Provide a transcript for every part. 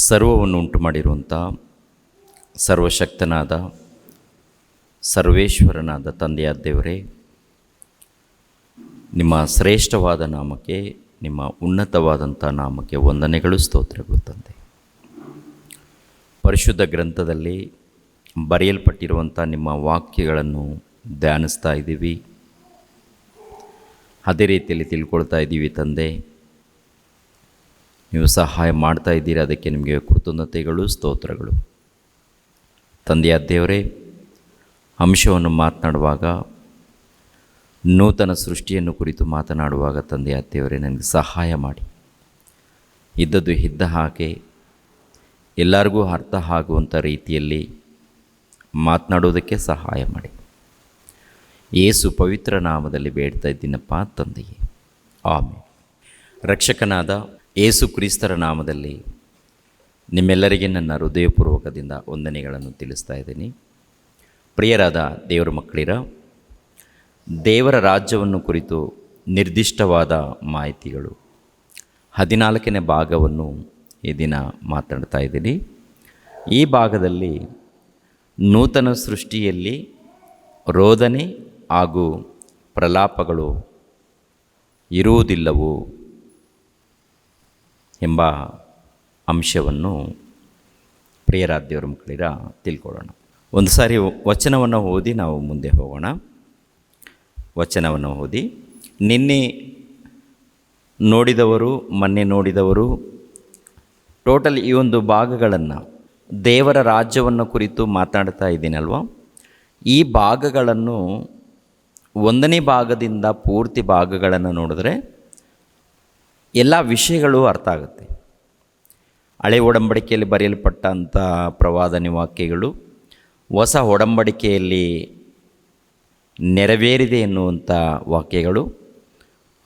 ಸರ್ವವನ್ನು ಉಂಟು ಮಾಡಿರುವಂಥ ಸರ್ವಶಕ್ತನಾದ ಸರ್ವೇಶ್ವರನಾದ ತಂದೆಯಾದ ದೇವರೇ, ನಿಮ್ಮ ಶ್ರೇಷ್ಠವಾದ ನಾಮಕ್ಕೆ, ನಿಮ್ಮ ಉನ್ನತವಾದಂಥ ನಾಮಕ್ಕೆ ವಂದನೆಗಳು, ಸ್ತೋತ್ರಗಳು ತಂದೆ. ಪರಿಶುದ್ಧ ಗ್ರಂಥದಲ್ಲಿ ಬರೆಯಲ್ಪಟ್ಟಿರುವಂಥ ನಿಮ್ಮ ವಾಕ್ಯಗಳನ್ನು ಧ್ಯಾನಿಸ್ತಾ ಇದ್ದೀವಿ. ಅದೇ ರೀತಿಯಲ್ಲಿ ತಿಳ್ಕೊಳ್ತಾ ಇದ್ದೀವಿ ತಂದೆ. ನೀವು ಸಹಾಯ ಮಾಡ್ತಾ ಇದ್ದೀರಿ, ಅದಕ್ಕೆ ನಿಮಗೆ ಕೃತಜ್ಞತೆಗಳು, ಸ್ತೋತ್ರಗಳು. ತಂದೆಯಾದ ದೇವರೇ, ಅಂಶವನ್ನು ಮಾತನಾಡುವಾಗ, ನೂತನ ಸೃಷ್ಟಿಯನ್ನು ಕುರಿತು ಮಾತನಾಡುವಾಗ ತಂದೆಯಾದ ದೇವರೇ ನನಗೆ ಸಹಾಯ ಮಾಡಿ. ಇದ್ದದ್ದು ಇದ್ದ ಹಾಗೆ ಎಲ್ಲರಿಗೂ ಅರ್ಥ ಆಗುವಂಥ ರೀತಿಯಲ್ಲಿ ಮಾತನಾಡೋದಕ್ಕೆ ಸಹಾಯ ಮಾಡಿ. ಯೇಸು ಪವಿತ್ರ ನಾಮದಲ್ಲಿ ಬೇಡ್ತಾ ಇದ್ದೀನಪ್ಪ ತಂದೆಯೇ, ಆಮೆನ್. ರಕ್ಷಕನಾದ ಯೇಸು ಕ್ರಿಸ್ತರ ನಾಮದಲ್ಲಿ ನಿಮ್ಮೆಲ್ಲರಿಗೆ ನನ್ನ ಹೃದಯಪೂರ್ವಕದಿಂದ ವಂದನೆಗಳನ್ನು ತಿಳಿಸ್ತಾ ಇದ್ದೀನಿ. ಪ್ರಿಯರಾದ ದೇವರ ಮಕ್ಕಳಿರ, ದೇವರ ರಾಜ್ಯವನ್ನು ಕುರಿತು ನಿರ್ದಿಷ್ಟವಾದ ಮಾಹಿತಿಗಳು 14ನೇ ಭಾಗವನ್ನು ಈ ದಿನ ಮಾತನಾಡ್ತಾ ಇದ್ದೀನಿ. ಈ ಭಾಗದಲ್ಲಿ ನೂತನ ಸೃಷ್ಟಿಯಲ್ಲಿ ರೋದನೆ ಹಾಗೂ ಪ್ರಲಾಪಗಳು ಇರುವುದಿಲ್ಲವು ಎಂಬ ಅಂಶವನ್ನು ಪ್ರಿಯರಾದ ದೇವರ ಮಕ್ಕಳಿರ ತಿಳ್ಕೊಳ್ಳೋಣ. ಒಂದು ಸಾರಿ ವಚನವನ್ನು ಓದಿ ನಾವು ಮುಂದೆ ಹೋಗೋಣ. ವಚನವನ್ನು ಓದಿ, ನಿನ್ನೆ ನೋಡಿದವರು, ಮೊನ್ನೆ ನೋಡಿದವರು, ಟೋಟಲ್ ಈ ಒಂದು ಭಾಗಗಳನ್ನು ದೇವರ ರಾಜ್ಯವನ್ನು ಕುರಿತು ಮಾತನಾಡ್ತಾ ಇದ್ದೀನಲ್ವ, ಈ ಭಾಗಗಳನ್ನು 1ನೇ ಭಾಗದಿಂದ ಪೂರ್ತಿ ಭಾಗಗಳನ್ನು ನೋಡಿದ್ರೆ ಎಲ್ಲ ವಿಷಯಗಳು ಅರ್ಥ ಆಗುತ್ತೆ. ಹಳೆ ಒಡಂಬಡಿಕೆಯಲ್ಲಿ ಬರೆಯಲ್ಪಟ್ಟಂಥ ಪ್ರವಾದನೆ ವಾಕ್ಯಗಳು ಹೊಸ ಒಡಂಬಡಿಕೆಯಲ್ಲಿ ನೆರವೇರಿದೆ ಎನ್ನುವಂಥ ವಾಕ್ಯಗಳು,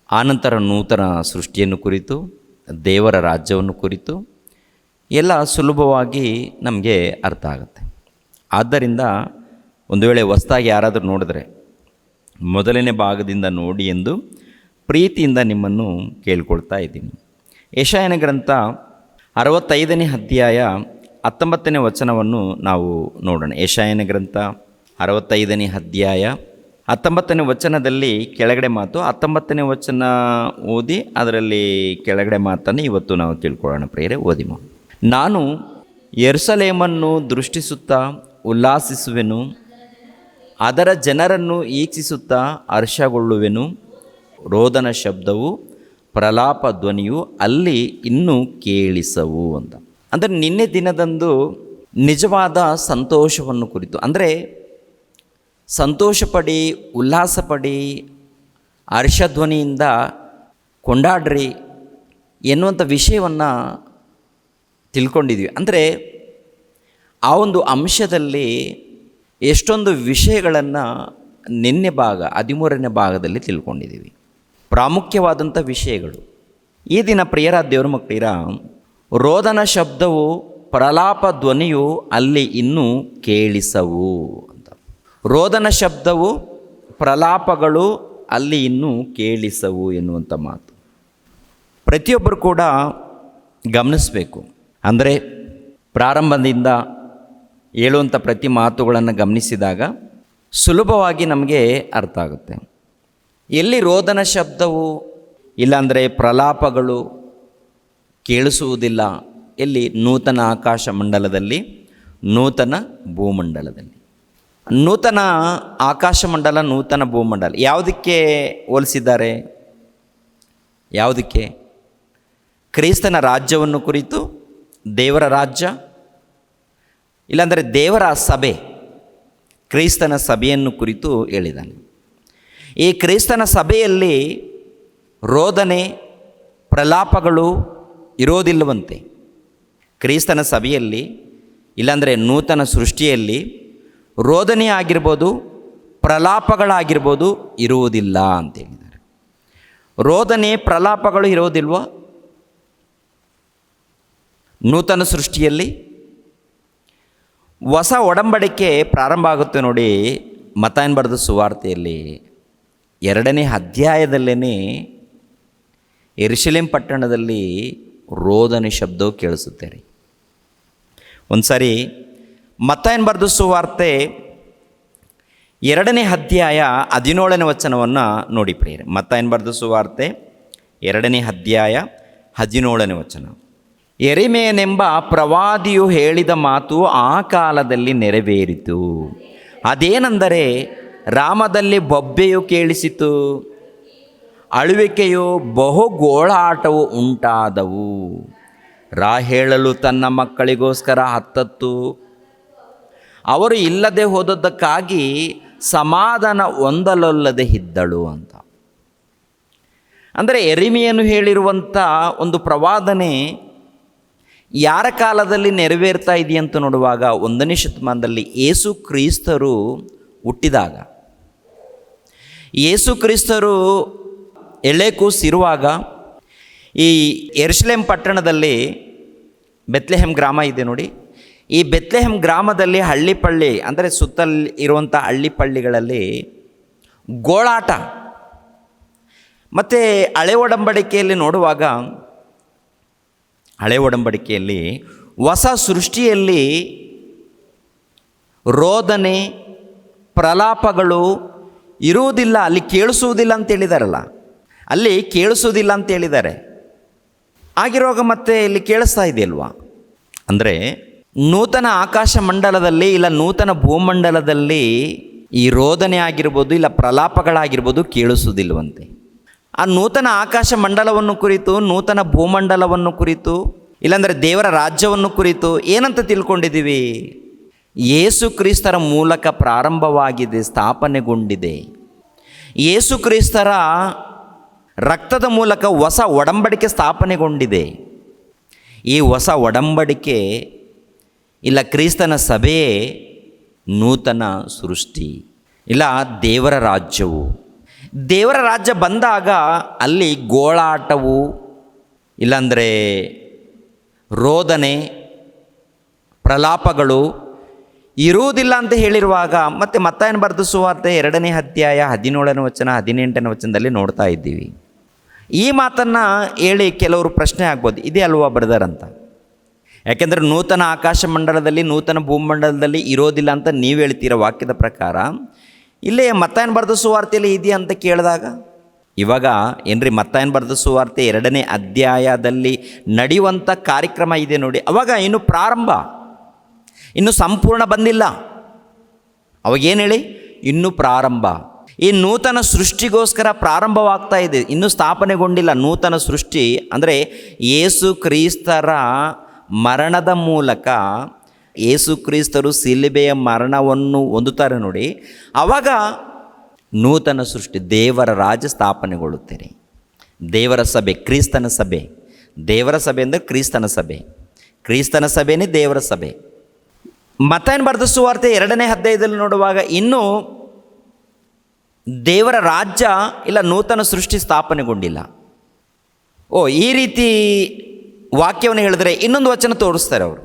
ಆನಂತರ ನೂತನ ಸೃಷ್ಟಿಯನ್ನು ಕುರಿತು, ದೇವರ ರಾಜ್ಯವನ್ನು ಕುರಿತು ಎಲ್ಲ ಸುಲಭವಾಗಿ ನಮಗೆ ಅರ್ಥ ಆಗುತ್ತೆ. ಆದ್ದರಿಂದ ಒಂದು ವೇಳೆ ಹೊಸದಾಗಿ ಯಾರಾದರೂ ನೋಡಿದ್ರೆ 1ನೇ ಭಾಗದಿಂದ ನೋಡಿ ಎಂದು ಪ್ರೀತಿಯಿಂದ ನಿಮ್ಮನ್ನು ಕೇಳ್ಕೊಳ್ತಾ ಇದ್ದೀನಿ. ಯೆಶಾಯನ ಗ್ರಂಥ 65ನೇ ಅಧ್ಯಾಯ 19ನೇ ವಚನವನ್ನು ನಾವು ನೋಡೋಣ. ಯೆಶಾಯನ ಗ್ರಂಥ 65ನೇ ಅಧ್ಯಾಯ 19ನೇ ವಚನದಲ್ಲಿ ಕೆಳಗಡೆ ಮಾತು, 19ನೇ ವಚನ ಓದಿ ಅದರಲ್ಲಿ ಕೆಳಗಡೆ ಮಾತನ್ನು ಇವತ್ತು ನಾವು ತಿಳ್ಕೊಳ್ಳೋಣ. ಪ್ರಿಯರೇ, ಓದಿಮ. ನಾನು ಯೆರೂಸಲೇಮನ್ನು ದೃಷ್ಟಿಸುತ್ತಾ ಉಲ್ಲಾಸಿಸುವೆನು, ಅದರ ಜನರನ್ನು ಈಕ್ಷಿಸುತ್ತಾ ಹರ್ಷಗೊಳ್ಳುವೆನು. ರೋದನ ಶಬ್ದವು, ಪ್ರಲಾಪ ಧ್ವನಿಯು ಅಲ್ಲಿ ಇನ್ನೂ ಕೇಳಿಸವು ಅಂತ. ಅಂದರೆ ನಿನ್ನೆ ದಿನದಂದು ನಿಜವಾದ ಸಂತೋಷವನ್ನು ಕುರಿತು, ಅಂದರೆ ಸಂತೋಷಪಡಿ, ಉಲ್ಲಾಸಪಡಿ, ಹರ್ಷಧ್ವನಿಯಿಂದ ಕೊಂಡಾಡ್ರಿ ಎನ್ನುವಂಥ ವಿಷಯವನ್ನು ತಿಳ್ಕೊಂಡಿದ್ವಿ. ಅಂದರೆ ಆ ಒಂದು ಅಂಶದಲ್ಲಿ ಎಷ್ಟೊಂದು ವಿಷಯಗಳನ್ನು ನಿನ್ನೆ ಭಾಗ 13ನೇ ಭಾಗದಲ್ಲಿ ತಿಳ್ಕೊಂಡಿದ್ದೀವಿ. ಪ್ರಾಮುಖ್ಯವಾದಂಥ ವಿಷಯಗಳು. ಈ ದಿನ ಪ್ರಿಯರಾದ ದೇವರ ಮಕ್ಕಳಿರ, ರೋದನ ಶಬ್ದವು, ಪ್ರಲಾಪ ಧ್ವನಿಯು ಅಲ್ಲಿ ಇನ್ನೂ ಕೇಳಿಸವು ಅಂತ. ರೋದನ ಶಬ್ದವು, ಪ್ರಲಾಪಗಳು ಅಲ್ಲಿ ಇನ್ನೂ ಕೇಳಿಸವು ಎನ್ನುವಂಥ ಮಾತು ಪ್ರತಿಯೊಬ್ಬರು ಕೂಡ ಗಮನಿಸಬೇಕು. ಅಂದರೆ ಪ್ರಾರಂಭದಿಂದ ಹೇಳುವಂಥ ಪ್ರತಿ ಮಾತುಗಳನ್ನು ಗಮನಿಸಿದಾಗ ಸುಲಭವಾಗಿ ನಮಗೆ ಅರ್ಥ ಆಗುತ್ತೆ. ಎಲ್ಲಿ ರೋದನ ಶಬ್ದವು ಇಲ್ಲಾಂದರೆ ಪ್ರಲಾಪಗಳು ಕೇಳಿಸುವುದಿಲ್ಲ, ಎಲ್ಲಿ? ನೂತನ ಆಕಾಶ ಮಂಡಲದಲ್ಲಿ, ನೂತನ ಭೂಮಂಡಲದಲ್ಲಿ. ನೂತನ ಆಕಾಶ ಮಂಡಲ, ನೂತನ ಭೂಮಂಡಲ ಯಾವುದಕ್ಕೆ ಹೋಲಿಸಿದ್ದಾರೆ? ಯಾವುದಕ್ಕೆ? ಕ್ರಿಸ್ತನ ರಾಜ್ಯವನ್ನು ಕುರಿತು, ದೇವರ ರಾಜ್ಯ, ಇಲ್ಲಾಂದರೆ ದೇವರ ಸಭೆ, ಕ್ರಿಸ್ತನ ಸಭೆಯನ್ನು ಕುರಿತು ಹೇಳಿದ್ದಾನೆ. ಈ ಕ್ರಿಸ್ತನ ಸಭೆಯಲ್ಲಿ ರೋದನೆ, ಪ್ರಲಾಪಗಳು ಇರೋದಿಲ್ಲವಂತೆ. ಕ್ರಿಸ್ತನ ಸಭೆಯಲ್ಲಿ ಇಲ್ಲಾಂದರೆ ನೂತನ ಸೃಷ್ಟಿಯಲ್ಲಿ ರೋದನೆ ಆಗಿರ್ಬೋದು, ಪ್ರಲಾಪಗಳಾಗಿರ್ಬೋದು ಇರುವುದಿಲ್ಲ ಅಂತೇಳಿದ್ದಾರೆ. ರೋದನೆ, ಪ್ರಲಾಪಗಳು ಇರೋದಿಲ್ವ ನೂತನ ಸೃಷ್ಟಿಯಲ್ಲಿ? ಹೊಸ ಒಡಂಬಡಿಕೆ ಪ್ರಾರಂಭ ಆಗುತ್ತೆ ನೋಡಿ. ಮತ್ತಾಯನ ಬರೆದ ಸುವಾರ್ತೆಯಲ್ಲಿ 2ನೇ ಅಧ್ಯಾಯದಲ್ಲೇ ಯೆರೂಸಲೇಮ್ ಪಟ್ಟಣದಲ್ಲಿ ರೋದನೆ ಶಬ್ದವು ಕೇಳಿಸುತ್ತೆ ರೀ. ಒಂದು ಸಾರಿ ಮತ್ತಾಯನ ಬರೆದ ಸುವಾರ್ತೆ 2ನೇ ಅಧ್ಯಾಯ 17ನೇ ವಚನವನ್ನು ನೋಡಿ ಪ್ರಿಯರೇ. ಮತ್ತಾಯನ ಬರೆದ ಸುವಾರ್ತೆ 2ನೇ ಅಧ್ಯಾಯ 17ನೇ ವಚನ. ಯೆರೆಮೀಯನೆಂಬ ಪ್ರವಾದಿಯು ಹೇಳಿದ ಮಾತು ಆ ಕಾಲದಲ್ಲಿ ನೆರವೇರಿತು. ಅದೇನೆಂದರೆ, ರಾಮದಲ್ಲಿ ಬೊಬ್ಬೆಯು ಕೇಳಿಸಿತು, ಅಳುವಿಕೆಯು ಬಹು ಗೋಳಾಟವು ಉಂಟಾದವು. ರಾಹೇಳಲು ತನ್ನ ಮಕ್ಕಳಿಗೋಸ್ಕರ ಹತ್ತತ್ತು ಅವರು ಇಲ್ಲದೆ ಹೋದದ್ದಕ್ಕಾಗಿ ಸಮಾಧಾನ ಹೊಂದಲೊಲ್ಲದೆ ಇದ್ದಳು ಅಂತ. ಅಂದರೆ ಯೆರೆಮೀಯನು ಹೇಳಿರುವಂಥ ಒಂದು ಪ್ರವಾದನೆ ಯಾರ ಕಾಲದಲ್ಲಿ ನೆರವೇರ್ತಾ ಇದೆಯಂತ ನೋಡುವಾಗ 1ನೇ ಶತಮಾನದಲ್ಲಿ ಯೇಸು ಕ್ರಿಸ್ತರು ಹುಟ್ಟಿದಾಗ, ಯೇಸು ಕ್ರಿಸ್ತರು ಎಳೆ ಕೂಸಿರುವಾಗ ಈ ಯೆರೂಸಲೇಮ್ ಪಟ್ಟಣದಲ್ಲಿ ಬೆತ್ಲೆಹೆಮ್ ಗ್ರಾಮ ಇದೆ ನೋಡಿ. ಈ ಬೆತ್ಲೆಹೆಮ್ ಗ್ರಾಮದಲ್ಲಿ ಹಳ್ಳಿಪಳ್ಳಿ ಅಂದರೆ ಸುತ್ತಲ್ಲಿ ಇರುವಂಥ ಹಳ್ಳಿಪಳ್ಳಿಗಳಲ್ಲಿ ಗೋಳಾಟ. ಮತ್ತು ಹಳೆ ಒಡಂಬಡಿಕೆಯಲ್ಲಿ ನೋಡುವಾಗ, ಹಳೆ ಒಡಂಬಡಿಕೆಯಲ್ಲಿ ಹೊಸ ಸೃಷ್ಟಿಯಲ್ಲಿ ರೋದನೆ ಪ್ರಲಾಪಗಳು ಇರುವುದಿಲ್ಲ, ಅಲ್ಲಿ ಕೇಳಿಸುವುದಿಲ್ಲ ಅಂತ ಹೇಳಿದಾರಲ್ಲ, ಅಲ್ಲಿ ಕೇಳಿಸೋದಿಲ್ಲ ಅಂತ ಹೇಳಿದ್ದಾರೆ. ಆಗಿರುವಾಗ ಮತ್ತೆ ಇಲ್ಲಿ ಕೇಳಿಸ್ತಾ ಇದೆಯಲ್ವಾ? ಅಂದರೆ ನೂತನ ಆಕಾಶ ಮಂಡಲದಲ್ಲಿ ಇಲ್ಲ ನೂತನ ಭೂಮಂಡಲದಲ್ಲಿ ಈ ರೋದನೆ ಆಗಿರ್ಬೋದು ಇಲ್ಲ ಪ್ರಲಾಪಗಳಾಗಿರ್ಬೋದು ಕೇಳಿಸೋದಿಲ್ವಂತೆ. ಆ ನೂತನ ಆಕಾಶ ಮಂಡಲವನ್ನು ಕುರಿತು, ನೂತನ ಭೂಮಂಡಲವನ್ನು ಕುರಿತು, ಇಲ್ಲಾಂದರೆ ದೇವರ ರಾಜ್ಯವನ್ನು ಕುರಿತು ಏನಂತ ತಿಳ್ಕೊಂಡಿದ್ದೀವಿ? ಯೇಸು ಕ್ರಿಸ್ತರ ಮೂಲಕ ಪ್ರಾರಂಭವಾಗಿದೆ, ಸ್ಥಾಪನೆಗೊಂಡಿದೆ. ಯೇಸು ಕ್ರಿಸ್ತರ ರಕ್ತದ ಮೂಲಕ ಹೊಸ ಒಡಂಬಡಿಕೆ ಸ್ಥಾಪನೆಗೊಂಡಿದೆ. ಈ ಹೊಸ ಒಡಂಬಡಿಕೆ ಇಲ್ಲ ಕ್ರಿಸ್ತನ ಸಭೆಯೇ ನೂತನ ಸೃಷ್ಟಿ, ಇಲ್ಲ ದೇವರ ರಾಜ್ಯವು. ದೇವರ ರಾಜ್ಯ ಬಂದಾಗ ಅಲ್ಲಿ ಗೋಳಾಟವು ಇಲ್ಲಾಂದರೆ ರೋದನೆ ಪ್ರಲಾಪಗಳು ಇರುವುದಿಲ್ಲ ಅಂತ ಹೇಳಿರುವಾಗ, ಮತ್ತು ಮತ್ತಾಯನ ಬರೆದ ಸುವಾರ್ತೆ 2ನೇ ಅಧ್ಯಾಯ 17ನೇ ವಚನ 18ನೇ ವಚನದಲ್ಲಿ ನೋಡ್ತಾ ಇದ್ದೀವಿ. ಈ ಮಾತನ್ನು ಹೇಳಿ ಕೆಲವರು ಪ್ರಶ್ನೆ ಆಗ್ಬೋದು, ಇದೇ ಅಲ್ವಾ ಬ್ರದರ್ ಅಂತ. ಯಾಕೆಂದರೆ ನೂತನ ಆಕಾಶ ಮಂಡಲದಲ್ಲಿ ನೂತನ ಭೂಮಂಡಲದಲ್ಲಿ ಇರೋದಿಲ್ಲ ಅಂತ ನೀವು ಹೇಳ್ತೀರ ವಾಕ್ಯದ ಪ್ರಕಾರ. ಇಲ್ಲೇ ಮತ್ತಾಯನ ಬರೆದ ಸುವಾರ್ತೆಯಲ್ಲಿ ಇದೆಯಾ ಅಂತ ಕೇಳಿದಾಗ, ಇವಾಗ ಏನ್ರಿ ಮತ್ತಾಯನ ಬರೆದ ಸುವಾರ್ತೆ 2ನೇ ಅಧ್ಯಾಯದಲ್ಲಿ ನಡೆಯುವಂಥ ಕಾರ್ಯಕ್ರಮ ಇದೆ ನೋಡಿ, ಅವಾಗ ಇನ್ನು ಪ್ರಾರಂಭ, ಇನ್ನೂ ಸಂಪೂರ್ಣ ಬಂದಿಲ್ಲ. ಅವಾಗೇನು ಹೇಳಿ, ಇನ್ನೂ ಪ್ರಾರಂಭ. ಈ ನೂತನ ಸೃಷ್ಟಿಗೋಸ್ಕರ ಪ್ರಾರಂಭವಾಗ್ತಾ ಇದೆ, ಇನ್ನೂ ಸ್ಥಾಪನೆಗೊಂಡಿಲ್ಲ. ನೂತನ ಸೃಷ್ಟಿ ಅಂದರೆ ಯೇಸು ಕ್ರಿಸ್ತರ ಮರಣದ ಮೂಲಕ, ಯೇಸು ಕ್ರಿಸ್ತರು ಶಿಲುಬೆಯ ಮರಣವನ್ನು ಹೊಂದುತ್ತಾರೆ ನೋಡಿ, ಆವಾಗ ನೂತನ ಸೃಷ್ಟಿ, ದೇವರ ರಾಜ್ಯ ಸ್ಥಾಪನೆಗೊಳ್ಳುತ್ತಾರೆ. ದೇವರ ಸಭೆ, ಕ್ರಿಸ್ತನ ಸಭೆ. ದೇವರ ಸಭೆ ಅಂದರೆ ಕ್ರಿಸ್ತನ ಸಭೆ, ಕ್ರಿಸ್ತನ ಸಭೆನೇ ದೇವರ ಸಭೆ. ಮತ್ತಾಯನ ಬರೆದ ಸುವಾರ್ತೆ 2ನೇ ಅಧ್ಯಾಯದಲ್ಲಿ ನೋಡುವಾಗ ಇನ್ನೂ ದೇವರ ರಾಜ್ಯ ಇಲ್ಲ ನೂತನ ಸೃಷ್ಟಿ ಸ್ಥಾಪನೆಗೊಂಡಿಲ್ಲ. ಈ ರೀತಿ ವಾಕ್ಯವನ್ನು ಹೇಳಿದ್ರೆ ಇನ್ನೊಂದು ವಚನ ತೋರಿಸ್ತಾರೆ ಅವರು.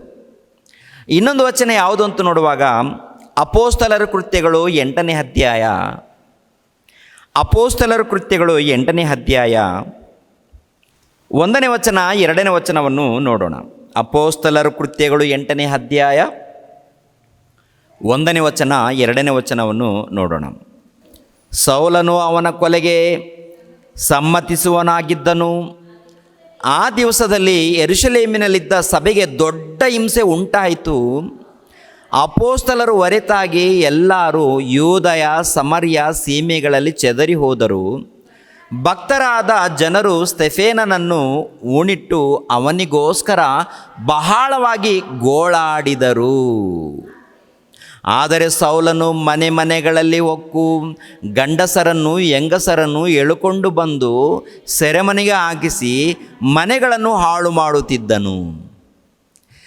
ಇನ್ನೊಂದು ವಚನ ಯಾವುದು ಅಂತ ನೋಡುವಾಗ ಅಪೋಸ್ತಲರ ಕೃತ್ಯಗಳು 8ನೇ ಅಧ್ಯಾಯ, ಅಪೋಸ್ತಲರ ಕೃತ್ಯಗಳು 8ನೇ ಅಧ್ಯಾಯ 1ನೇ ವಚನ 2ನೇ ವಚನವನ್ನು ನೋಡೋಣ. ಅಪೋಸ್ತಲರ ಕೃತ್ಯಗಳು 8ನೇ ಅಧ್ಯಾಯ 1ನೇ ವಚನ 2ನೇ ವಚನವನ್ನು ನೋಡೋಣ. ಸೌಲನು ಅವನ ಕೊಲೆಗೆ ಸಮ್ಮತಿಸುವನಾಗಿದ್ದನು. ಆ ದಿವಸದಲ್ಲಿ ಯೆರೂಸಲೇಮಿನಲ್ಲಿದ್ದ ಸಭೆಗೆ ದೊಡ್ಡ ಹಿಂಸೆ ಉಂಟಾಯಿತು. ಅಪೋಸ್ತಲರು ಹೊರತಾಗಿ ಎಲ್ಲರೂ ಯೂದಯ ಸಮರ್ಯ ಸೀಮೆಗಳಲ್ಲಿ ಚೆದರಿ ಹೋದರು. ಭಕ್ತರಾದ ಜನರು ಸ್ತೆಫೇನನನ್ನು ಉಣಿಟ್ಟು ಅವನಿಗೋಸ್ಕರ ಬಹಳವಾಗಿ ಗೋಳಾಡಿದರು. ಆದರೆ ಸೌಲನು ಮನೆ ಮನೆಗಳಲ್ಲಿ ಹೊಕ್ಕು ಗಂಡಸರನ್ನು ಹೆಂಗಸರನ್ನು ಎಳುಕೊಂಡು ಬಂದು ಸೆರೆಮನೆಗೆ ಹಾಕಿಸಿ ಮನೆಗಳನ್ನು ಹಾಳು ಮಾಡುತ್ತಿದ್ದನು.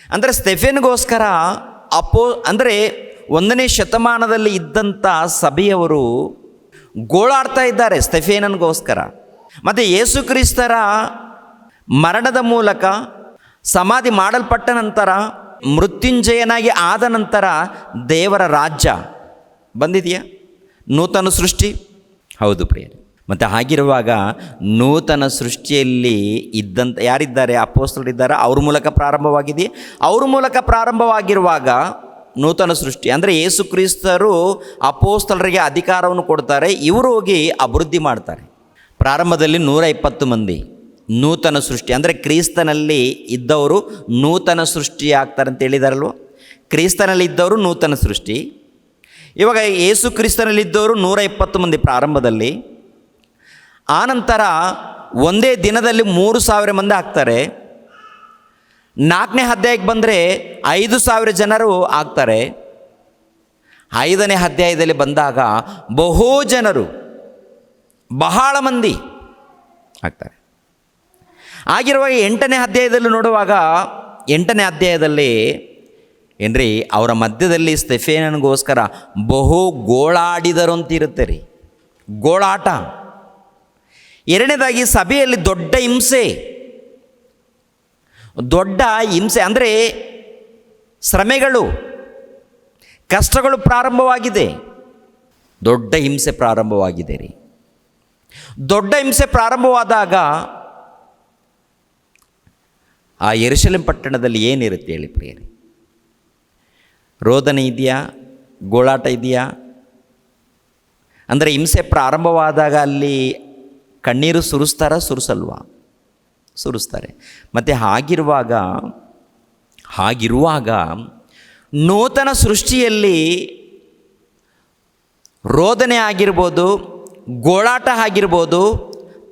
ಅಂದರೆ ಸ್ತೆಫೆನ್ಗೋಸ್ಕರ ಅಂದರೆ 1ನೇ ಶತಮಾನದಲ್ಲಿ ಇದ್ದಂಥ ಸಭೆಯವರು ಗೋಳಾಡ್ತಾ ಇದ್ದಾರೆ ಸ್ತೆಫೇನನಿಗೋಸ್ಕರ. ಮತ್ತು ಯೇಸು ಕ್ರಿಸ್ತರ ಮರಣದ ಮೂಲಕ ಸಮಾಧಿ ಮಾಡಲ್ಪಟ್ಟ ನಂತರ ಮೃತ್ಯುಂಜಯನಾಗಿ ಆದ ನಂತರ ದೇವರ ರಾಜ್ಯ ಬಂದಿದೆಯಾ? ನೂತನ ಸೃಷ್ಟಿ ಹೌದು ಪ್ರಿಯರೇ. ಮತ್ತು ಹಾಗಿರುವಾಗ ನೂತನ ಸೃಷ್ಟಿಯಲ್ಲಿ ಇದ್ದಂಥ ಯಾರಿದ್ದಾರೆ, ಅಪೊಸ್ತಲರಿದ್ದಾರೆ, ಅವ್ರ ಮೂಲಕ ಪ್ರಾರಂಭವಾಗಿದೆ. ಅವ್ರ ಮೂಲಕ ಪ್ರಾರಂಭವಾಗಿರುವಾಗ ನೂತನ ಸೃಷ್ಟಿ ಅಂದರೆ ಯೇಸು ಕ್ರಿಸ್ತರು ಅಪೊಸ್ತಲರಿಗೆ ಅಧಿಕಾರವನ್ನು ಕೊಡ್ತಾರೆ, ಇವರು ಹೋಗಿ ಅಭಿವೃದ್ಧಿ ಮಾಡ್ತಾರೆ. ಪ್ರಾರಂಭದಲ್ಲಿ 120 ಮಂದಿ ನೂತನ ಸೃಷ್ಟಿ ಅಂದರೆ ಕ್ರಿಸ್ತನಲ್ಲಿ ಇದ್ದವರು ನೂತನ ಸೃಷ್ಟಿ ಆಗ್ತಾರೆ ಅಂತ ಹೇಳಿದಾರಲ್ವ. ಕ್ರಿಸ್ತನಲ್ಲಿ ಇದ್ದವರು ನೂತನ ಸೃಷ್ಟಿ. ಇವಾಗ ಯೇಸು ಕ್ರಿಸ್ತನಲ್ಲಿದ್ದವರು 120 ಮಂದಿ ಪ್ರಾರಂಭದಲ್ಲಿ. ಆನಂತರ ಒಂದೇ ದಿನದಲ್ಲಿ 3,000 ಮಂದಿ ಆಗ್ತಾರೆ. 4ನೇ ಅಧ್ಯಾಯಕ್ಕೆ ಬಂದರೆ 5,000 ಜನರು ಆಗ್ತಾರೆ. 5ನೇ ಅಧ್ಯಾಯದಲ್ಲಿ ಬಂದಾಗ ಬಹು ಜನರು, ಬಹಳ ಮಂದಿ ಆಗ್ತಾರೆ. ಆಗಿರುವಾಗ 8ನೇ ಅಧ್ಯಾಯದಲ್ಲಿ ನೋಡುವಾಗ 8ನೇ ಅಧ್ಯಾಯದಲ್ಲಿ ಏನ್ರಿ ಅವರ ಮಧ್ಯದಲ್ಲಿ ಸ್ತೆಫೇನನಿಗೋಸ್ಕರ ಬಹು ಗೋಳಾಡಿದರು ಅಂತ ಇರುತ್ತೆ ರೀ, ಗೋಳಾಟ. 2ನೇದಾಗಿ ಸಭೆಯಲ್ಲಿ ದೊಡ್ಡ ಹಿಂಸೆ ಅಂದರೆ ಶ್ರಮೆಗಳು, ಕಷ್ಟಗಳು ಪ್ರಾರಂಭವಾಗಿದೆ. ದೊಡ್ಡ ಹಿಂಸೆ ಪ್ರಾರಂಭವಾಗಿದೆ ರೀ. ದೊಡ್ಡ ಹಿಂಸೆ ಪ್ರಾರಂಭವಾದಾಗ ಆ ಯೆರೂಸಲೇಮ್ ಪಟ್ಟಣದಲ್ಲಿ ಏನಿರುತ್ತೆ ಹೇಳಿ ಪ್ರಿಯರೇ? ರೋದನೆ ಇದೆಯಾ? ಗೋಳಾಟ ಇದೆಯಾ? ಅಂದರೆ ಹಿಂಸೆ ಪ್ರಾರಂಭವಾದಾಗ ಅಲ್ಲಿ ಕಣ್ಣೀರು ಸುರಿಸಲ್ವಾ? ಸುರಿಸ್ತಾರೆ. ಮತ್ತು ಹಾಗಿರುವಾಗ ನೂತನ ಸೃಷ್ಟಿಯಲ್ಲಿ ರೋದನೆ ಆಗಿರ್ಬೋದು, ಗೋಳಾಟ ಆಗಿರ್ಬೋದು,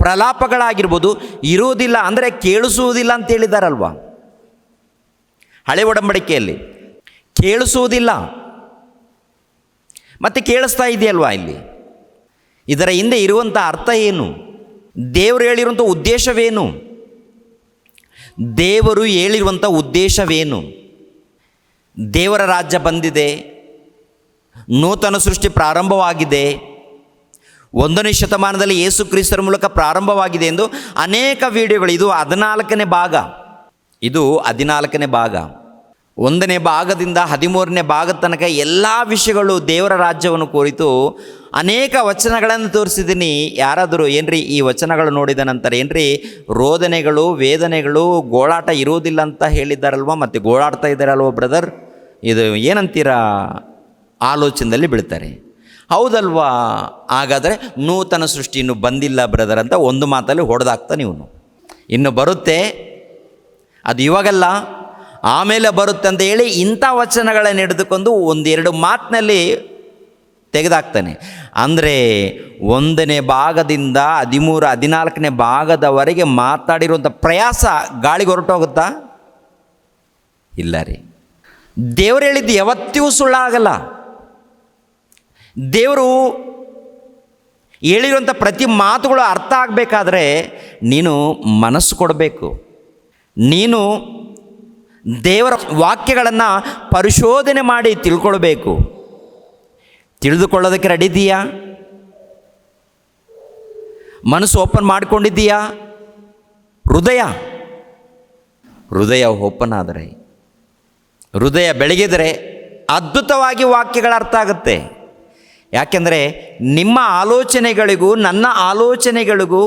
ಪ್ರಲಾಪಗಳಾಗಿರ್ಬೋದು ಇರುವುದಿಲ್ಲ. ಅಂದರೆ ಕೇಳಿಸುವುದಿಲ್ಲ ಅಂತ ಹೇಳಿದಾರಲ್ವ ಹಳೆ ಒಡಂಬಡಿಕೆಯಲ್ಲಿ. ಕೇಳಿಸುವುದಿಲ್ಲ, ಮತ್ತು ಕೇಳಿಸ್ತಾ ಇದೆಯಲ್ವಾ ಇಲ್ಲಿ? ಇದರ ಹಿಂದೆ ಇರುವಂಥ ಅರ್ಥ ಏನು? ದೇವರು ಹೇಳಿರುವಂಥ ಉದ್ದೇಶವೇನು? ದೇವರು ಹೇಳಿರುವಂಥ ಉದ್ದೇಶವೇನು? ದೇವರ ರಾಜ್ಯ ಬಂದಿದೆ, ನೂತನ ಸೃಷ್ಟಿ ಪ್ರಾರಂಭವಾಗಿದೆ, 1ನೇ ಶತಮಾನದಲ್ಲಿ ಯೇಸು ಕ್ರಿಸ್ತರ ಮೂಲಕ ಪ್ರಾರಂಭವಾಗಿದೆ ಎಂದು ಅನೇಕ ವಿಡಿಯೋಗಳು. ಇದು 14ನೇ ಭಾಗ. 14ನೇ ಭಾಗ. 1ನೇ ಭಾಗದಿಂದ 13ನೇ ಭಾಗದ ತನಕ ಎಲ್ಲ ವಿಷಯಗಳು ದೇವರ ರಾಜ್ಯವನ್ನು ಕುರಿತು ಅನೇಕ ವಚನಗಳನ್ನು ತೋರಿಸಿದ್ದೀನಿ. ಯಾರಾದರೂ ಏನ್ರಿ ಈ ವಚನಗಳು ನೋಡಿದ ನಂತರ ಏನ್ರಿ ರೋದನೆಗಳು, ವೇದನೆಗಳು, ಗೋಳಾಟ ಇರೋದಿಲ್ಲ ಅಂತ ಹೇಳಿದ್ದಾರಲ್ವ, ಮತ್ತು ಗೋಳಾಡ್ತಾ ಇದ್ದಾರಲ್ವ ಬ್ರದರ್, ಇದು ಏನಂತೀರಾ ಆಲೋಚನೆಯಲ್ಲಿ ಬೀಳ್ತಾರೆ. ಹೌದಲ್ವಾ? ಹಾಗಾದರೆ ನೂತನ ಸೃಷ್ಟಿ ಇನ್ನೂ ಬಂದಿಲ್ಲ ಬ್ರದರ್ ಅಂತ ಒಂದು ಮಾತಲ್ಲಿ ಹೊಡೆದಾಗ್ತಾನೆ ಇವನು. ಇನ್ನು ಬರುತ್ತೆ, ಅದು ಇವಾಗಲ್ಲ, ಆಮೇಲೆ ಬರುತ್ತೆ ಅಂತ ಹೇಳಿ ಇಂಥ ವಚನಗಳನ್ನು ಹಿಡಿದುಕೊಂಡು 1-2 ಮಾತಿನಲ್ಲಿ ತೆಗೆದಾಕ್ತಾನೆ. ಅಂದರೆ 1ನೇ ಭಾಗದಿಂದ 13-14ನೇ ಭಾಗದವರೆಗೆ ಮಾತಾಡಿರುವಂಥ ಪ್ರಯಾಸ ಗಾಳಿಗೆ ಹೊರಟೋಗುತ್ತಾ? ಇಲ್ಲ ರೀ. ದೇವರು ಹೇಳಿದ್ದು ಯಾವತ್ತಿಗೂ ಸುಳ್ಳಾಗಲ್ಲ. ದೇವರು ಹೇಳಿರುವಂಥ ಪ್ರತಿ ಮಾತುಗಳು ಅರ್ಥ ಆಗಬೇಕಾದ್ರೆ ನೀನು ಮನಸ್ಸು ಕೊಡಬೇಕು. ನೀನು ದೇವರ ವಾಕ್ಯಗಳನ್ನು ಪರಿಶೋಧನೆ ಮಾಡಿ ತಿಳ್ಕೊಳ್ಬೇಕು. ತಿಳಿದುಕೊಳ್ಳೋದಕ್ಕೆ ರೆಡಿ ಇದೆಯಾ? ಮನಸ್ಸು ಓಪನ್ ಮಾಡಿಕೊಂಡಿದ್ದೀಯಾ? ಹೃದಯ ಓಪನ್ ಆದರೆ, ಹೃದಯ ಬೆಳಗಿದರೆ ಅದ್ಭುತವಾಗಿ ವಾಕ್ಯಗಳ ಅರ್ಥ ಆಗುತ್ತೆ. ಯಾಕೆಂದರೆ ನಿಮ್ಮ ಆಲೋಚನೆಗಳಿಗೂ ನನ್ನ ಆಲೋಚನೆಗಳಿಗೂ,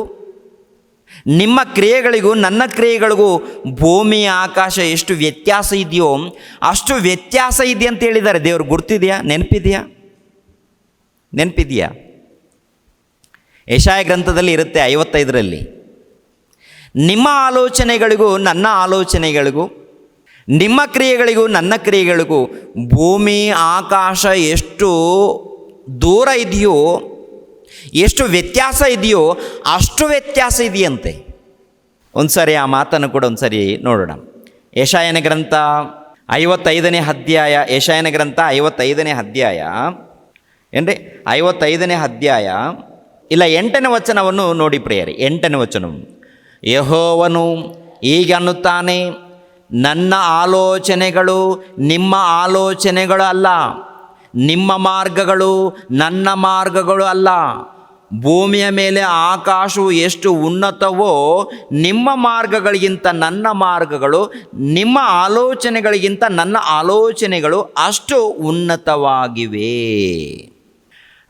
ನಿಮ್ಮ ಕ್ರಿಯೆಗಳಿಗೂ ನನ್ನ ಕ್ರಿಯೆಗಳಿಗೂ ಭೂಮಿ ಆಕಾಶ ಎಷ್ಟು ವ್ಯತ್ಯಾಸ ಇದೆಯೋ ಅಷ್ಟು ವ್ಯತ್ಯಾಸ ಇದೆ ಅಂತ ಹೇಳಿದ್ದಾರೆ ದೇವರು. ಗುರ್ತಿದೆಯಾ? ನೆನಪಿದೆಯಾ? ಯೆಶಾಯ ಗ್ರಂಥದಲ್ಲಿ ಇರುತ್ತೆ 55ರಲ್ಲಿ, ನಿಮ್ಮ ಆಲೋಚನೆಗಳಿಗೂ ನನ್ನ ಆಲೋಚನೆಗಳಿಗೂ, ನಿಮ್ಮ ಕ್ರಿಯೆಗಳಿಗೂ ನನ್ನ ಕ್ರಿಯೆಗಳಿಗೂ ಭೂಮಿ ಆಕಾಶ ಎಷ್ಟು ದೂರ ಇದೆಯೋ, ಎಷ್ಟು ವ್ಯತ್ಯಾಸ ಇದೆಯೋ ಅಷ್ಟು ವ್ಯತ್ಯಾಸ ಇದೆಯಂತೆ. ಒಂದು ಸಾರಿ ಆ ಮಾತನ್ನು ಕೂಡ ಒಂದು ಸಾರಿ ನೋಡೋಣ. ಯೆಶಾಯನ ಗ್ರಂಥ 55ನೇ ಅಧ್ಯಾಯ. ಯೆಶಾಯನ ಗ್ರಂಥ 55ನೇ ಅಧ್ಯಾಯ ಏನ್ರಿ 55ನೇ ಅಧ್ಯಾಯ ಇಲ್ಲ 8ನೇ ವಚನವನ್ನು ನೋಡಿ ಪ್ರಿಯರೇ. 8ನೇ ವಚನವು, ಯೆಹೋವನು ಹೀಗೆ ಅನ್ನುತ್ತಾನೆ, ನನ್ನ ಆಲೋಚನೆಗಳು ನಿಮ್ಮ ಆಲೋಚನೆಗಳು ಅಲ್ಲ, ನಿಮ್ಮ ಮಾರ್ಗಗಳು ನನ್ನ ಮಾರ್ಗಗಳು ಅಲ್ಲ. ಭೂಮಿಯ ಮೇಲೆ ಆಕಾಶವು ಎಷ್ಟು ಉನ್ನತವೋ ನಿಮ್ಮ ಮಾರ್ಗಗಳಿಗಿಂತ ನನ್ನ ಮಾರ್ಗಗಳು, ನಿಮ್ಮ ಆಲೋಚನೆಗಳಿಗಿಂತ ನನ್ನ ಆಲೋಚನೆಗಳು ಅಷ್ಟು ಉನ್ನತವಾಗಿವೆ.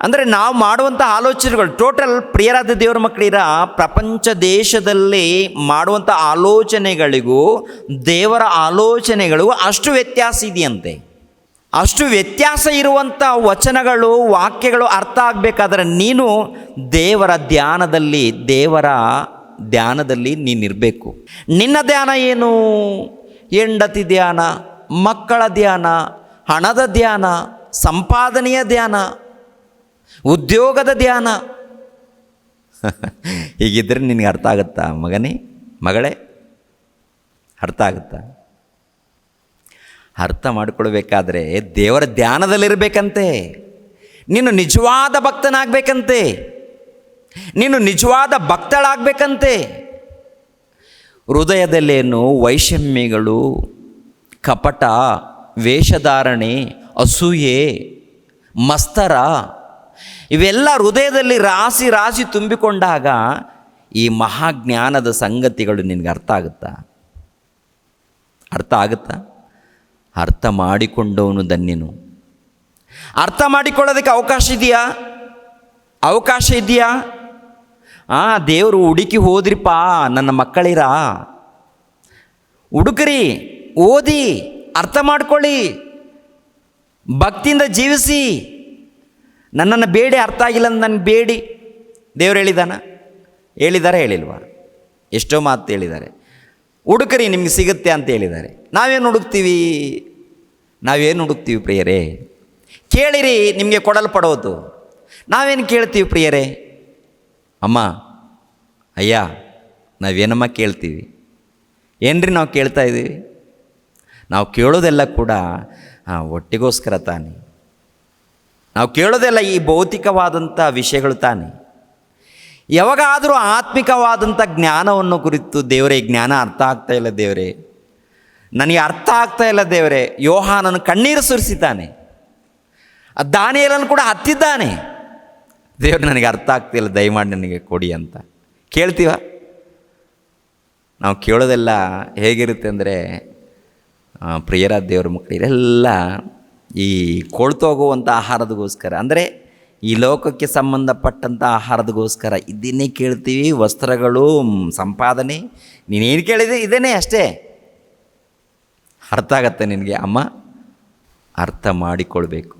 ಅಂದರೆ ನಾವು ಮಾಡುವಂಥ ಆಲೋಚನೆಗಳು ಟೋಟಲ್ ಪ್ರಿಯರಾದ ದೇವರ ಮಕ್ಕಳಿರ ಪ್ರಪಂಚ ದೇಶದಲ್ಲಿ ಮಾಡುವಂಥ ಆಲೋಚನೆಗಳಿಗೂ ದೇವರ ಆಲೋಚನೆಗಳಿಗೂ ಅಷ್ಟು ವ್ಯತ್ಯಾಸ ಇದೆಯಂತೆ. ಅಷ್ಟು ವ್ಯತ್ಯಾಸ ಇರುವಂಥ ವಚನಗಳು, ವಾಕ್ಯಗಳು ಅರ್ಥ ಆಗಬೇಕಾದ್ರೆ ನೀನು ದೇವರ ಧ್ಯಾನದಲ್ಲಿ ನೀನಿರಬೇಕು. ನಿನ್ನ ಧ್ಯಾನ ಏನು? ಹೆಂಡತಿ ಧ್ಯಾನ, ಮಕ್ಕಳ ಧ್ಯಾನ, ಹಣದ ಧ್ಯಾನ, ಸಂಪಾದನೆಯ ಧ್ಯಾನ, ಉದ್ಯೋಗದ ಧ್ಯಾನ. ಹೀಗಿದ್ದರೆ ನಿನಗೆ ಅರ್ಥ ಆಗುತ್ತಾ ಮಗನೇ, ಮಗಳೇ? ಅರ್ಥ ಆಗುತ್ತಾ? ಅರ್ಥ ಮಾಡಿಕೊಳ್ಬೇಕಾದ್ರೆ ದೇವರ ಧ್ಯಾನದಲ್ಲಿರಬೇಕಂತೆ. ನೀನು ನಿಜವಾದ ಭಕ್ತನಾಗಬೇಕಂತೆ, ನೀನು ನಿಜವಾದ ಭಕ್ತಳಾಗಬೇಕಂತೆ. ಹೃದಯದಲ್ಲೇನು ವೈಷಮ್ಯಗಳು, ಕಪಟ, ವೇಷಧಾರಣೆ, ಅಸೂಯೆ, ಮತ್ಸರ ಇವೆಲ್ಲ ಹೃದಯದಲ್ಲಿ ರಾಶಿ ತುಂಬಿಕೊಂಡಾಗ ಈ ಮಹಾಜ್ಞಾನದ ಸಂಗತಿಗಳು ನಿನಗೆ ಅರ್ಥ ಆಗುತ್ತಾ? ಅರ್ಥ ಆಗುತ್ತಾ? ಅರ್ಥ ಮಾಡಿಕೊಂಡವನು ಧನ್ಯನು. ಅರ್ಥ ಮಾಡಿಕೊಳ್ಳೋದಕ್ಕೆ ಅವಕಾಶ ಇದೆಯಾ? ದೇವರು ಹುಡುಕಿ ಹೋದ್ರಿಪ್ಪ ನನ್ನ ಮಕ್ಕಳಿರ. ಹುಡುಕರಿ, ಓದಿ, ಅರ್ಥ ಮಾಡ್ಕೊಳ್ಳಿ, ಭಕ್ತಿಯಿಂದ ಜೀವಿಸಿ. ನನ್ನನ್ನು ಬೇಡಿ, ಅರ್ಥ ಆಗಿಲ್ಲ ಅಂತ ನನ್ನ ಬೇಡಿ. ದೇವರು ಹೇಳಿಲ್ವಾ? ಎಷ್ಟೋ ಮಾತು ಹೇಳಿದ್ದಾರೆ. ಹುಡುಕರಿ ನಿಮಗೆ ಸಿಗುತ್ತೆ ಅಂತ ಹೇಳಿದ್ದಾರೆ. ನಾವೇನು ಹುಡುಕ್ತೀವಿ ಪ್ರಿಯರೇ? ಕೇಳಿರಿ ನಿಮಗೆ ಕೊಡಲ್ಪಡೋದು. ನಾವೇನು ಕೇಳ್ತೀವಿ ಪ್ರಿಯರೇ? ಅಮ್ಮ, ಅಯ್ಯ, ನಾವೇನಮ್ಮ ಕೇಳ್ತೀವಿ? ಏನ್ರಿ ನಾವು ಕೇಳ್ತಾ ಇದ್ದೀವಿ? ನಾವು ಕೇಳೋದೆಲ್ಲ ಕೂಡ ಹೊಟ್ಟೆಗೋಸ್ಕರ ತಾನೆ. ನಾವು ಕೇಳೋದೆಲ್ಲ ಈ ಭೌತಿಕವಾದಂಥ ವಿಷಯಗಳು ತಾನೆ. ಯಾವಾಗಾದರೂ ಆತ್ಮಿಕವಾದಂಥ ಜ್ಞಾನವನ್ನು ಕುರಿತು, ದೇವರೇ ಜ್ಞಾನ ಅರ್ಥ ಆಗ್ತಾ ಇಲ್ಲ ದೇವರೇ, ನನಗೆ ಅರ್ಥ ಆಗ್ತಾ ಇಲ್ಲ ದೇವರೇ. ಯೋಹಾನನು ಕಣ್ಣೀರು ಸುರಿಸಿದ್ದಾನೆ, ದಾನಿಯೇಲನು ಕೂಡ ಹತ್ತಿದ್ದಾನೆ. ದೇವರು ನನಗೆ ಅರ್ಥ ಆಗ್ತಿಲ್ಲ, ದಯಮಾಡಿ ನನಗೆ ಕೊಡಿ ಅಂತ ಕೇಳ್ತೀವ? ನಾವು ಕೇಳೋದೆಲ್ಲ ಹೇಗಿರುತ್ತೆ ಅಂದರೆ, ಪ್ರಿಯರಾದ ದೇವರ ಮಕ್ಕಳಿರೆಲ್ಲ ಈ ಕೊಳ್ತೋಗುವಂಥ ಆಹಾರದಗೋಸ್ಕರ, ಅಂದರೆ ಈ ಲೋಕಕ್ಕೆ ಸಂಬಂಧಪಟ್ಟಂಥ ಆಹಾರದಗೋಸ್ಕರ ಇದನ್ನೇ ಕೇಳ್ತೀವಿ. ವಸ್ತ್ರಗಳು, ಸಂಪಾದನೆ, ನೀನೇನು ಕೇಳಿದೆ ಇದೇನೇ ಅಷ್ಟೇ. ಅರ್ಥ ಆಗತ್ತೆ ನಿನಗೆ ಅಮ್ಮ? ಅರ್ಥ ಮಾಡಿಕೊಳ್ಬೇಕು.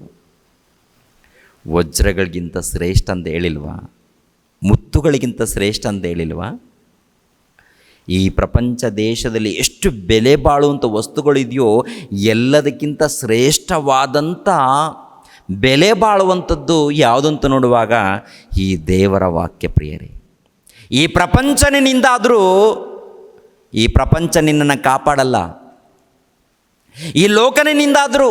ವಜ್ರಗಳಿಗಿಂತ ಶ್ರೇಷ್ಠ ಅಂತ ಹೇಳಿಲ್ವಾ? ಮುತ್ತುಗಳಿಗಿಂತ ಶ್ರೇಷ್ಠ ಅಂತ ಹೇಳಿಲ್ವಾ? ಈ ಪ್ರಪಂಚ ದೇಶದಲ್ಲಿ ಎಷ್ಟು ಬೆಲೆ ಬಾಳುವಂಥ ವಸ್ತುಗಳಿದೆಯೋ ಎಲ್ಲದಕ್ಕಿಂತ ಶ್ರೇಷ್ಠವಾದಂಥ ಬೆಲೆ ಬಾಳುವಂಥದ್ದು ಯಾವುದಂತ ನೋಡುವಾಗ ಈ ದೇವರ ವಾಕ್ಯ ಪ್ರಿಯರೇ. ಈ ಪ್ರಪಂಚ ನಿನ್ನನ್ನು ಕಾಪಾಡಲ್ಲ. ಈ ಲೋಕನಿಂದಾದರೂ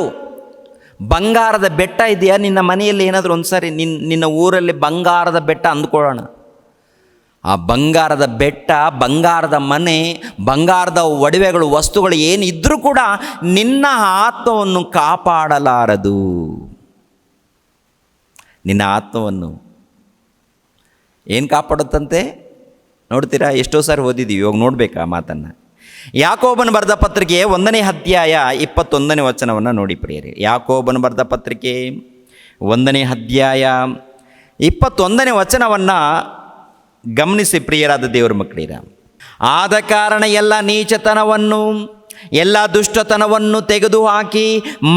ಬಂಗಾರದ ಬೆಟ್ಟ ಇದೆಯಾ ನಿನ್ನ ಮನೆಯಲ್ಲಿ? ಏನಾದರೂ ಒಂದು ಸಾರಿ ನಿನ್ನ ಊರಲ್ಲಿ ಬಂಗಾರದ ಬೆಟ್ಟ ಅಂದ್ಕೊಳ್ಳೋಣ. ಆ ಬಂಗಾರದ ಬೆಟ್ಟ, ಬಂಗಾರದ ಮನೆ, ಬಂಗಾರದ ಒಡವೆಗಳು, ವಸ್ತುಗಳು ಏನಿದ್ರೂ ಕೂಡ ನಿನ್ನ ಆತ್ಮವನ್ನು ಕಾಪಾಡಲಾರದು. ನಿನ್ನ ಆತ್ಮವನ್ನು ಏನು ಕಾಪಾಡುತ್ತಂತೆ ನೋಡ್ತೀರಾ? ಎಷ್ಟೋ ಸಾರಿ ಓದಿದ್ದೀವಿ, ಇವಾಗ ನೋಡಬೇಕಾ ಮಾತನ್ನು. ಯಾಕೋಬನು ಬರೆದ ಪತ್ರಿಕೆ 1ನೇ ಅಧ್ಯಾಯ 21ನೇ ವಚನವನ್ನು ನೋಡಿ ಪ್ರಿಯರೇ. ಯಾಕೋಬನು ಬರೆದ ಪತ್ರಿಕೆ 1ನೇ ಅಧ್ಯಾಯ 21ನೇ ವಚನವನ್ನು ಗಮನಿಸಿ ಪ್ರಿಯರಾದ ದೇವರ ಮಕ್ಕಳಿರ. ಆದ ಕಾರಣ ಎಲ್ಲ ನೀಚತನವನ್ನು, ಎಲ್ಲ ದುಷ್ಟತನವನ್ನು ತೆಗೆದುಹಾಕಿ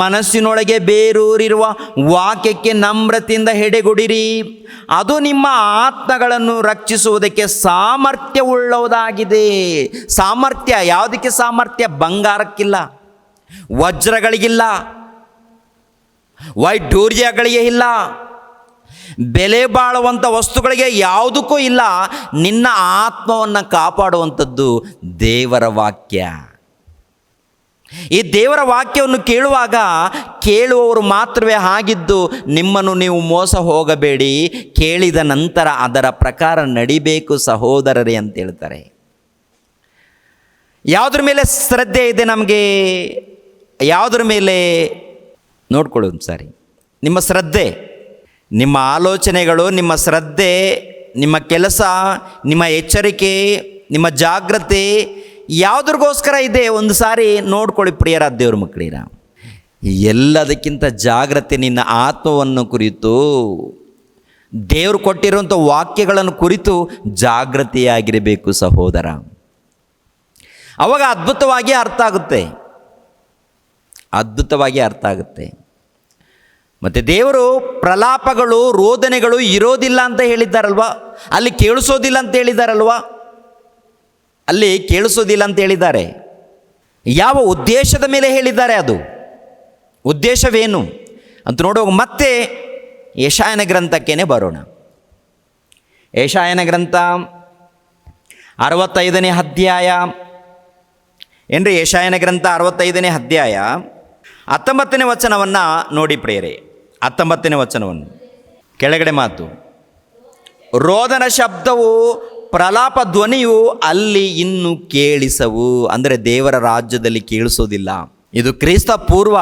ಮನಸ್ಸಿನೊಳಗೆ ಬೇರೂರಿರುವ ವಾಕ್ಯಕ್ಕೆ ನಮ್ರತೆಯಿಂದ ಹೆಡೆಗುಡಿರಿ. ಅದು ನಿಮ್ಮ ಆತ್ಮಗಳನ್ನು ರಕ್ಷಿಸುವುದಕ್ಕೆ ಸಾಮರ್ಥ್ಯವುಳ್ಳದಾಗಿದೆ. ಸಾಮರ್ಥ್ಯ ಯಾವುದಕ್ಕೆ? ಸಾಮರ್ಥ್ಯ ಬಂಗಾರಕ್ಕಿಲ್ಲ, ವಜ್ರಗಳಿಗಿಲ್ಲ, ವೈಢೂರ್ಯಗಳಿಗೆ ಇಲ್ಲ, ಬೆಲೆ ಬಾಳುವಂಥ ವಸ್ತುಗಳಿಗೆ ಯಾವುದಕ್ಕೂ ಇಲ್ಲ. ನಿನ್ನ ಆತ್ಮವನ್ನು ಕಾಪಾಡುವಂಥದ್ದು ದೇವರ ವಾಕ್ಯ. ಈ ದೇವರ ವಾಕ್ಯವನ್ನು ಕೇಳುವಾಗ ಕೇಳುವವರು ಮಾತ್ರವೇ ಆಗಿದ್ದು ನಿಮ್ಮನ್ನು ನೀವು ಮೋಸ ಹೋಗಬೇಡಿ, ಕೇಳಿದ ನಂತರ ಅದರ ಪ್ರಕಾರ ನಡಿಬೇಕು ಸಹೋದರರೇ ಅಂತ ಹೇಳ್ತಾರೆ. ಯಾವುದ್ರ ಮೇಲೆ ಶ್ರದ್ಧೆ ಇದೆ ನಮಗೆ? ಯಾವುದ್ರ ಮೇಲೆ ನೋಡ್ಕೊಳ್ಳೋದು ಸಾರಿ. ನಿಮ್ಮ ಶ್ರದ್ಧೆ, ನಿಮ್ಮ ಆಲೋಚನೆಗಳು, ನಿಮ್ಮ ಶ್ರದ್ಧೆ, ನಿಮ್ಮ ಕೆಲಸ, ನಿಮ್ಮ ಎಚ್ಚರಿಕೆ, ನಿಮ್ಮ ಜಾಗ್ರತೆ ಯಾವುದ್ರಿಗೋಸ್ಕರ ಇದೆ ಒಂದು ಸಾರಿ ನೋಡ್ಕೊಳ್ಳಿ ಪ್ರಿಯರಾದ ದೇವ್ರ ಮಕ್ಕಳಿರ. ಎಲ್ಲದಕ್ಕಿಂತ ಜಾಗ್ರತೆ ನಿನ್ನ ಆತ್ಮವನ್ನು ಕುರಿತು, ದೇವರು ಕೊಟ್ಟಿರುವಂಥ ವಾಕ್ಯಗಳನ್ನು ಕುರಿತು ಜಾಗೃತಿಯಾಗಿರಬೇಕು ಸಹೋದರ. ಅವಾಗ ಅದ್ಭುತವಾಗಿ ಅರ್ಥ ಆಗುತ್ತೆ, ಅದ್ಭುತವಾಗಿ ಅರ್ಥ ಆಗುತ್ತೆ. ಮತ್ತು ದೇವರು ಪ್ರಲಾಪಗಳು, ರೋದನೆಗಳು ಇರೋದಿಲ್ಲ ಅಂತ ಹೇಳಿದ್ದಾರಲ್ವ, ಅಲ್ಲಿ ಕೇಳಿಸೋದಿಲ್ಲ ಅಂತ ಹೇಳಿದ್ದಾರಲ್ವ, ಅಲ್ಲಿ ಕೇಳಿಸೋದಿಲ್ಲ ಅಂತ ಹೇಳಿದ್ದಾರೆ. ಯಾವ ಉದ್ದೇಶದ ಮೇಲೆ ಹೇಳಿದ್ದಾರೆ, ಅದು ಉದ್ದೇಶವೇನು ಅಂತ ನೋಡುವಾಗ ಮತ್ತೆ ಯೆಶಾಯನ ಗ್ರಂಥಕ್ಕೇ ಬರೋಣ. ಯೆಶಾಯನ ಗ್ರಂಥ 65ನೇ ಅಧ್ಯಾಯ ಏನ್ರಿ, ಯೆಶಾಯನ ಗ್ರಂಥ 65ನೇ ಅಧ್ಯಾಯ 19ನೇ ವಚನವನ್ನು ನೋಡಿ ಪ್ರಿಯರೇ. 19ನೇ ವಚನವನ್ನು ಕೆಳಗಡೆ ಮಾತು, ರೋದನ ಶಬ್ದವು, ಪ್ರಲಾಪ ಧ್ವನಿಯು ಅಲ್ಲಿ ಇನ್ನು ಕೇಳಿಸವು. ಅಂದರೆ ದೇವರ ರಾಜ್ಯದಲ್ಲಿ ಕೇಳಿಸೋದಿಲ್ಲ. ಇದು ಕ್ರಿಸ್ತ ಪೂರ್ವ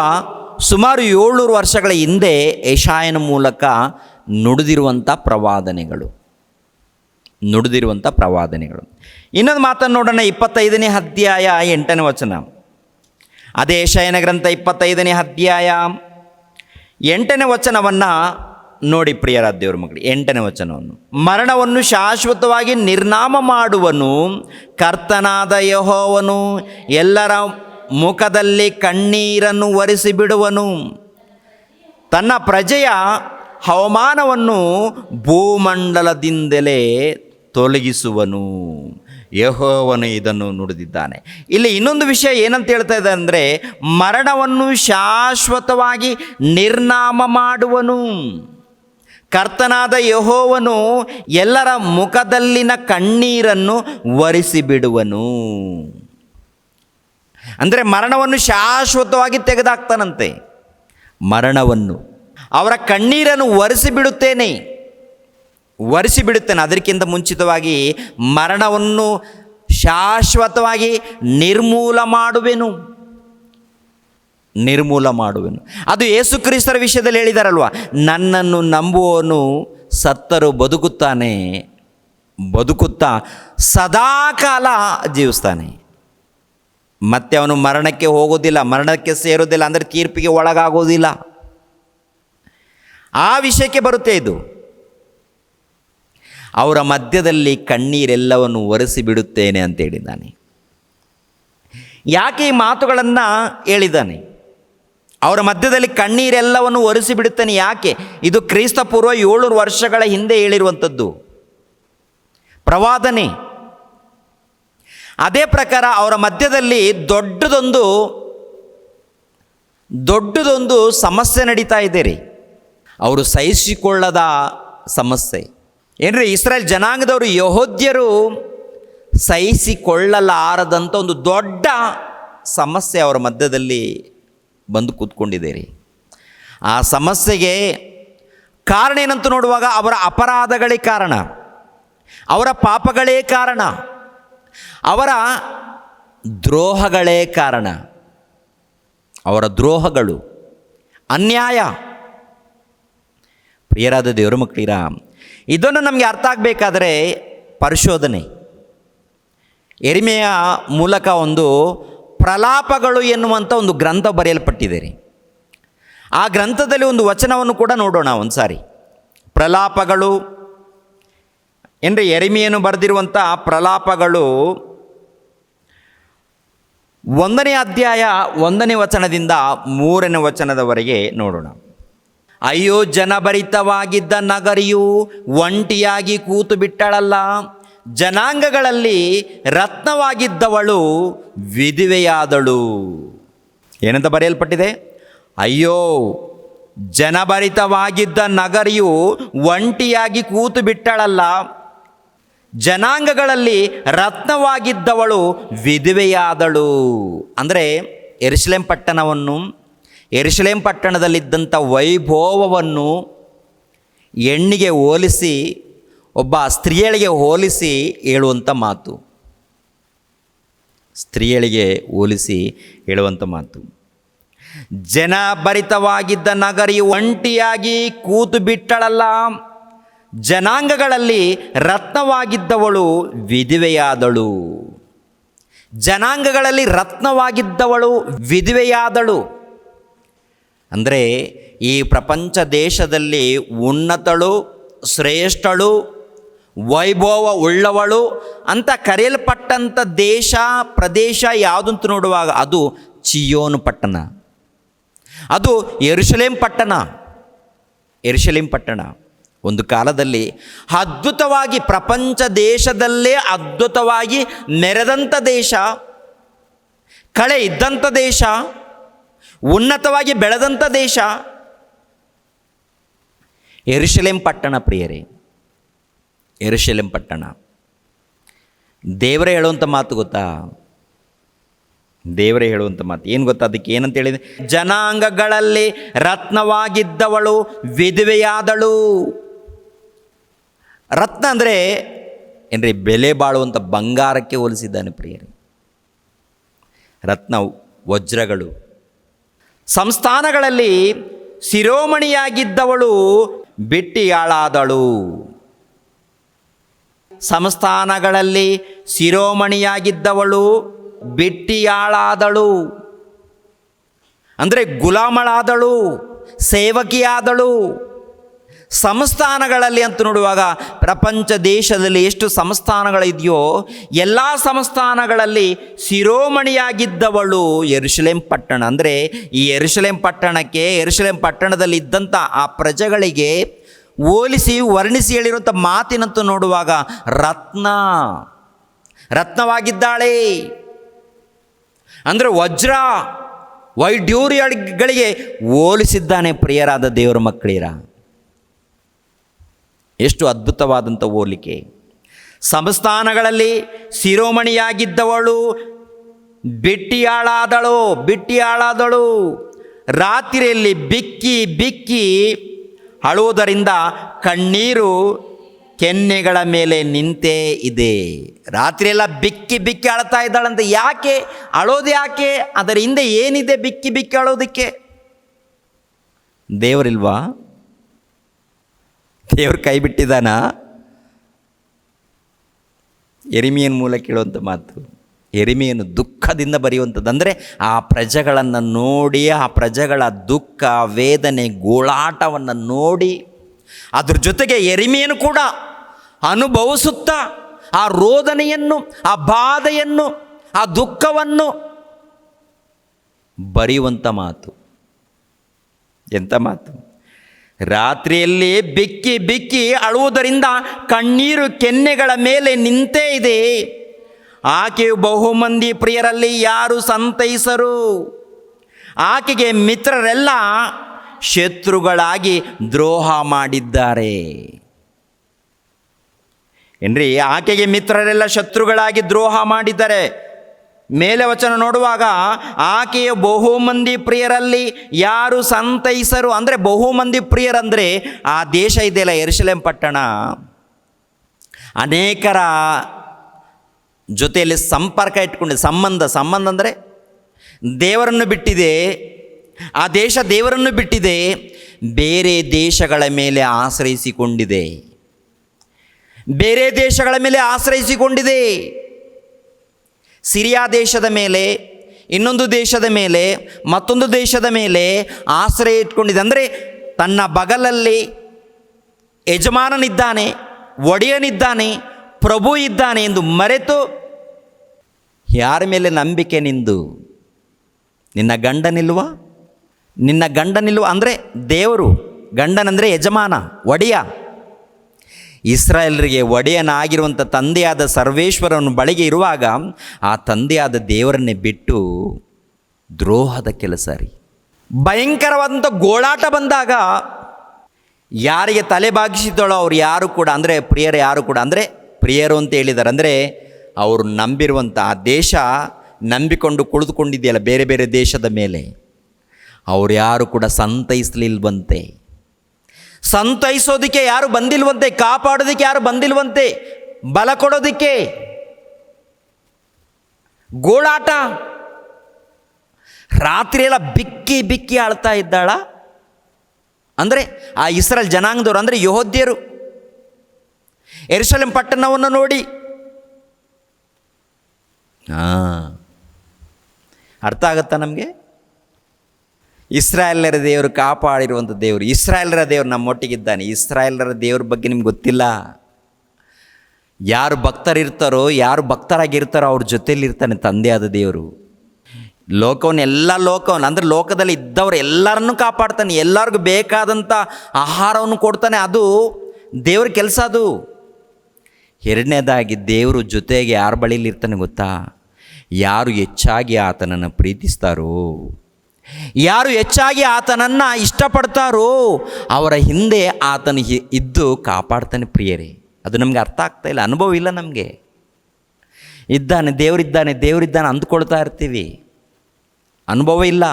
ಸುಮಾರು 700 ವರ್ಷಗಳ ಹಿಂದೆ ಯೆಶಾಯನ ಮೂಲಕ ನುಡಿದಿರುವಂಥ ಪ್ರವಾದನೆಗಳು. ಇನ್ನೊಂದು ಮಾತನ್ನು ನೋಡೋಣ. 25ನೇ ಅಧ್ಯಾಯ 8ನೇ ವಚನ. ಅದೇ ಯೆಶಾಯನ ಗ್ರಂಥ 25ನೇ ಅಧ್ಯಾಯ 8ನೇ ವಚನವನ್ನು ನೋಡಿ ಪ್ರಿಯರಾದ ದೇವರ ಮಕ್ಕಳು. 8ನೇ ವಚನವನ್ನು, ಮರಣವನ್ನು ಶಾಶ್ವತವಾಗಿ ನಿರ್ನಾಮ ಮಾಡುವನು ಕರ್ತನಾದ ಯೆಹೋವನು, ಎಲ್ಲರ ಮುಖದಲ್ಲಿ ಕಣ್ಣೀರನ್ನು ಒರೆಸಿಬಿಡುವನು, ತನ್ನ ಪ್ರಜೆಯ ಅವಮಾನವನ್ನು ಭೂಮಂಡಲದಿಂದಲೇ ತೊಲಗಿಸುವನು. ಯೆಹೋವನು ಇದನ್ನು ನುಡಿದಿದ್ದಾನೆ. ಇಲ್ಲಿ ಇನ್ನೊಂದು ವಿಷಯ ಏನಂತ ಹೇಳ್ತಾ ಇದೆ ಅಂದರೆ, ಮರಣವನ್ನು ಶಾಶ್ವತವಾಗಿ ನಿರ್ನಾಮ ಮಾಡುವನು ಕರ್ತನಾದ ಯೆಹೋವನು, ಎಲ್ಲರ ಮುಖದಲ್ಲಿನ ಕಣ್ಣೀರನ್ನು ಒರೆಸಿಬಿಡುವನು. ಅಂದರೆ ಮರಣವನ್ನು ಶಾಶ್ವತವಾಗಿ ತೆಗೆದಾಕ್ತಾನಂತೆ. ಮರಣವನ್ನು, ಅವರ ಕಣ್ಣೀರನ್ನು ಒರೆಸಿಬಿಡುತ್ತೇನೆ. ಅದಕ್ಕಿಂತ ಮುಂಚಿತವಾಗಿ ಮರಣವನ್ನು ಶಾಶ್ವತವಾಗಿ ನಿರ್ಮೂಲ ಮಾಡುವೆನು. ಅದು ಯೇಸು ಕ್ರಿಸ್ತರ ವಿಷಯದಲ್ಲಿ ಹೇಳಿದಾರಲ್ವ, ನನ್ನನ್ನು ನಂಬುವವನು ಸತ್ತರೂ ಬದುಕುತ್ತಾ ಸದಾಕಾಲ ಜೀವಿಸ್ತಾನೆ. ಮತ್ತೆ ಅವನು ಮರಣಕ್ಕೆ ಹೋಗೋದಿಲ್ಲ, ಮರಣಕ್ಕೆ ಸೇರೋದಿಲ್ಲ, ಅಂದರೆ ತೀರ್ಪಿಗೆ ಒಳಗಾಗೋದಿಲ್ಲ. ಆ ವಿಷಯಕ್ಕೆ ಬರುತ್ತೆ ಇದು. ಅವರ ಮಧ್ಯದಲ್ಲಿ ಕಣ್ಣೀರೆಲ್ಲವನ್ನು ಒರೆಸಿಬಿಡುತ್ತೇನೆ ಅಂತ ಹೇಳಿದ್ದಾನೆ. ಯಾಕೆ ಈ ಮಾತುಗಳನ್ನು ಹೇಳಿದ್ದಾನೆ? ಅವರ ಮಧ್ಯದಲ್ಲಿ ಕಣ್ಣೀರೆಲ್ಲವನ್ನು ಒರೆಸಿಬಿಡುತ್ತಾನೆ. ಯಾಕೆ? ಇದು ಕ್ರಿಸ್ತ ಪೂರ್ವ 700 ವರ್ಷಗಳ ಹಿಂದೆ ಹೇಳಿರುವಂಥದ್ದು ಪ್ರವಾದನೆ. ಅದೇ ಪ್ರಕಾರ ಅವರ ಮಧ್ಯದಲ್ಲಿ ದೊಡ್ಡದೊಂದು ಸಮಸ್ಯೆ ನಡೀತಾ ಇದೆ ರೀ. ಅವರು ಸಹಿಸಿಕೊಳ್ಳದ ಸಮಸ್ಯೆ ಏನ್ರಿ? ಇಸ್ರಾಯೇಲ್ ಜನಾಂಗದವರು, ಯೆಹೂದ್ಯರು ಸಹಿಸಿಕೊಳ್ಳಲಾರದಂಥ ಒಂದು ದೊಡ್ಡ ಸಮಸ್ಯೆ ಅವರ ಮಧ್ಯದಲ್ಲಿ ಬಂದು ಕೂತ್ಕೊಂಡಿದೆ ರೀ. ಆ ಸಮಸ್ಯೆಗೆ ಕಾರಣ ಏನಂತ ನೋಡುವಾಗ ಅವರ ಅಪರಾಧಗಳೇ ಕಾರಣ, ಅವರ ಪಾಪಗಳೇ ಕಾರಣ, ಅವರ ದ್ರೋಹಗಳೇ ಕಾರಣ. ಅವರ ದ್ರೋಹಗಳು, ಅನ್ಯಾಯ. ಪ್ರಿಯರಾದ ದೇವರ ಮಕ್ಕಳಿರ, ಇದನ್ನು ನಮಗೆ ಅರ್ಥ ಆಗಬೇಕಾದರೆ ಪರಿಶೋಧನೆ, ಯೆರೆಮೀಯ ಮೂಲಕ ಒಂದು ಪ್ರಲಾಪಗಳು ಎನ್ನುವಂಥ ಒಂದು ಗ್ರಂಥ ಬರೆಯಲ್ಪಟ್ಟಿದೆ ರೀ. ಆ ಗ್ರಂಥದಲ್ಲಿ ಒಂದು ವಚನವನ್ನು ಕೂಡ ನೋಡೋಣ ಒಂದು ಸಾರಿ. ಪ್ರಲಾಪಗಳು ಏನ್ರಿ, ಯೆರೆಮೀಯನು ಬರೆದಿರುವಂಥ ಪ್ರಲಾಪಗಳು 1ನೇ ಅಧ್ಯಾಯ 1ನೇ ವಚನದಿಂದ 3ನೇ ವಚನದವರೆಗೆ ನೋಡೋಣ. ಅಯ್ಯೋ, ಜನಭರಿತವಾಗಿದ್ದ ನಗರಿಯು ಒಂಟಿಯಾಗಿ ಕೂತು ಬಿಟ್ಟಳಲ್ಲ, ಜನಾಂಗಗಳಲ್ಲಿ ರತ್ನವಾಗಿದ್ದವಳು ವಿಧವೆಯಾದಳು. ಏನಂತ ಬರೆಯಲ್ಪಟ್ಟಿದೆ? ಅಯ್ಯೋ, ಜನಭರಿತವಾಗಿದ್ದ ನಗರಿಯು ಒಂಟಿಯಾಗಿ ಕೂತು ಬಿಟ್ಟಳಲ್ಲ, ಜನಾಂಗಗಳಲ್ಲಿ ರತ್ನವಾಗಿದ್ದವಳು ವಿಧವೆಯಾದಳು. ಅಂದರೆ ಯೆರೂಸಲೇಮ್ ಪಟ್ಟಣದಲ್ಲಿದ್ದಂಥ ವೈಭವವನ್ನು ಹೆಣ್ಣಿಗೆ ಹೋಲಿಸಿ, ಒಬ್ಬ ಸ್ತ್ರೀಯಳಿಗೆ ಹೋಲಿಸಿ ಹೇಳುವಂಥ ಮಾತು. ಜನಭರಿತವಾಗಿದ್ದ ನಗರಿಯು ಒಂಟಿಯಾಗಿ ಕೂತು ಬಿಟ್ಟಳಲ್ಲ, ಜನಾಂಗಗಳಲ್ಲಿ ರತ್ನವಾಗಿದ್ದವಳು ವಿಧವೆಯಾದಳು. ಜನಾಂಗಗಳಲ್ಲಿ ರತ್ನವಾಗಿದ್ದವಳು ವಿಧವೆಯಾದಳು. ಅಂದರೆ ಈ ಪ್ರಪಂಚ ದೇಶದಲ್ಲಿ ಉನ್ನತಳು ಶ್ರೇಷ್ಠಳು, ವೈಭವ ಉಳ್ಳವಳು ಅಂತ ಕರೆಯಲ್ಪಟ್ಟಂಥ ದೇಶ ಪ್ರದೇಶ ಯಾವುದಂತ ನೋಡುವಾಗ ಅದು ಚಿಯೋನು ಪಟ್ಟಣ, ಅದು ಯೆರೂಸಲೇಮ್ ಪಟ್ಟಣ. ಯೆರೂಸಲೇಮ್ ಪಟ್ಟಣ ಒಂದು ಕಾಲದಲ್ಲಿ ಅದ್ಭುತವಾಗಿ ಪ್ರಪಂಚ ದೇಶದಲ್ಲೇ ಅದ್ಭುತವಾಗಿ ಮೆರೆದಂಥ ದೇಶ, ಕಳೆ ಇದ್ದಂಥ ದೇಶ, ಉನ್ನತವಾಗಿ ಬೆಳೆದಂಥ ದೇಶ ಯೆರೂಸಲೇಮ್ ಪಟ್ಟಣ. ಪ್ರಿಯರೇ, ಯೆರೂಸಲೇಮ್ ಪಟ್ಟಣ. ದೇವರೇ ಹೇಳುವಂಥ ಮಾತು ಗೊತ್ತಾ? ದೇವರೇ ಹೇಳುವಂಥ ಮಾತು ಏನು ಗೊತ್ತಾ? ಅದಕ್ಕೆ ಏನಂತ ಹೇಳಿದೆ? ಜನಾಂಗಗಳಲ್ಲಿ ರತ್ನವಾಗಿದ್ದವಳು ವಿಧವೆಯಾದಳು. ರತ್ನ ಅಂದರೆ ಏನ್ರಿ? ಬೆಲೆ ಬಾಳುವಂಥ ಬಂಗಾರಕ್ಕೆ ಹೋಲಿಸಿದ್ದಾನೆ ಪ್ರಿಯರೇ. ರತ್ನ, ವಜ್ರಗಳು. ಸಂಸ್ಥಾನಗಳಲ್ಲಿ ಶಿರೋಮಣಿಯಾಗಿದ್ದವಳು ಬಿಟ್ಟಿಯಾಳಾದಳು. ಸಂಸ್ಥಾನಗಳಲ್ಲಿ ಶಿರೋಮಣಿಯಾಗಿದ್ದವಳು ಬಿಟ್ಟಿಯಾಳಾದಳು ಅಂದರೆ ಗುಲಾಮಳಾದಳು, ಸೇವಕಿಯಾದಳು. ಸಂಸ್ಥಾನಗಳಲ್ಲಿ ಅಂತ ನೋಡುವಾಗ ಪ್ರಪಂಚ ದೇಶದಲ್ಲಿ ಎಷ್ಟು ಸಂಸ್ಥಾನಗಳಿದೆಯೋ ಎಲ್ಲ ಸಂಸ್ಥಾನಗಳಲ್ಲಿ ಶಿರೋಮಣಿಯಾಗಿದ್ದವಳು ಯೆರೂಸಲೇಮ್ ಪಟ್ಟಣ. ಅಂದರೆ ಈ ಯೆರೂಸಲೇಮ್ ಪಟ್ಟಣಕ್ಕೆ, ಯೆರೂಸಲೇಮ್ ಪಟ್ಟಣದಲ್ಲಿ ಇದ್ದಂಥ ಆ ಪ್ರಜೆಗಳಿಗೆ ಹೋಲಿಸಿ ವರ್ಣಿಸಿ ಹೇಳಿರುವಂಥ ಮಾತಿನಂತೂ ನೋಡುವಾಗ ರತ್ನವಾಗಿದ್ದಾಳೆ ಅಂದರೆ ವಜ್ರ ವೈಢೂರ್ಯಗಳಿಗೆ ಹೋಲಿಸಿದ್ದಾನೆ. ಪ್ರಿಯರಾದ ದೇವರ ಮಕ್ಕಳಿರ, ಎಷ್ಟು ಅದ್ಭುತವಾದಂಥ ಹೋಲಿಕೆ. ಸಂಸ್ಥಾನಗಳಲ್ಲಿ ಶಿರೋಮಣಿಯಾಗಿದ್ದವಳು ಬಿಟ್ಟಿಯಾಳಾದಳು. ರಾತ್ರಿಯಲ್ಲಿ ಬಿಕ್ಕಿ ಅಳುವುದರಿಂದ ಕಣ್ಣೀರು ಕೆನ್ನೆಗಳ ಮೇಲೆ ನಿಂತೇ ಇದೆ. ರಾತ್ರಿಯೆಲ್ಲ ಬಿಕ್ಕಿ ಅಳ್ತಾ ಇದ್ದಾಳಂತೆ. ಯಾಕೆ ಅಳೋದು? ಯಾಕೆ? ಅದರ ಹಿಂದೆ ಏನಿದೆ ಬಿಕ್ಕಿ ಅಳೋದಕ್ಕೆ? ದೇವರಿಲ್ವಾ? ದೇವರು ಕೈ ಬಿಟ್ಟಿದ್ದಾನ? ಯೆರೆಮೀಯನ ಮೂಲಕ ಕೇಳುವಂಥ ಮಾತು. ಯೆರೆಮೀಯನು ದುಃಖದಿಂದ ಬರೆಯುವಂಥದ್ದು. ಅಂದರೆ ಆ ಪ್ರಜೆಗಳನ್ನು ನೋಡಿ, ಆ ಪ್ರಜೆಗಳ ದುಃಖ ವೇದನೆ ಗೋಳಾಟವನ್ನು ನೋಡಿ, ಅದ್ರ ಜೊತೆಗೆ ಯೆರೆಮೀಯನು ಕೂಡ ಅನುಭವಿಸುತ್ತಾ ಆ ರೋದನೆಯನ್ನು, ಆ ಬಾಧೆಯನ್ನು, ಆ ದುಃಖವನ್ನು ಬರೆಯುವಂಥ ಮಾತು. ಎಂಥ ಮಾತು! ರಾತ್ರಿಯಲ್ಲಿ ಬಿಕ್ಕಿ ಅಳುವುದರಿಂದ ಕಣ್ಣೀರು ಕೆನ್ನೆಗಳ ಮೇಲೆ ನಿಂತೇ ಇದೆ. ಆಕೆಯು ಬಹುಮಂದಿ ಪ್ರಿಯರಲ್ಲಿ ಯಾರು ಸಂತೈಸರು. ಆಕೆಗೆ ಮಿತ್ರರೆಲ್ಲ ಶತ್ರುಗಳಾಗಿ ದ್ರೋಹ ಮಾಡಿದ್ದಾರೆ. ಏನ್ರಿ? ಆಕೆಗೆ ಮಿತ್ರರೆಲ್ಲ ಶತ್ರುಗಳಾಗಿ ದ್ರೋಹ ಮಾಡಿದ್ದಾರೆ. ಮೇಲೆ ವಚನ ನೋಡುವಾಗ ಆಕೆಯ ಬಹುಮಂದಿ ಪ್ರಿಯರಲ್ಲಿ ಯಾರು ಸಂತೈಸರು. ಅಂದರೆ ಬಹುಮಂದಿ ಪ್ರಿಯರಂದರೆ ಆ ದೇಶ ಇದೆಯಲ್ಲ ಯೆರೂಸಲೇಮ್ ಪಟ್ಟಣ, ಅನೇಕರ ಜೊತೆಯಲ್ಲಿ ಸಂಪರ್ಕ ಇಟ್ಕೊಂಡಿದೆ. ಸಂಬಂಧ ಅಂದರೆ ದೇವರನ್ನು ಬಿಟ್ಟಿದೆ. ಆ ದೇಶ ದೇವರನ್ನು ಬಿಟ್ಟಿದೆ, ಬೇರೆ ದೇಶಗಳ ಮೇಲೆ ಆಶ್ರಯಿಸಿಕೊಂಡಿದೆ. ಸಿರಿಯಾ ದೇಶದ ಮೇಲೆ, ಇನ್ನೊಂದು ದೇಶದ ಮೇಲೆ, ಮತ್ತೊಂದು ದೇಶದ ಮೇಲೆ ಆಶ್ರಯ ಇಟ್ಕೊಂಡಿದೆ. ಅಂದರೆ ತನ್ನ ಬಗಲಲ್ಲಿ ಯಜಮಾನನಿದ್ದಾನೆ, ಒಡೆಯನಿದ್ದಾನೆ, ಪ್ರಭು ಇದ್ದಾನೆ ಎಂದು ಮರೆತು ಯಾರ ಮೇಲೆ ನಂಬಿಕೆ ನಿಂದು? ನಿನ್ನ ಗಂಡನಿಲ್ವಾ? ಅಂದರೆ ದೇವರು. ಗಂಡನಂದರೆ ಯಜಮಾನ, ಒಡೆಯ. ಇಸ್ರಾಯೇಲರಿಗೆ ಒಡೆಯನಾಗಿರುವಂಥ ತಂದೆಯಾದ ಸರ್ವೇಶ್ವರನ ಬಳಿಗೆ ಇರುವಾಗ ಆ ತಂದೆಯಾದ ದೇವರನ್ನೇ ಬಿಟ್ಟು ದ್ರೋಹದ ಕೆಲಸ ರೀ. ಭಯಂಕರವಾದಂಥ ಗೋಳಾಟ ಬಂದಾಗ ಯಾರಿಗೆ ತಲೆ ಬಾಗಿಸಿದಳೋ ಅವ್ರು ಯಾರು ಕೂಡ, ಅಂದರೆ ಪ್ರಿಯರು ಯಾರು ಕೂಡ, ಅಂದರೆ ಪ್ರಿಯರು ಅಂತ ಹೇಳಿದ್ದಾರೆ. ಅಂದರೆ ಅವರು ನಂಬಿರುವಂಥ ಆ ದೇಶ, ನಂಬಿಕೊಂಡು ಕುಳಿತುಕೊಂಡಿದೆಯಲ್ಲ ಬೇರೆ ಬೇರೆ ದೇಶದ ಮೇಲೆ, ಅವ್ರು ಯಾರು ಕೂಡ ಸಂತೈಸಲಿಲ್ವಂತೆ. ಸಂತೈಸೋದಕ್ಕೆ ಯಾರು ಬಂದಿಲ್ವಂತೆ, ಕಾಪಾಡೋದಕ್ಕೆ ಯಾರು ಬಂದಿಲ್ವಂತೆ, ಬಲ ಕೊಡೋದಕ್ಕೆ. ಗೋಳಾಟ. ರಾತ್ರಿಯೆಲ್ಲ ಬಿಕ್ಕಿ ಆಳ್ತಾ ಇದ್ದಾಳ. ಅಂದರೆ ಆ ಇಸ್ರಾಯೇಲ್ ಜನಾಂಗದವರು, ಅಂದರೆ ಯೆಹೂದ್ಯರು ಯೆರೂಸಲೇಮ್ ಪಟ್ಟಣವನ್ನು ನೋಡಿ ಅರ್ಥ ಆಗುತ್ತಾ ನಮಗೆ? ಇಸ್ರಾಯೇಲರ ದೇವರು ಕಾಪಾಡಿರುವಂಥ ದೇವರು, ಇಸ್ರಾಯೇಲರ ದೇವರು ನಮ್ಮೊಟ್ಟಿಗಿದ್ದಾನೆ. ಇಸ್ರಾಯೇಲರ ದೇವ್ರ ಬಗ್ಗೆ ನಿಮ್ಗೆ ಗೊತ್ತಿಲ್ಲ. ಯಾರು ಭಕ್ತರಿರ್ತಾರೋ, ಯಾರು ಭಕ್ತರಾಗಿರ್ತಾರೋ ಅವ್ರ ಜೊತೆಯಲ್ಲಿರ್ತಾನೆ ತಂದೆಯಾದ ದೇವರು. ಲೋಕವನ್ನು ಅಂದರೆ ಲೋಕದಲ್ಲಿ ಇದ್ದವರು ಎಲ್ಲರನ್ನೂ ಕಾಪಾಡ್ತಾನೆ, ಎಲ್ಲರಿಗೂ ಬೇಕಾದಂಥ ಆಹಾರವನ್ನು ಕೊಡ್ತಾನೆ. ಅದು ದೇವ್ರ ಕೆಲಸ. ಅದು ಎರಡನೇದಾಗಿ ದೇವರು ಜೊತೆಗೆ ಯಾರ ಬಳಿಯಲ್ಲಿ ಇರ್ತಾನೆ ಗೊತ್ತಾ? ಯಾರು ಹೆಚ್ಚಾಗಿ ಆತನನ್ನು ಪ್ರೀತಿಸ್ತಾರೋ, ಯಾರು ಹೆಚ್ಚಾಗಿ ಆತನನ್ನು ಇಷ್ಟಪಡ್ತಾರೋ ಅವರ ಹಿಂದೆ ಆತನ ಇದ್ದು ಕಾಪಾಡ್ತಾನೆ ಪ್ರಿಯರೇ. ಅದು ನಮಗೆ ಅರ್ಥ ಆಗ್ತಾ ಇಲ್ಲ, ಅನುಭವ ಇಲ್ಲ ನಮಗೆ. ದೇವರಿದ್ದಾನೆ ಅಂದ್ಕೊಳ್ತಾ ಇರ್ತೀವಿ, ಅನುಭವ ಇಲ್ಲ,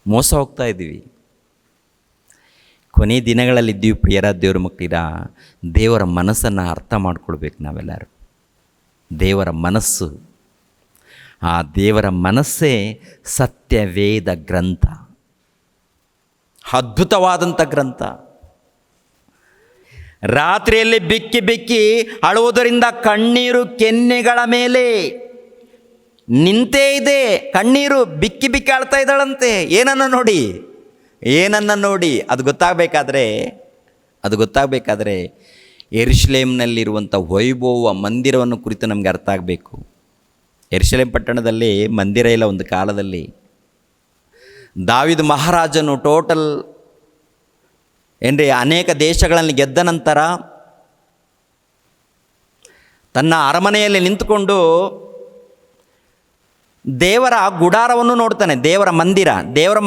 ಮೋಸ ಹೋಗ್ತಾ ಇದ್ದೀವಿ. ಕೊನೆ ದಿನಗಳಲ್ಲಿದ್ದೀವಿ ಪ್ರಿಯರ ದೇವರ ಮಕ್ಕಳಿರ. ದೇವರ ಮನಸ್ಸನ್ನು ಅರ್ಥ ಮಾಡ್ಕೊಳ್ಬೇಕು ನಾವೆಲ್ಲರೂ. ದೇವರ ಮನಸ್ಸು, ಆ ದೇವರ ಮನಸ್ಸೇ ಸತ್ಯವೇದ ಗ್ರಂಥ, ಅದ್ಭುತವಾದಂಥ ಗ್ರಂಥ. ರಾತ್ರಿಯಲ್ಲಿ ಬಿಕ್ಕಿ ಬಿಕ್ಕಿ ಅಳುವುದರಿಂದ ಕಣ್ಣೀರು ಕೆನ್ನೆಗಳ ಮೇಲೆ ನಿಂತೇ ಇದೆ. ಕಣ್ಣೀರು ಬಿಕ್ಕಿ ಬಿಕ್ಕಿ ಅಳ್ತಾ ಇದ್ದಾಳಂತೆ. ಏನನ್ನು ನೋಡಿ ಅದು ಗೊತ್ತಾಗಬೇಕಾದ್ರೆ ಯೆರೂಸಲೇಮಿನಲ್ಲಿರುವಂಥ ವೈಭವ ಮಂದಿರವನ್ನು ಕುರಿತು ನಮಗೆ ಅರ್ಥ ಆಗಬೇಕು. ಯೆರೂಸಲೇಮ್ ಪಟ್ಟಣದಲ್ಲಿ ಮಂದಿರ ಇಲ್ಲ ಒಂದು ಕಾಲದಲ್ಲಿ. ದಾವೀದ ಮಹಾರಾಜನು ಅನೇಕ ದೇಶಗಳಲ್ಲಿ ಗೆದ್ದ ನಂತರ ತನ್ನ ಅರಮನೆಯಲ್ಲಿ ನಿಂತುಕೊಂಡು ದೇವರ ಗುಡಾರವನ್ನು ನೋಡ್ತಾನೆ. ದೇವರ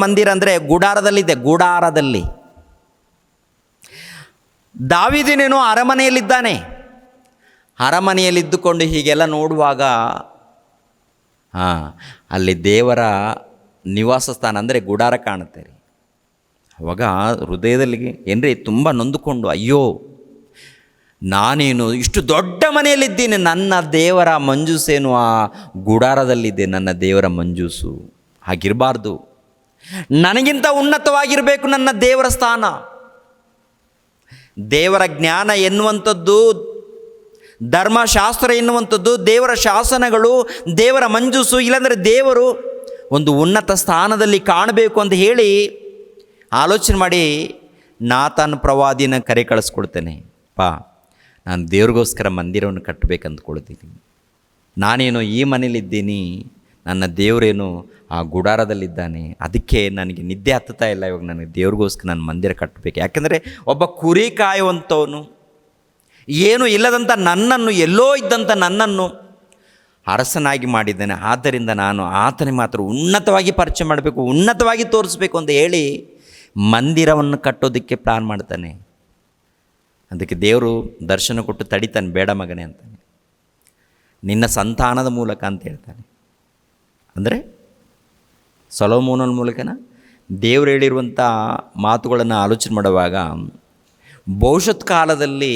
ಮಂದಿರ ಅಂದರೆ ಗುಡಾರದಲ್ಲಿ ದಾವೀದನೇನೋ ಅರಮನೆಯಲ್ಲಿದ್ದಾನೆ. ಅರಮನೆಯಲ್ಲಿದ್ದುಕೊಂಡು ಹೀಗೆಲ್ಲ ನೋಡುವಾಗ ಅಲ್ಲಿ ದೇವರ ನಿವಾಸ ಸ್ಥಾನ ಅಂದರೆ ಗುಡಾರ ಕಾಣುತ್ತೆ ರೀ. ಅವಾಗ ಹೃದಯದಲ್ಲಿ ತುಂಬ ನೊಂದುಕೊಂಡು, ಅಯ್ಯೋ ನಾನೇನು ಇಷ್ಟು ದೊಡ್ಡ ಮನೆಯಲ್ಲಿದ್ದೀನಿ, ನನ್ನ ದೇವರ ಮಂಜೂಸೇನು ಆ ಗುಡಾರದಲ್ಲಿದ್ದೆ. ನನ್ನ ದೇವರ ಮಂಜೂಸು ಹಾಗಿರಬಾರ್ದು, ನನಗಿಂತ ಉನ್ನತವಾಗಿರಬೇಕು ನನ್ನ ದೇವರ ಸ್ಥಾನ. ದೇವರ ಜ್ಞಾನ ಎನ್ನುವಂಥದ್ದು, ಧರ್ಮಶಾಸ್ತ್ರ ಎನ್ನುವಂಥದ್ದು, ದೇವರ ಶಾಸನಗಳು, ದೇವರ ಮಂಜೂಸು, ಇಲ್ಲಾಂದರೆ ದೇವರು ಒಂದು ಉನ್ನತ ಸ್ಥಾನದಲ್ಲಿ ಕಾಣಬೇಕು ಅಂತ ಹೇಳಿ ಆಲೋಚನೆ ಮಾಡಿ ನಾತಾನ್ ಪ್ರವಾದಿನ ಕರೆ ಕಳಿಸ್ಕೊಡ್ತೇನೆ. ನಾನು ದೇವ್ರಿಗೋಸ್ಕರ ಮಂದಿರವನ್ನು ಕಟ್ಟಬೇಕಂದ್ಕೊಳ್ತೀನಿ. ನಾನೇನೋ ಈ ಮನೇಲಿದ್ದೀನಿ, ನನ್ನ ದೇವರೇನು ಆ ಗುಡಾರದಲ್ಲಿದ್ದಾನೆ. ಅದಕ್ಕೆ ನನಗೆ ನಿದ್ದೆ ಹತ್ತುತ್ತಾ ಇಲ್ಲ. ಇವಾಗ ನನಗೆ ದೇವ್ರಿಗೋಸ್ಕರ ನಾನು ಮಂದಿರ ಕಟ್ಟಬೇಕು. ಯಾಕೆಂದರೆ ಒಬ್ಬ ಕುರಿ ಕಾಯುವಂಥವನು, ಏನೂ ಇಲ್ಲದಂಥ ನನ್ನನ್ನು, ಎಲ್ಲೋ ಇದ್ದಂಥ ನನ್ನನ್ನು ಅರಸನಾಗಿ ಮಾಡಿದ್ದಾನೆ. ಆದ್ದರಿಂದ ನಾನು ಆತನಿಗೆ ಮಾತ್ರ ಉನ್ನತವಾಗಿ ಪರಿಚಯ ಮಾಡಬೇಕು, ಉನ್ನತವಾಗಿ ತೋರಿಸ್ಬೇಕು ಅಂತ ಹೇಳಿ ಮಂದಿರವನ್ನು ಕಟ್ಟೋದಕ್ಕೆ ಪ್ಲಾನ್ ಮಾಡ್ತಾನೆ. ಅದಕ್ಕೆ ದೇವರು ದರ್ಶನ ಕೊಟ್ಟು ತಡಿತಾನೆ, ಬೇಡ ಮಗನೇ ಅಂತಾನೆ, ನಿನ್ನ ಸಂತಾನದ ಮೂಲಕ ಅಂತ ಹೇಳ್ತಾನೆ. ಅಂದರೆ ಸೊಲೊಮೋನನ ಮೂಲಕನ ದೇವರು ಹೇಳಿರುವಂಥ ಮಾತುಗಳನ್ನು ಆಲೋಚನೆ ಮಾಡುವಾಗ ಭವಿಷ್ಯತ್ ಕಾಲದಲ್ಲಿ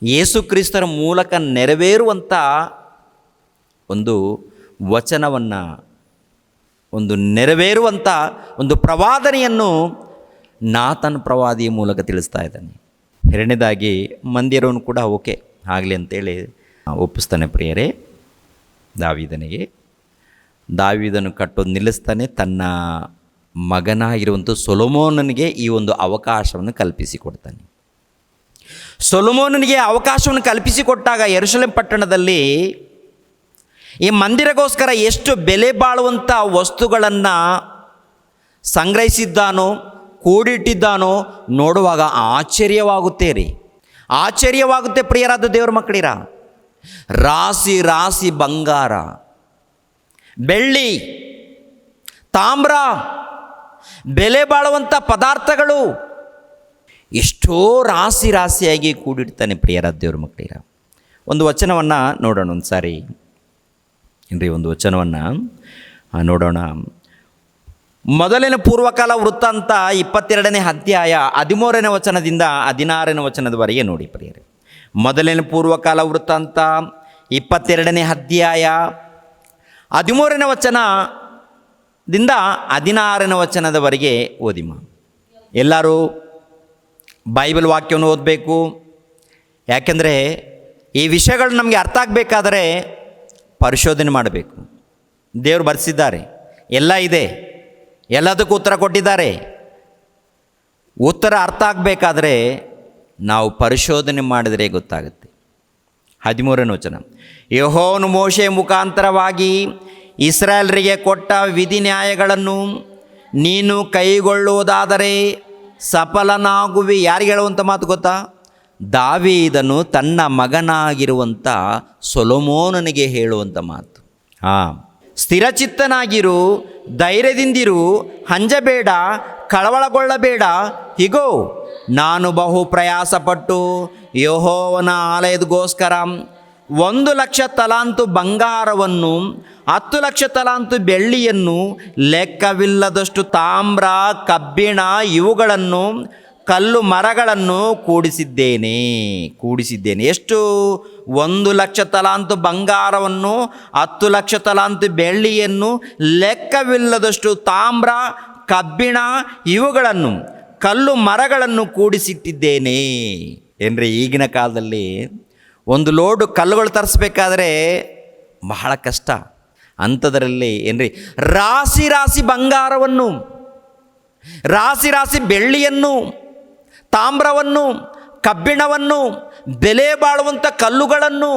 ಯೇಸು ಕ್ರಿಸ್ತರ ಮೂಲಕ ನೆರವೇರುವಂಥ ಒಂದು ವಚನವನ್ನು, ನೆರವೇರುವಂಥ ಒಂದು ಪ್ರವಾದನೆಯನ್ನು ನಾತಾನ್ ಪ್ರವಾದಿಯ ಮೂಲಕ ತಿಳಿಸ್ತಾ ಇದ್ದಾನೆ. ಎರಡನೇದಾಗಿ ಮಂದಿರವನ್ನು ಕೂಡ ಓಕೆ ಆಗಲಿ ಅಂತೇಳಿ ಒಪ್ಪಿಸ್ತಾನೆ ಪ್ರಿಯರೇ ದಾವೀದನು ಕಟ್ಟೋದು ನಿಲ್ಲಿಸ್ತಾನೆ. ತನ್ನ ಮಗನಾಗಿರುವಂಥ ಸೊಲೊಮೋನನಿಗೆ ಈ ಒಂದು ಅವಕಾಶವನ್ನು ಕಲ್ಪಿಸಿಕೊಡ್ತಾನೆ. ಸೊಲೊಮೋನನಿಗೆ ಅವಕಾಶವನ್ನು ಕಲ್ಪಿಸಿಕೊಟ್ಟಾಗ ಯೆರೂಸಲೇಮ್ ಪಟ್ಟಣದಲ್ಲಿ ಈ ಮಂದಿರಗೋಸ್ಕರ ಎಷ್ಟು ಬೆಲೆ ಬಾಳುವಂಥ ವಸ್ತುಗಳನ್ನು ಸಂಗ್ರಹಿಸಿದ್ದಾನೋ, ಕೂಡಿಟ್ಟಿದ್ದಾನೋ ನೋಡುವಾಗ ಆಶ್ಚರ್ಯವಾಗುತ್ತೆ ಪ್ರಿಯರಾದ ದೇವರ ಮಕ್ಕಳಿರ. ರಾಶಿ ರಾಶಿ ಬಂಗಾರ, ಬೆಳ್ಳಿ, ತಾಮ್ರ, ಬೆಲೆ ಬಾಳುವಂಥ ಪದಾರ್ಥಗಳು ಎಷ್ಟೋ ರಾಶಿಯಾಗಿ ಕೂಡಿಡ್ತಾನೆ ಪ್ರಿಯರಾದ ದೇವರ ಮಕ್ಕಳಿರ. ಒಂದು ವಚನವನ್ನು ನೋಡೋಣ ಒಂದು ಸಾರಿ. ಒಂದು ವಚನವನ್ನು ನೋಡೋಣ. ಮೊದಲನೇ ಪೂರ್ವಕಾಲ ವೃತ್ತಾಂತ 22ನೇ ಅಧ್ಯಾಯ 13ನೇ ವಚನದಿಂದ 16ನೇ ವಚನದವರೆಗೆ ನೋಡಿ ಪ್ರಿಯರೇ. ಮೊದಲನೇ ಪೂರ್ವಕಾಲ ವೃತ್ತಾಂತ 22ನೇ ಅಧ್ಯಾಯ 13ನೇ ವಚನದಿಂದ 16ನೇ ವಚನದವರೆಗೆ ಓದಿಮ್ಮ. ಎಲ್ಲರೂ ಬೈಬಲ್ ವಾಕ್ಯವನ್ನು ಓದಬೇಕು. ಯಾಕೆಂದರೆ ಈ ವಿಷಯಗಳು ನಮಗೆ ಅರ್ಥ ಆಗಬೇಕಾದರೆ ಪರಿಶೋಧನೆ ಮಾಡಬೇಕು. ದೇವರು ಬರೆಸಿದ್ದಾರೆ, ಎಲ್ಲ ಇದೆ. ಎಲ್ಲದಕ್ಕೂ ಉತ್ತರ ಕೊಟ್ಟಿದ್ದಾರೆ. ಉತ್ತರ ಅರ್ಥ ಆಗಬೇಕಾದ್ರೆ ನಾವು ಪರಿಶೋಧನೆ ಮಾಡಿದರೆ ಗೊತ್ತಾಗುತ್ತೆ. 13ನೇ ವಚನ, ಯೆಹೋವನು ಮೋಶೆ ಮುಖಾಂತರವಾಗಿ ಇಸ್ರಾಯೇಲರಿಗೆ ಕೊಟ್ಟ ವಿಧಿ ನ್ಯಾಯಗಳನ್ನು ನೀನು ಕೈಗೊಳ್ಳುವುದಾದರೆ ಸಫಲನಾಗುವಿ. ಯಾರಿಗೆ ಹೇಳುವಂಥ ಮಾತು ಗೊತ್ತಾ? ದಾವೀದನು ತನ್ನ ಮಗನಾಗಿರುವಂಥ ಸೊಲೊಮೋನನಿಗೆ ಹೇಳುವಂಥ ಮಾತು. ಸ್ಥಿರಚಿತ್ತನಾಗಿರು, ಧೈರ್ಯದಿಂದಿರು, ಹಂಜಬೇಡ, ಕಳವಳಗೊಳ್ಳಬೇಡ. ಹೀಗೋ ನಾನು ಬಹು ಪ್ರಯಾಸಪಟ್ಟು ಯೆಹೋವನ ಆಲಯದಗೋಸ್ಕರ 1,00,000 ತಲಾಂತು ಬಂಗಾರವನ್ನು, 10,00,000 ತಲಾಂತು ಬೆಳ್ಳಿಯನ್ನು, ಲೆಕ್ಕವಿಲ್ಲದಷ್ಟು ತಾಮ್ರ, ಕಬ್ಬಿಣ ಇವುಗಳನ್ನು, ಕಲ್ಲು ಮರಗಳನ್ನು ಕೂಡಿಸಿದ್ದೇನೆ. ಎಷ್ಟು? 1,00,000 ತಲಾಂತು ಬಂಗಾರವನ್ನು, 10,00,000 ತಲಾಂತು ಬೆಳ್ಳಿಯನ್ನು, ಲೆಕ್ಕವಿಲ್ಲದಷ್ಟು ತಾಮ್ರ, ಕಬ್ಬಿಣ ಇವುಗಳನ್ನು, ಕಲ್ಲು ಮರಗಳನ್ನು ಕೂಡಿಸಿಟ್ಟಿದ್ದೇನೆ. ಏನ್ರಿ, ಈಗಿನ ಕಾಲದಲ್ಲಿ ಒಂದು ಲೋಡು ಕಲ್ಲುಗಳು ತರಿಸ್ಬೇಕಾದ್ರೆ ಬಹಳ ಕಷ್ಟ. ಅಂಥದ್ರಲ್ಲಿ ಏನ್ರಿ, ರಾಶಿ ರಾಶಿ ಬಂಗಾರವನ್ನು, ರಾಶಿ ರಾಶಿ ಬೆಳ್ಳಿಯನ್ನು, ತಾಮ್ರವನ್ನು, ಕಬ್ಬಿಣವನ್ನು, ಬೆಲೆ ಬಾಳುವಂಥ ಕಲ್ಲುಗಳನ್ನು,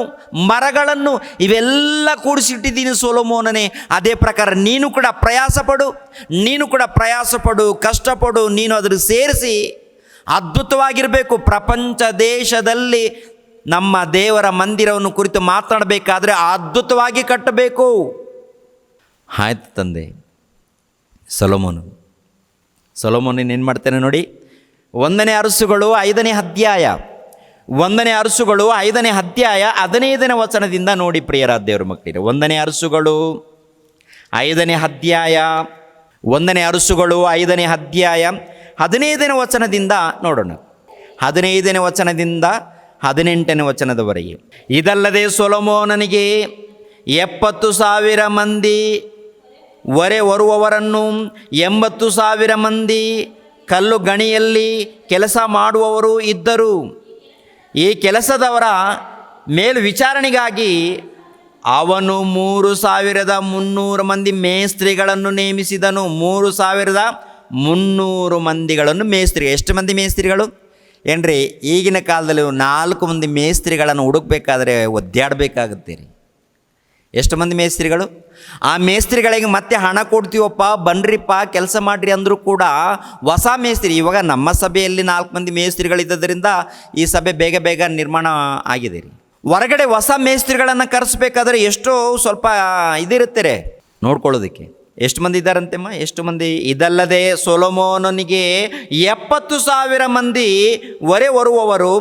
ಮರಗಳನ್ನು ಇವೆಲ್ಲ ಕೂಡಿಸಿಟ್ಟಿದ್ದೀನಿ ಸೊಲೊಮೋನನೇ. ಅದೇ ಪ್ರಕಾರ ನೀನು ಕೂಡ ಪ್ರಯಾಸಪಡು, ಕಷ್ಟಪಡು. ನೀನು ಅದ್ರ ಸೇರಿಸಿ ಅದ್ಭುತವಾಗಿರಬೇಕು. ಪ್ರಪಂಚ ದೇಶದಲ್ಲಿ ನಮ್ಮ ದೇವರ ಮಂದಿರವನ್ನು ಕುರಿತು ಮಾತನಾಡಬೇಕಾದ್ರೆ ಅದ್ಭುತವಾಗಿ ಕಟ್ಟಬೇಕು. ಆಯ್ತು ತಂದೆ. ಸೊಲೊಮೋನ ಏನು ಮಾಡ್ತಾನೆ ನೋಡಿ. 1ನೇ ಅರಸುಗಳು 5ನೇ ಅಧ್ಯಾಯ 15ನೇ ವಚನದಿಂದ ನೋಡಿ ಪ್ರಿಯರಾದ ದೇವರ ಮಕ್ಕಳಿಗೆ. 1ನೇ ಅರಸುಗಳು 5ನೇ ಅಧ್ಯಾಯ 15ನೇ ವಚನದಿಂದ ನೋಡೋಣ. 15ನೇ ವಚನದಿಂದ 18ನೇ ವಚನದವರೆಗೆ. ಇದಲ್ಲದೆ ಸೊಲೊಮೋನನಿಗೆ 70,000 ಮಂದಿ ಹೊರೆ ಹೊರುವವರನ್ನು, 80,000 ಮಂದಿ ಕಲ್ಲು ಗಣಿಯಲ್ಲಿ ಕೆಲಸ ಮಾಡುವವರು ಇದ್ದರು. ಈ ಕೆಲಸದವರ ಮೇಲ್ವಿಚಾರಣೆಗಾಗಿ ಅವನು 3,300 ಮಂದಿ ಮೇಸ್ತ್ರಿಗಳನ್ನು ನೇಮಿಸಿದನು. 3,300 ಮಂದಿಗಳನ್ನು ಮೇಸ್ತ್ರಿ. ಎಷ್ಟು ಮಂದಿ ಮೇಸ್ತ್ರಿಗಳು ಏನ್ರಿ? ಈಗಿನ ಕಾಲದಲ್ಲಿ 4 ಮಂದಿ ಮೇಸ್ತ್ರಿಗಳನ್ನು ಹುಡುಕ್ಬೇಕಾದ್ರೆ ಒದ್ದಾಡಬೇಕಾಗುತ್ತೆ ರೀ. ಎಷ್ಟು ಮಂದಿ ಮೇಸ್ತ್ರಿಗಳು? ಆ ಮೇಸ್ತ್ರಿಗಳಿಗೆ ಮತ್ತೆ ಹಣ ಕೊಡ್ತೀವಪ್ಪ, ಬನ್ರಿಪ್ಪ ಕೆಲಸ ಮಾಡಿರಿ ಅಂದರೂ ಕೂಡ ಹೊಸ ಮೇಸ್ತ್ರಿ. ಇವಾಗ ನಮ್ಮ ಸಭೆಯಲ್ಲಿ 4 ಮಂದಿ ಮೇಸ್ತ್ರಿಗಳಿದ್ದರಿಂದ ಈ ಸಭೆ ಬೇಗ ನಿರ್ಮಾಣ ಆಗಿದೆ ರೀ. ಹೊರಗಡೆ ಹೊಸ ಮೇಸ್ತ್ರಿಗಳನ್ನು ಕರೆಸ್ಬೇಕಾದ್ರೆ ಎಷ್ಟೋ ಸ್ವಲ್ಪ ಇದಿರುತ್ತೆ ರೀ ನೋಡ್ಕೊಳ್ಳೋದಕ್ಕೆ. ಎಷ್ಟು ಮಂದಿ ಇದ್ದಾರಂತೆಮ್ಮ? ಎಷ್ಟು ಮಂದಿ? ಇದಲ್ಲದೆ ಸೊಲೊಮೋನನಿಗೆ 70,000 ಮಂದಿ ಹೊರೆ ಹೊರುವವರು,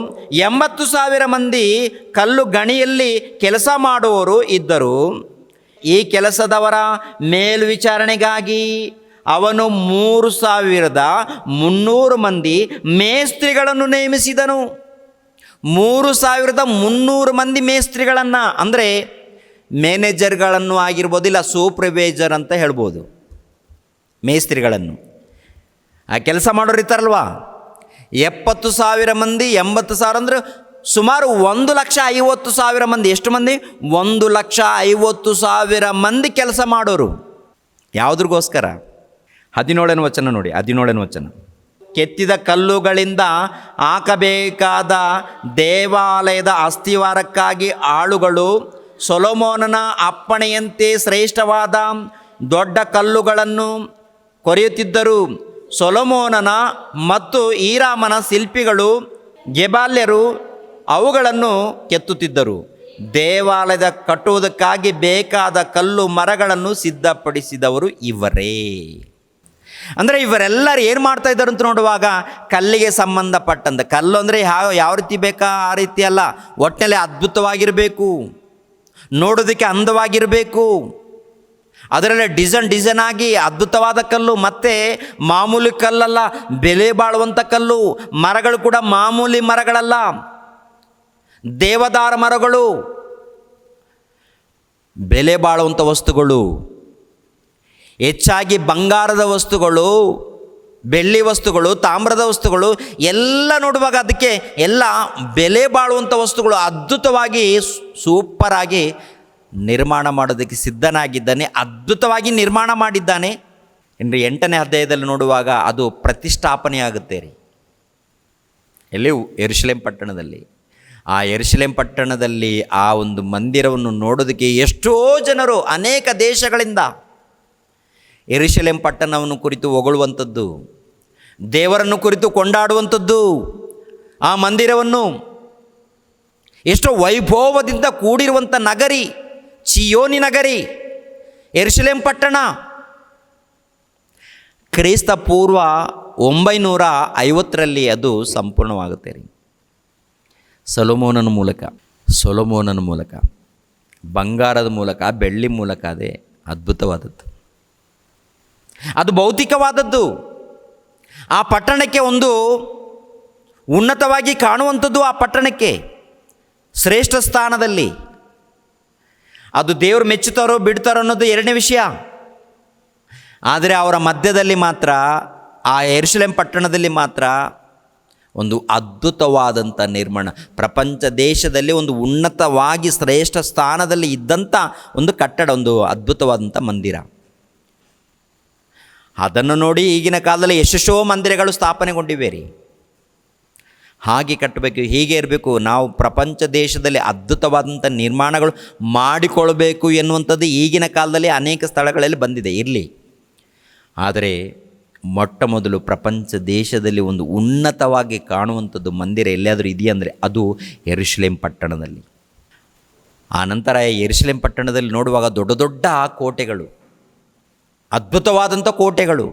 80,000 ಮಂದಿ ಕಲ್ಲು ಗಣಿಯಲ್ಲಿ ಕೆಲಸ ಮಾಡುವವರು ಇದ್ದರು. ಈ ಕೆಲಸದವರ ಮೇಲ್ವಿಚಾರಣೆಗಾಗಿ ಅವನು 3,300 ಮಂದಿ ಮೇಸ್ತ್ರಿಗಳನ್ನು ನೇಮಿಸಿದನು. 3,300 ಮಂದಿ ಮೇಸ್ತ್ರಿಗಳನ್ನು ಅಂದರೆ ಮ್ಯಾನೇಜರ್ಗಳನ್ನು ಆಗಿರ್ಬೋದು, ಇಲ್ಲ ಸೂಪರ್ವೈಸರ್ ಅಂತ ಹೇಳ್ಬೋದು. ಮೇಸ್ತ್ರಿಗಳನ್ನು ಆ ಕೆಲಸ ಮಾಡೋರು ಇರ್ತಾರಲ್ವ, 70,000 ಮಂದಿ, 80,000 ಅಂದರೆ ಸುಮಾರು 1,50,000 ಮಂದಿ. ಎಷ್ಟು ಮಂದಿ? 1,50,000 ಮಂದಿ ಕೆಲಸ ಮಾಡೋರು. ಯಾವುದ್ರಿಗೋಸ್ಕರ? 17ನೇ ವಚನ ನೋಡಿ. 17ನೇ ವಚನ, ಕೆತ್ತಿದ ಕಲ್ಲುಗಳಿಂದ ಹಾಕಬೇಕಾದ ದೇವಾಲಯದ ಅಸ್ಥಿವಾರಕ್ಕಾಗಿ ಆಳುಗಳು ಸೊಲೊಮೋನನ ಅಪ್ಪಣೆಯಂತೆ ಶ್ರೇಷ್ಠವಾದ ದೊಡ್ಡ ಕಲ್ಲುಗಳನ್ನು ಕೊರೆಯುತ್ತಿದ್ದರು. ಸೊಲೊಮೋನನ ಮತ್ತು ಹೀರಾಮನ ಶಿಲ್ಪಿಗಳು, ಗೆಬಾಲ್ಯರು ಅವುಗಳನ್ನು ಕೆತ್ತುತ್ತಿದ್ದರು. ದೇವಾಲಯದ ಕಟ್ಟುವುದಕ್ಕಾಗಿ ಬೇಕಾದ ಕಲ್ಲು ಮರಗಳನ್ನು ಸಿದ್ಧಪಡಿಸಿದವರು ಇವರೇ. ಅಂದರೆ ಇವರೆಲ್ಲರೂ ಏನು ಮಾಡ್ತಾ ಇದ್ದಾರೆ ಅಂತ ನೋಡುವಾಗ, ಕಲ್ಲಿಗೆ ಸಂಬಂಧಪಟ್ಟಂತ ಕಲ್ಲು ಅಂದರೆ ಯಾವ ರೀತಿ ಬೇಕಾ ಆ ರೀತಿ ಅಲ್ಲ, ಒಟ್ಟಿನಲ್ಲಿ ಅದ್ಭುತವಾಗಿರಬೇಕು, ನೋಡೋದಕ್ಕೆ ಅಂದವಾಗಿರಬೇಕು, ಅದರಲ್ಲೇ ಡಿಸೈನ್ ಆಗಿ ಅದ್ಭುತವಾದ ಕಲ್ಲು. ಮತ್ತು ಮಾಮೂಲಿ ಕಲ್ಲಲ್ಲ, ಬೆಲೆ ಬಾಳುವಂಥ ಕಲ್ಲು. ಮರಗಳು ಕೂಡ ಮಾಮೂಲಿ ಮರಗಳಲ್ಲ, ದೇವದಾರ ಮರಗಳು, ಬೆಲೆ ಬಾಳುವಂಥ ವಸ್ತುಗಳು. ಹೆಚ್ಚಾಗಿ ಬಂಗಾರದ ವಸ್ತುಗಳು, ಬೆಳ್ಳಿ ವಸ್ತುಗಳು, ತಾಮ್ರದ ವಸ್ತುಗಳು ಎಲ್ಲ ನೋಡುವಾಗ ಅದಕ್ಕೆ ಎಲ್ಲ ಬೆಲೆ ಬಾಳುವಂಥ ವಸ್ತುಗಳು. ಅದ್ಭುತವಾಗಿ ಸೂಪರಾಗಿ ನಿರ್ಮಾಣ ಮಾಡೋದಕ್ಕೆ ಸಿದ್ಧನಾಗಿದ್ದಾನೆ, ಅದ್ಭುತವಾಗಿ ನಿರ್ಮಾಣ ಮಾಡಿದ್ದಾನೆ. ಇನ್ನು 8ನೇ ಅಧ್ಯಾಯದಲ್ಲಿ ನೋಡುವಾಗ ಅದು ಪ್ರತಿಷ್ಠಾಪನೆ ಆಗುತ್ತೆ ರೀ. ಎಲ್ಲಿ? ಯೆರೂಸಲೇಮ್ ಪಟ್ಟಣದಲ್ಲಿ. ಆ ಯೆರೂಸಲೇಮ್ ಪಟ್ಟಣದಲ್ಲಿ ಆ ಒಂದು ಮಂದಿರವನ್ನು ನೋಡೋದಕ್ಕೆ ಎಷ್ಟೋ ಜನರು ಅನೇಕ ದೇಶಗಳಿಂದ ಯೆರೂಸಲೇಮ್ ಪಟ್ಟಣವನ್ನು ಕುರಿತು ಹೊಗಳುವಂಥದ್ದು, ದೇವರನ್ನು ಕುರಿತು ಕೊಂಡಾಡುವಂಥದ್ದು, ಆ ಮಂದಿರವನ್ನು ಎಷ್ಟೋ ವೈಭವದಿಂದ ಕೂಡಿರುವಂಥ ನಗರಿ, ಚಿಯೋನಿ ನಗರಿ ಯೆರೂಸಲೇಮ್ ಪಟ್ಟಣ. ಕ್ರಿಸ್ತ ಪೂರ್ವ 950ರಲ್ಲಿ ಅದು ಸಂಪೂರ್ಣವಾಗುತ್ತೆ ರೀ. ಸೊಲೊಮೋನನ ಮೂಲಕ ಬಂಗಾರದ ಮೂಲಕ, ಬೆಳ್ಳಿ ಮೂಲಕ. ಅದೇ ಅದ್ಭುತವಾದದ್ದು, ಅದು ಭೌತಿಕವಾದದ್ದು. ಆ ಪಟ್ಟಣಕ್ಕೆ ಒಂದು ಉನ್ನತವಾಗಿ ಕಾಣುವಂಥದ್ದು, ಆ ಪಟ್ಟಣಕ್ಕೆ ಶ್ರೇಷ್ಠ ಸ್ಥಾನದಲ್ಲಿ. ಅದು ದೇವರು ಮೆಚ್ಚುತ್ತಾರೋ ಬಿಡ್ತಾರೋ ಅನ್ನೋದು ಎರಡನೇ ವಿಷಯ. ಆದರೆ ಅವರ ಮಧ್ಯದಲ್ಲಿ ಮಾತ್ರ, ಆ ಯೆರೂಸಲೇಮ್ ಪಟ್ಟಣದಲ್ಲಿ ಮಾತ್ರ ಒಂದು ಅದ್ಭುತವಾದಂಥ ನಿರ್ಮಾಣ, ಪ್ರಪಂಚ ದೇಶದಲ್ಲಿ ಒಂದು ಉನ್ನತವಾಗಿ ಶ್ರೇಷ್ಠ ಸ್ಥಾನದಲ್ಲಿ ಇದ್ದಂಥ ಒಂದು ಕಟ್ಟಡ, ಒಂದು ಅದ್ಭುತವಾದಂಥ ಮಂದಿರ. ಅದನ್ನು ನೋಡಿ ಈಗಿನ ಕಾಲದಲ್ಲಿ ಎಷ್ಟೆಷ್ಟೋ ಮಂದಿರಗಳು ಸ್ಥಾಪನೆಗೊಂಡಿವೆ ರೀ. ಹಾಗೆ ಕಟ್ಟಬೇಕು, ಹೀಗೆ ಇರಬೇಕು. ನಾವು ಪ್ರಪಂಚ ದೇಶದಲ್ಲಿ ಅದ್ಭುತವಾದಂಥ ನಿರ್ಮಾಣಗಳು ಮಾಡಿಕೊಳ್ಬೇಕು ಎನ್ನುವಂಥದ್ದು ಈಗಿನ ಕಾಲದಲ್ಲಿ ಅನೇಕ ಸ್ಥಳಗಳಲ್ಲಿ ಬಂದಿದೆ, ಇರಲಿ. ಆದರೆ ಮೊಟ್ಟ ಮೊದಲು ಪ್ರಪಂಚ ದೇಶದಲ್ಲಿ ಒಂದು ಉನ್ನತವಾಗಿ ಕಾಣುವಂಥದ್ದು ಮಂದಿರ ಎಲ್ಲಿಯಾದರೂ ಇದೆಯಂದರೆ ಅದು ಯೆರೂಸಲೇಮ್ ಪಟ್ಟಣದಲ್ಲಿ. ಆ ನಂತರ ಯೆರೂಸಲೇಮ್ ಪಟ್ಟಣದಲ್ಲಿ ನೋಡುವಾಗ ದೊಡ್ಡ ದೊಡ್ಡ ಕೋಟೆಗಳು, ಅದ್ಭುತವಾದಂಥ ಕೋಟೆಗಳು.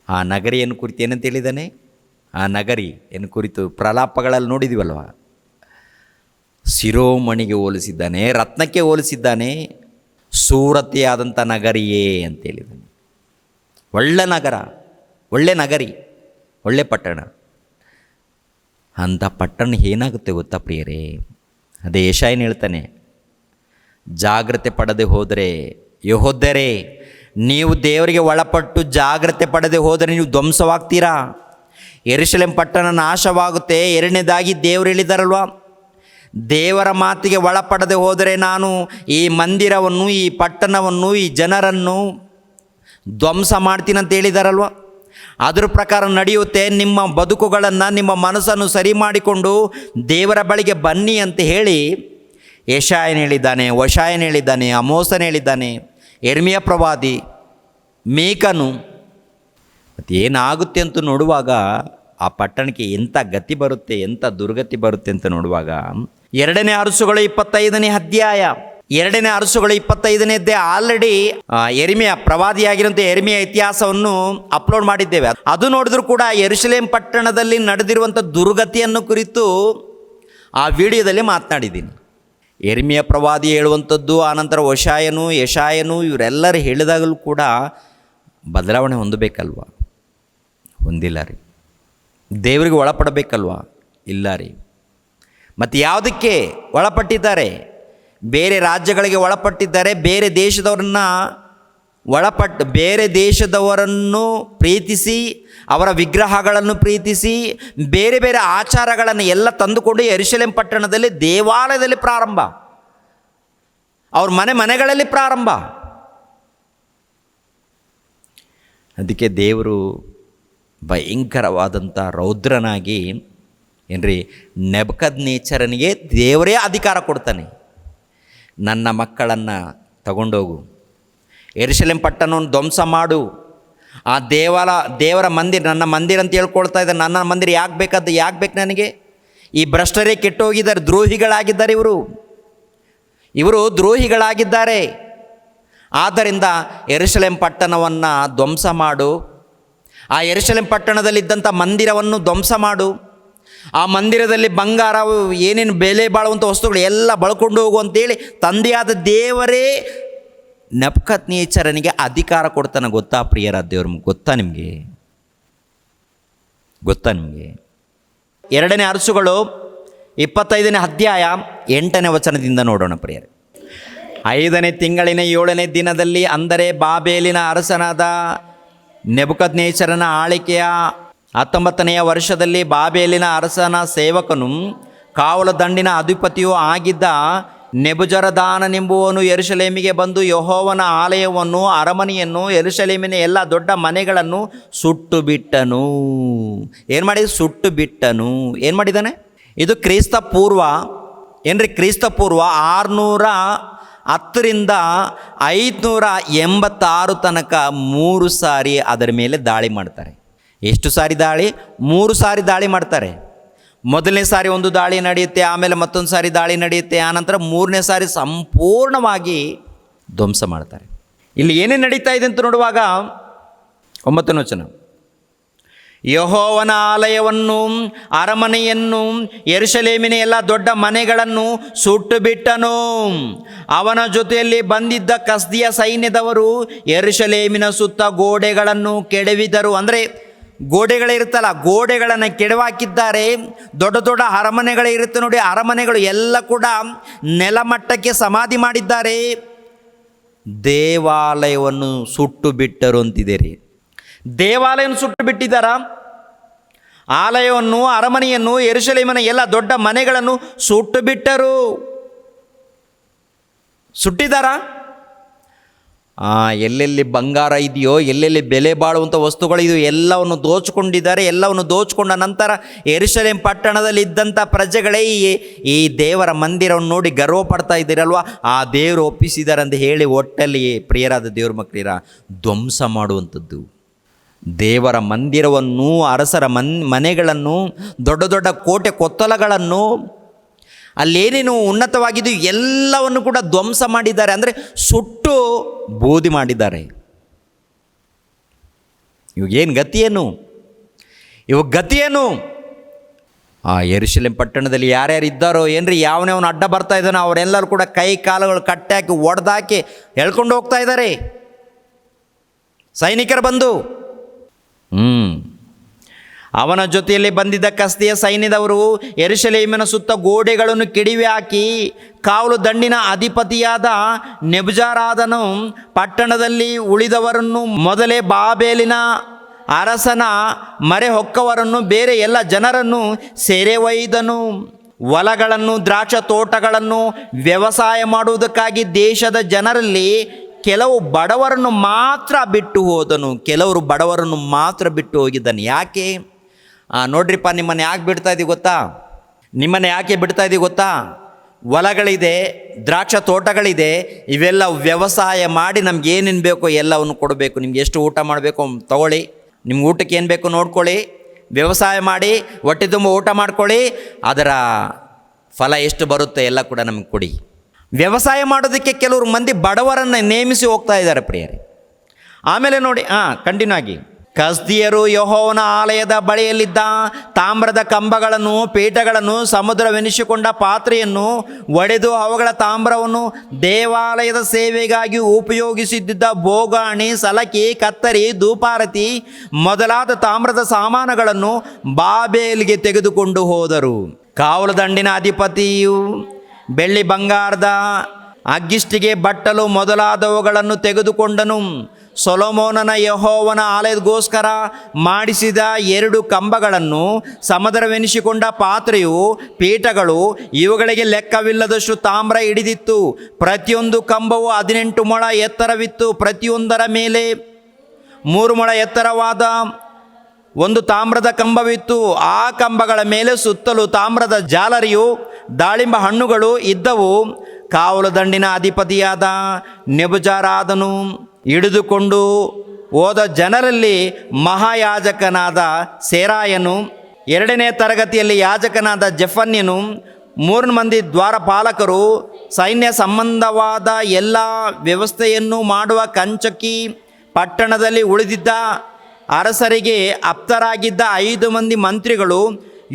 ಆ ನಗರಿಯನ್ನು ಕುರಿತು ಏನಂತ ಹೇಳಿದ್ದಾನೆ? ಆ ನಗರಿಯನ್ನು ಕುರಿತು ಪ್ರಲಾಪಗಳಲ್ಲಿ ನೋಡಿದ್ದೀವಲ್ವ, ಶಿರೋಮಣಿಗೆ ಹೋಲಿಸಿದ್ದಾನೆ, ರತ್ನಕ್ಕೆ ಹೋಲಿಸಿದ್ದಾನೆ, ಸೂರತೆಯಾದಂಥ ನಗರಿಯೇ ಅಂತೇಳಿದ್ದಾನೆ. ಒಳ್ಳೆ ನಗರ, ಒಳ್ಳೆ ನಗರಿ, ಒಳ್ಳೆ ಪಟ್ಟಣ. ಅಂಥ ಪಟ್ಟಣ ಏನಾಗುತ್ತೆ ಗೊತ್ತಾ ಪ್ರಿಯರೇ? ಅದೇ ಯೆಶಾಯನು ಹೇಳ್ತಾನೆ, ಜಾಗ್ರತೆ ಪಡದೆ ಹೋದರೆ, ಯೆಹೂದ್ಯರೇ ನೀವು ದೇವರಿಗೆ ಒಳಪಟ್ಟು ಜಾಗ್ರತೆ ಪಡದೆ ಹೋದರೆ ನೀವು ಧ್ವಂಸವಾಗ್ತೀರಾ. ಯೆರೂಸಲೇಮ್ ಪಟ್ಟಣ ನಾಶವಾಗುತ್ತೆ. ಎರಡನೇದಾಗಿ ದೇವರು ಹೇಳಿದಾರಲ್ವ, ದೇವರ ಮಾತಿಗೆ ಒಳಪಡದೆ ಹೋದರೆ ನಾನು ಈ ಮಂದಿರವನ್ನು, ಈ ಪಟ್ಟಣವನ್ನು, ಈ ಜನರನ್ನು ಧ್ವಂಸ ಮಾಡ್ತೀನಿ ಅಂತ ಹೇಳಿದಾರಲ್ವ. ಅದರ ಪ್ರಕಾರ ನಡೆಯುತ್ತೆ. ನಿಮ್ಮ ಬದುಕುಗಳನ್ನು, ನಿಮ್ಮ ಮನಸ್ಸನ್ನು ಸರಿ ಮಾಡಿಕೊಂಡು ದೇವರ ಬಳಿಗೆ ಬನ್ನಿ ಅಂತ ಹೇಳಿ ಯೆಶಾಯನು ಹೇಳಿದ್ದಾನೆ, ಹೋಶಾಯನು ಹೇಳಿದ್ದಾನೆ, ಆಮೋಸನು ಹೇಳಿದ್ದಾನೆ, ಯೆರೆಮೀಯ ಪ್ರವಾದಿ, ಮೀಕನು. ಮತ್ತು ಏನಾಗುತ್ತೆ ಅಂತ ನೋಡುವಾಗ ಆ ಪಟ್ಟಣಕ್ಕೆ ಎಂಥ ಗತಿ ಬರುತ್ತೆ, ಎಂಥ ದುರ್ಗತಿ ಬರುತ್ತೆ ಅಂತ ನೋಡುವಾಗ 2ನೇ ಅರಸುಗಳ 25ನೇ ಅಧ್ಯಾಯ, 2ನೇ ಅರಸುಗಳ 25ನೇ ಅಧ್ಯಾಯ ಆಲ್ರೆಡಿ ಯೆರೆಮೀಯ ಪ್ರವಾದಿಯಾಗಿರುವಂಥ ಯೆರೆಮೀಯ ಇತಿಹಾಸವನ್ನು ಅಪ್ಲೋಡ್ ಮಾಡಿದ್ದೇವೆ. ಅದು ನೋಡಿದ್ರೂ ಕೂಡ ಯೆರೂಸಲೇಮ್ ಪಟ್ಟಣದಲ್ಲಿ ನಡೆದಿರುವಂಥ ದುರ್ಗತಿಯನ್ನು ಕುರಿತು ಆ ವಿಡಿಯೋದಲ್ಲಿ ಮಾತನಾಡಿದ್ದೀನಿ. ಯೆರೆಮೀಯ ಪ್ರವಾದಿ ಹೇಳುವಂಥದ್ದು, ಆನಂತರ ಹೋಶಾಯನು, ಯೆಶಾಯನು ಇವರೆಲ್ಲರೂ ಹೇಳಿದಾಗಲೂ ಕೂಡ ಬದಲಾವಣೆ ಹೊಂದಬೇಕಲ್ವ? ಹೊಂದಿಲ್ಲ ರೀ. ದೇವರಿಗೆ ಒಳಪಡಬೇಕಲ್ವ? ಇಲ್ಲ ರೀ. ಮತ್ತು ಯಾವುದಕ್ಕೆ ಒಳಪಟ್ಟಿದ್ದಾರೆ? ಬೇರೆ ರಾಜ್ಯಗಳಿಗೆ ಒಳಪಟ್ಟಿದ್ದಾರೆ. ಬೇರೆ ದೇಶದವರನ್ನು ಪ್ರೀತಿಸಿ, ಅವರ ವಿಗ್ರಹಗಳನ್ನು ಪ್ರೀತಿಸಿ, ಬೇರೆ ಬೇರೆ ಆಚಾರಗಳನ್ನು ಎಲ್ಲ ತಂದುಕೊಂಡು ಯೆರೂಸಲೇಮ್ ಪಟ್ಟಣದಲ್ಲಿ ದೇವಾಲಯದಲ್ಲಿ ಪ್ರಾರಂಭ, ಅವ್ರ ಮನೆಗಳಲ್ಲಿ ಪ್ರಾರಂಭ. ಅದಕ್ಕೆ ದೇವರು ಭಯಂಕರವಾದಂಥ ರೌದ್ರನಾಗಿ ಏನ್ರಿ ನೆಬೂಕದ್ನೆಚ್ಚರನಿಗೆ ದೇವರೇ ಅಧಿಕಾರ ಕೊಡ್ತಾನೆ. ನನ್ನ ಮಕ್ಕಳನ್ನು ತಗೊಂಡೋಗು, ಯೆರೂಸಲೇಮ್ ಪಟ್ಟಣವನ್ನು ಧ್ವಂಸ ಮಾಡು. ಆ ದೇವರ ಮಂದಿರ, ನನ್ನ ಮಂದಿರ ಅಂತ ಹೇಳ್ಕೊಳ್ತಾ ಇದ್ದಾರೆ. ನನ್ನ ಮಂದಿರ ಯಾಕೆ ಬೇಕು ನನಗೆ? ಈ ಭ್ರಷ್ಟರೇ ಕೆಟ್ಟೋಗಿದ್ದಾರೆ, ದ್ರೋಹಿಗಳಾಗಿದ್ದಾರೆ. ಇವರು ದ್ರೋಹಿಗಳಾಗಿದ್ದಾರೆ. ಆದ್ದರಿಂದ ಯೆರೂಸಲೇಮ್ ಪಟ್ಟಣವನ್ನು ಧ್ವಂಸ ಮಾಡು. ಆ ಯೆರೂಸಲೇಮ್ ಪಟ್ಟಣದಲ್ಲಿದ್ದಂಥ ಮಂದಿರವನ್ನು ಧ್ವಂಸ ಮಾಡು. ಆ ಮಂದಿರದಲ್ಲಿ ಬಂಗಾರ, ಏನೇನು ಬೆಲೆ ಬಾಳುವಂಥ ವಸ್ತುಗಳು ಎಲ್ಲ ಬಳಕೊಂಡು ಹೋಗು ಅಂತೇಳಿ ತಂದೆಯಾದ ದೇವರೇ ನೆಬೂಕದ್ನೆಚ್ಚರನಿಗೆ ಅಧಿಕಾರ ಕೊಡ್ತಾನೆ. ಗೊತ್ತಾ ಪ್ರಿಯರ ದೇವ್ರ? ಗೊತ್ತಾ ನಿಮಗೆ? 2ನೇ ಅರಸುಗಳು 25ನೇ ಅಧ್ಯಾಯ 8ನೇ ವಚನದಿಂದ ನೋಡೋಣ ಪ್ರಿಯರೇ. 5ನೇ ತಿಂಗಳಿನ 7ನೇ ದಿನದಲ್ಲಿ, ಅಂದರೆ ಬಾಬೇಲಿನ ಅರಸನಾದ ನೆಬೂಕದ್ನೆಚ್ಚರನ ಆಳಿಕೆಯ 19ನೆಯ ವರ್ಷದಲ್ಲಿ, ಬಾಬೇಲಿನ ಅರಸನ ಸೇವಕನು ಕಾವಲು ದಂಡಿನ ಅಧಿಪತಿಯೂ ಆಗಿದ್ದ ನೆಬೂಜರದಾನನೆಂಬುವನು ಯೆರೂಸಲೇಮಿಗೆ ಬಂದು ಯೆಹೋವನ ಆಲಯವನ್ನು, ಅರಮನೆಯನ್ನು, ಯೆರೂಸಲೇಮಿನ ಎಲ್ಲ ದೊಡ್ಡ ಮನೆಗಳನ್ನು ಸುಟ್ಟು ಬಿಟ್ಟನು. ಏನು ಮಾಡಿ? ಸುಟ್ಟು ಬಿಟ್ಟನು. ಏನು ಮಾಡಿದ್ದಾನೆ? ಇದು ಕ್ರಿಸ್ತ ಪೂರ್ವ ಏನ್ರಿ? ಕ್ರಿಸ್ತ ಪೂರ್ವ 610 586 ತನಕ 3 ಸಾರಿ ಅದರ ಮೇಲೆ ದಾಳಿ ಮಾಡ್ತಾರೆ. ಎಷ್ಟು ಸಾರಿ ದಾಳಿ? 3 ಸಾರಿ ದಾಳಿ ಮಾಡ್ತಾರೆ. ಮೊದಲನೇ ಸಾರಿ ಒಂದು ದಾಳಿ ನಡೆಯುತ್ತೆ, ಆಮೇಲೆ ಮತ್ತೊಂದು ಸಾರಿ ದಾಳಿ ನಡೆಯುತ್ತೆ, ಆನಂತರ 3ನೇ ಸಾರಿ ಸಂಪೂರ್ಣವಾಗಿ ಧ್ವಂಸ ಮಾಡ್ತಾರೆ. ಇಲ್ಲಿ ಏನೇನು ನಡೀತಾ ಇದೆ ಅಂತ ನೋಡುವಾಗ 9ನೇ ವಚನ, ಯೆಹೋವನ ಆಲಯವನ್ನು, ಅರಮನೆಯನ್ನು, ಯೆರೂಸಲೇಮಿನ ಎಲ್ಲ ದೊಡ್ಡ ಮನೆಗಳನ್ನು ಸುಟ್ಟು ಬಿಟ್ಟನು. ಅವನ ಜೊತೆಯಲ್ಲಿ ಬಂದಿದ್ದ ಕಸ್ದಿಯ ಸೈನ್ಯದವರು ಯೆರೂಸಲೇಮಿನ ಸುತ್ತ ಗೋಡೆಗಳನ್ನು ಕೆಡವಿದರು. ಅಂದರೆ ಗೋಡೆಗಳಿರುತ್ತಲ್ಲ, ಗೋಡೆಗಳನ್ನು ಕೆಡವಾಕಿದ್ದಾರೆ. ದೊಡ್ಡ ದೊಡ್ಡ ಅರಮನೆಗಳಿರುತ್ತೆ ನೋಡಿ, ಅರಮನೆಗಳು ಎಲ್ಲ ಕೂಡ ನೆಲಮಟ್ಟಕ್ಕೆ ಸಮಾಧಿ ಮಾಡಿದ್ದಾರೆ. ದೇವಾಲಯವನ್ನು ಸುಟ್ಟು ಬಿಟ್ಟರು ಅಂತಿದೆ ರೀ. ದೇವಾಲಯವನ್ನು ಸುಟ್ಟು ಬಿಟ್ಟಿದ್ದಾರ? ಆಲಯವನ್ನು, ಅರಮನೆಯನ್ನು, ಯೆರೂಸಲೇಮಿನ ಎಲ್ಲ ದೊಡ್ಡ ಮನೆಗಳನ್ನು ಸುಟ್ಟು ಬಿಟ್ಟರು. ಸುಟ್ಟಿದ್ದಾರ? ಎಲ್ಲೆಲ್ಲಿ ಬಂಗಾರ ಇದೆಯೋ, ಎಲ್ಲೆಲ್ಲಿ ಬೆಲೆ ಬಾಳುವಂಥ ವಸ್ತುಗಳಿದೆಯೋ ಎಲ್ಲವನ್ನು ದೋಚಿಕೊಂಡಿದ್ದಾರೆ. ಎಲ್ಲವನ್ನು ದೋಚಿಕೊಂಡ ನಂತರ ಯೆರೂಸಲೇಮ್ ಪಟ್ಟಣದಲ್ಲಿ ಇದ್ದಂಥ ಪ್ರಜೆಗಳೇ ಈ ದೇವರ ಮಂದಿರವನ್ನು ನೋಡಿ ಗರ್ವ ಪಡ್ತಾ ಇದ್ದೀರಲ್ವ, ಆ ದೇವರು ಒಪ್ಪಿಸಿದ್ದಾರೆ ಅಂತ ಹೇಳಿ ಒಟ್ಟಲ್ಲಿ ಪ್ರಿಯರಾದ ದೇವ್ರ ಮಕ್ಕಳಿರ ಧ್ವಂಸ ಮಾಡುವಂಥದ್ದು. ದೇವರ ಮಂದಿರವನ್ನು, ಅರಸರ ಮನೆಗಳನ್ನು, ದೊಡ್ಡ ದೊಡ್ಡ ಕೋಟೆ ಕೊತ್ತಲಗಳನ್ನು, ಅಲ್ಲೇನೇನು ಉನ್ನತವಾಗಿದ್ದು ಎಲ್ಲವನ್ನು ಕೂಡ ಧ್ವಂಸ ಮಾಡಿದ್ದಾರೆ. ಅಂದರೆ ಸುಟ್ಟು ಬೂದಿ ಮಾಡಿದ್ದಾರೆ. ಇವಾಗೇನು ಗತಿಯೇನು? ಇವಾಗ ಗತಿಯೇನು? ಯೆರೂಸಲೇಮ್ ಪಟ್ಟಣದಲ್ಲಿ ಯಾರ್ಯಾರು ಇದ್ದಾರೋ ಏನ್ರಿ, ಯಾವನವನು ಅಡ್ಡ ಬರ್ತಾ ಇದ್ದಾನೋ ಅವರೆಲ್ಲರೂ ಕೂಡ ಕೈ ಕಾಲುಗಳು ಕಟ್ಟಾಕಿ ಒಡೆದಾಕಿ ಎಳ್ಕೊಂಡು ಹೋಗ್ತಾ ಇದ್ದಾರೆ ಸೈನಿಕರು ಬಂದು. ಅವನ ಜೊತೆಯಲ್ಲಿ ಬಂದಿದ್ದ ಕಸ್ದಿಯ ಸೈನ್ಯದವರು ಯೆರೂಸಲೇಮಿನ ಸುತ್ತ ಗೋಡೆಗಳನ್ನು ಕೆಡವಿ ಹಾಕಿ ಕಾವಲು ದಂಡಿನ ಅಧಿಪತಿಯಾದ ನೆಬೂಜರದಾನನು ಪಟ್ಟಣದಲ್ಲಿ ಉಳಿದವರನ್ನು, ಮೊದಲೇ ಬಾಬೇಲಿನ ಅರಸನ ಮರೆ ಹೊಕ್ಕವರನ್ನು, ಬೇರೆ ಎಲ್ಲ ಜನರನ್ನು ಸೆರೆ ಒಯ್ದನು. ಹೊಲಗಳನ್ನು, ದ್ರಾಕ್ಷ ತೋಟಗಳನ್ನು ವ್ಯವಸಾಯ ಮಾಡುವುದಕ್ಕಾಗಿ ದೇಶದ ಜನರಲ್ಲಿ ಕೆಲವು ಬಡವರನ್ನು ಮಾತ್ರ ಬಿಟ್ಟು ಹೋದನು. ಕೆಲವರು ಬಡವರನ್ನು ಮಾತ್ರ ಬಿಟ್ಟು ಹೋಗಿದ್ದಾನೆ. ಯಾಕೆ? ನೋಡ್ರಿಪ್ಪ, ನಿಮ್ಮನ್ನು ಯಾಕೆ ಬಿಡ್ತಾ ಇದ್ದೀವಿ ಗೊತ್ತಾ? ನಿಮ್ಮನ್ನು ಯಾಕೆ ಬಿಡ್ತಾ ಇದ್ದೀವಿ ಗೊತ್ತಾ? ಹೊಲಗಳಿದೆ, ದ್ರಾಕ್ಷ ತೋಟಗಳಿದೆ, ಇವೆಲ್ಲ ವ್ಯವಸಾಯ ಮಾಡಿ ನಮ್ಗೆ ಏನೇನು ಬೇಕೋ ಎಲ್ಲವನ್ನು ಕೊಡಬೇಕು. ನಿಮ್ಗೆ ಎಷ್ಟು ಊಟ ಮಾಡಬೇಕು ತಗೊಳ್ಳಿ, ನಿಮ್ಗೆ ಊಟಕ್ಕೆ ಏನು ಬೇಕು ನೋಡ್ಕೊಳ್ಳಿ, ವ್ಯವಸಾಯ ಮಾಡಿ ಹೊಟ್ಟೆ ತುಂಬ ಊಟ ಮಾಡ್ಕೊಳ್ಳಿ, ಅದರ ಫಲ ಎಷ್ಟು ಬರುತ್ತೆ ಎಲ್ಲ ಕೂಡ ನಮಗೆ ಕೊಡಿ. ವ್ಯವಸಾಯ ಮಾಡೋದಕ್ಕೆ ಕೆಲವರು ಮಂದಿ ಬಡವರನ್ನು ನೇಮಿಸಿ ಹೋಗ್ತಾ ಇದ್ದಾರೆ ಪ್ರಿಯರೇ. ಆಮೇಲೆ ನೋಡಿ, ಕಂಟಿನ್ಯೂ ಆಗಿ, ಕಸ್ದಿಯರು ಯೆಹೋವನ ಆಲಯದ ಬಳಿಯಲ್ಲಿದ್ದ ತಾಮ್ರದ ಕಂಬಗಳನ್ನು, ಪೀಠಗಳನ್ನು, ಸಮುದ್ರವೆನಿಸಿಕೊಂಡ ಪಾತ್ರೆಯನ್ನು ಒಡೆದು ಅವುಗಳ ತಾಮ್ರವನ್ನು, ದೇವಾಲಯದ ಸೇವೆಗಾಗಿ ಉಪಯೋಗಿಸುತ್ತಿದ್ದ ಬೋಗಾಣಿ, ಸಲಕಿ, ಕತ್ತರಿ, ಧೂಪಾರತಿ ಮೊದಲಾದ ತಾಮ್ರದ ಸಾಮಾನುಗಳನ್ನು ಬಾಬೇಲಿಗೆ ತೆಗೆದುಕೊಂಡು ಹೋದರು. ಕಾವಲು ದಂಡಿನ ಅಧಿಪತಿಯು ಬೆಳ್ಳಿ ಬಂಗಾರದ ಅಗ್ಗಿಷ್ಟಿಗೆ, ಬಟ್ಟಲು ಮೊದಲಾದವುಗಳನ್ನು ತೆಗೆದುಕೊಂಡನು. ಸೊಲೊಮೋನನ ಯೆಹೋವನ ಆಲಯಕ್ಕೋಸ್ಕರ ಮಾಡಿಸಿದ 2 ಕಂಬಗಳನ್ನು, ಸಮುದ್ರವೆನಿಸಿಕೊಂಡ ಪಾತ್ರೆಯು, ಪೀಠಗಳು, ಇವುಗಳಿಗೆ ಲೆಕ್ಕವಿಲ್ಲದಷ್ಟು ತಾಮ್ರ ಹಿಡಿದಿತ್ತು. ಪ್ರತಿಯೊಂದು ಕಂಬವು 18 ಮೊಳ ಎತ್ತರವಿತ್ತು. ಪ್ರತಿಯೊಂದರ ಮೇಲೆ 3 ಮೊಳ ಎತ್ತರವಾದ ಒಂದು ತಾಮ್ರದ ಕಂಬವಿತ್ತು. ಆ ಕಂಬಗಳ ಮೇಲೆ ಸುತ್ತಲೂ ತಾಮ್ರದ ಜಾಲರಿಯು, ದಾಳಿಂಬ ಹಣ್ಣುಗಳು ಇದ್ದವು. ಕಾವಲು ದಂಡಿನ ಅಧಿಪತಿಯಾದ ನೆಬೂಜರದಾನನು ಹಿಡಿದುಕೊಂಡು ಹೋದ ಜನರಲ್ಲಿ ಮಹಾಯಾಜಕನಾದ ಸೆರಾಯನು, 2ನೇ ತರಗತಿಯಲ್ಲಿ ಯಾಜಕನಾದ ಜೆಫನ್ಯನು, 3 ಮಂದಿ ದ್ವಾರಪಾಲಕರು, ಸೈನ್ಯ ಸಂಬಂಧವಾದ ಎಲ್ಲ ವ್ಯವಸ್ಥೆಯನ್ನು ಮಾಡುವ ಕಂಚಕಿ, ಪಟ್ಟಣದಲ್ಲಿ ಉಳಿದಿದ್ದ ಅರಸರಿಗೆ ಆಪ್ತರಾಗಿದ್ದ 5 ಮಂದಿ ಮಂತ್ರಿಗಳು,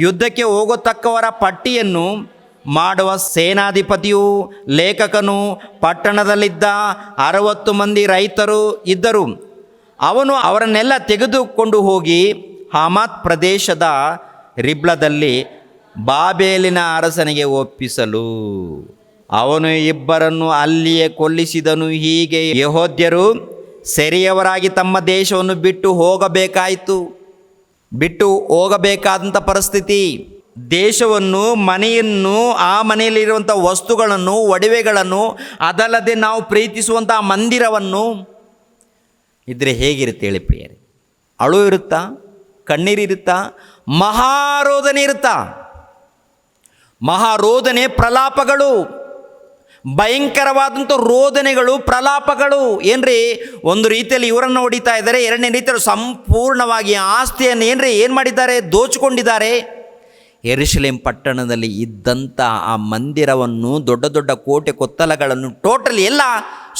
ಯುದ್ಧಕ್ಕೆ ಹೋಗತಕ್ಕವರ ಪಟ್ಟಿಯನ್ನು ಮಾಡುವ ಸೇನಾಧಿಪತಿಯು, ಲೇಖಕನು, ಪಟ್ಟಣದಲ್ಲಿದ್ದ 60 ಮಂದಿ ರೈತರು ಇದ್ದರು. ಅವನು ಅವರನ್ನೆಲ್ಲ ತೆಗೆದುಕೊಂಡು ಹೋಗಿ ಹಮಾತ್ ಪ್ರದೇಶದ ರಿಬ್ಲದಲ್ಲಿ ಬಾಬೇಲಿನ ಅರಸನಿಗೆ ಒಪ್ಪಿಸಲು ಅವನು ಇಬ್ಬರನ್ನು ಅಲ್ಲಿಯೇ ಕೊಲ್ಲಿಸಿದನು. ಹೀಗೆ ಯೆಹೂದ್ಯರು ಸೆರೆಯವರಾಗಿ ತಮ್ಮ ದೇಶವನ್ನು ಬಿಟ್ಟು ಹೋಗಬೇಕಾದಂಥ ಪರಿಸ್ಥಿತಿ. ದೇಶವನ್ನು, ಮನೆಯನ್ನು, ಆ ಮನೆಯಲ್ಲಿರುವಂಥ ವಸ್ತುಗಳನ್ನು, ಒಡವೆಗಳನ್ನು, ಅದಲ್ಲದೆ ನಾವು ಪ್ರೀತಿಸುವಂಥ ಮಂದಿರವನ್ನು ಇದ್ದರೆ ಹೇಗಿರುತ್ತೆ ಹೇಳಿ ಪ್ರಿಯರೇ? ಅಳು ಇರುತ್ತಾ? ಕಣ್ಣೀರಿರುತ್ತಾ? ಮಹಾರೋದನೆ ಇರುತ್ತಾ? ಮಹಾರೋದನೆ, ಪ್ರಲಾಪಗಳು, ಭಯಂಕರವಾದಂಥ ರೋದನೆಗಳು, ಪ್ರಲಾಪಗಳು. ಏನ್ರಿ, ಒಂದು ರೀತಿಯಲ್ಲಿ ಇವರನ್ನು ಹೊಡಿತಾ ಇದ್ದಾರೆ, ಎರಡನೇ ರೀತಿಯಲ್ಲಿ ಸಂಪೂರ್ಣವಾಗಿ ಆಸ್ತಿಯನ್ನು ಏನು ಮಾಡಿದ್ದಾರೆ? ದೋಚಿಕೊಂಡಿದ್ದಾರೆ. ಯೆರೂಸಲೇಮ್ ಪಟ್ಟಣದಲ್ಲಿ ಇದ್ದಂಥ ಆ ಮಂದಿರವನ್ನು, ದೊಡ್ಡ ದೊಡ್ಡ ಕೋಟೆ ಕೊತ್ತಲಗಳನ್ನು ಟೋಟಲಿ ಎಲ್ಲ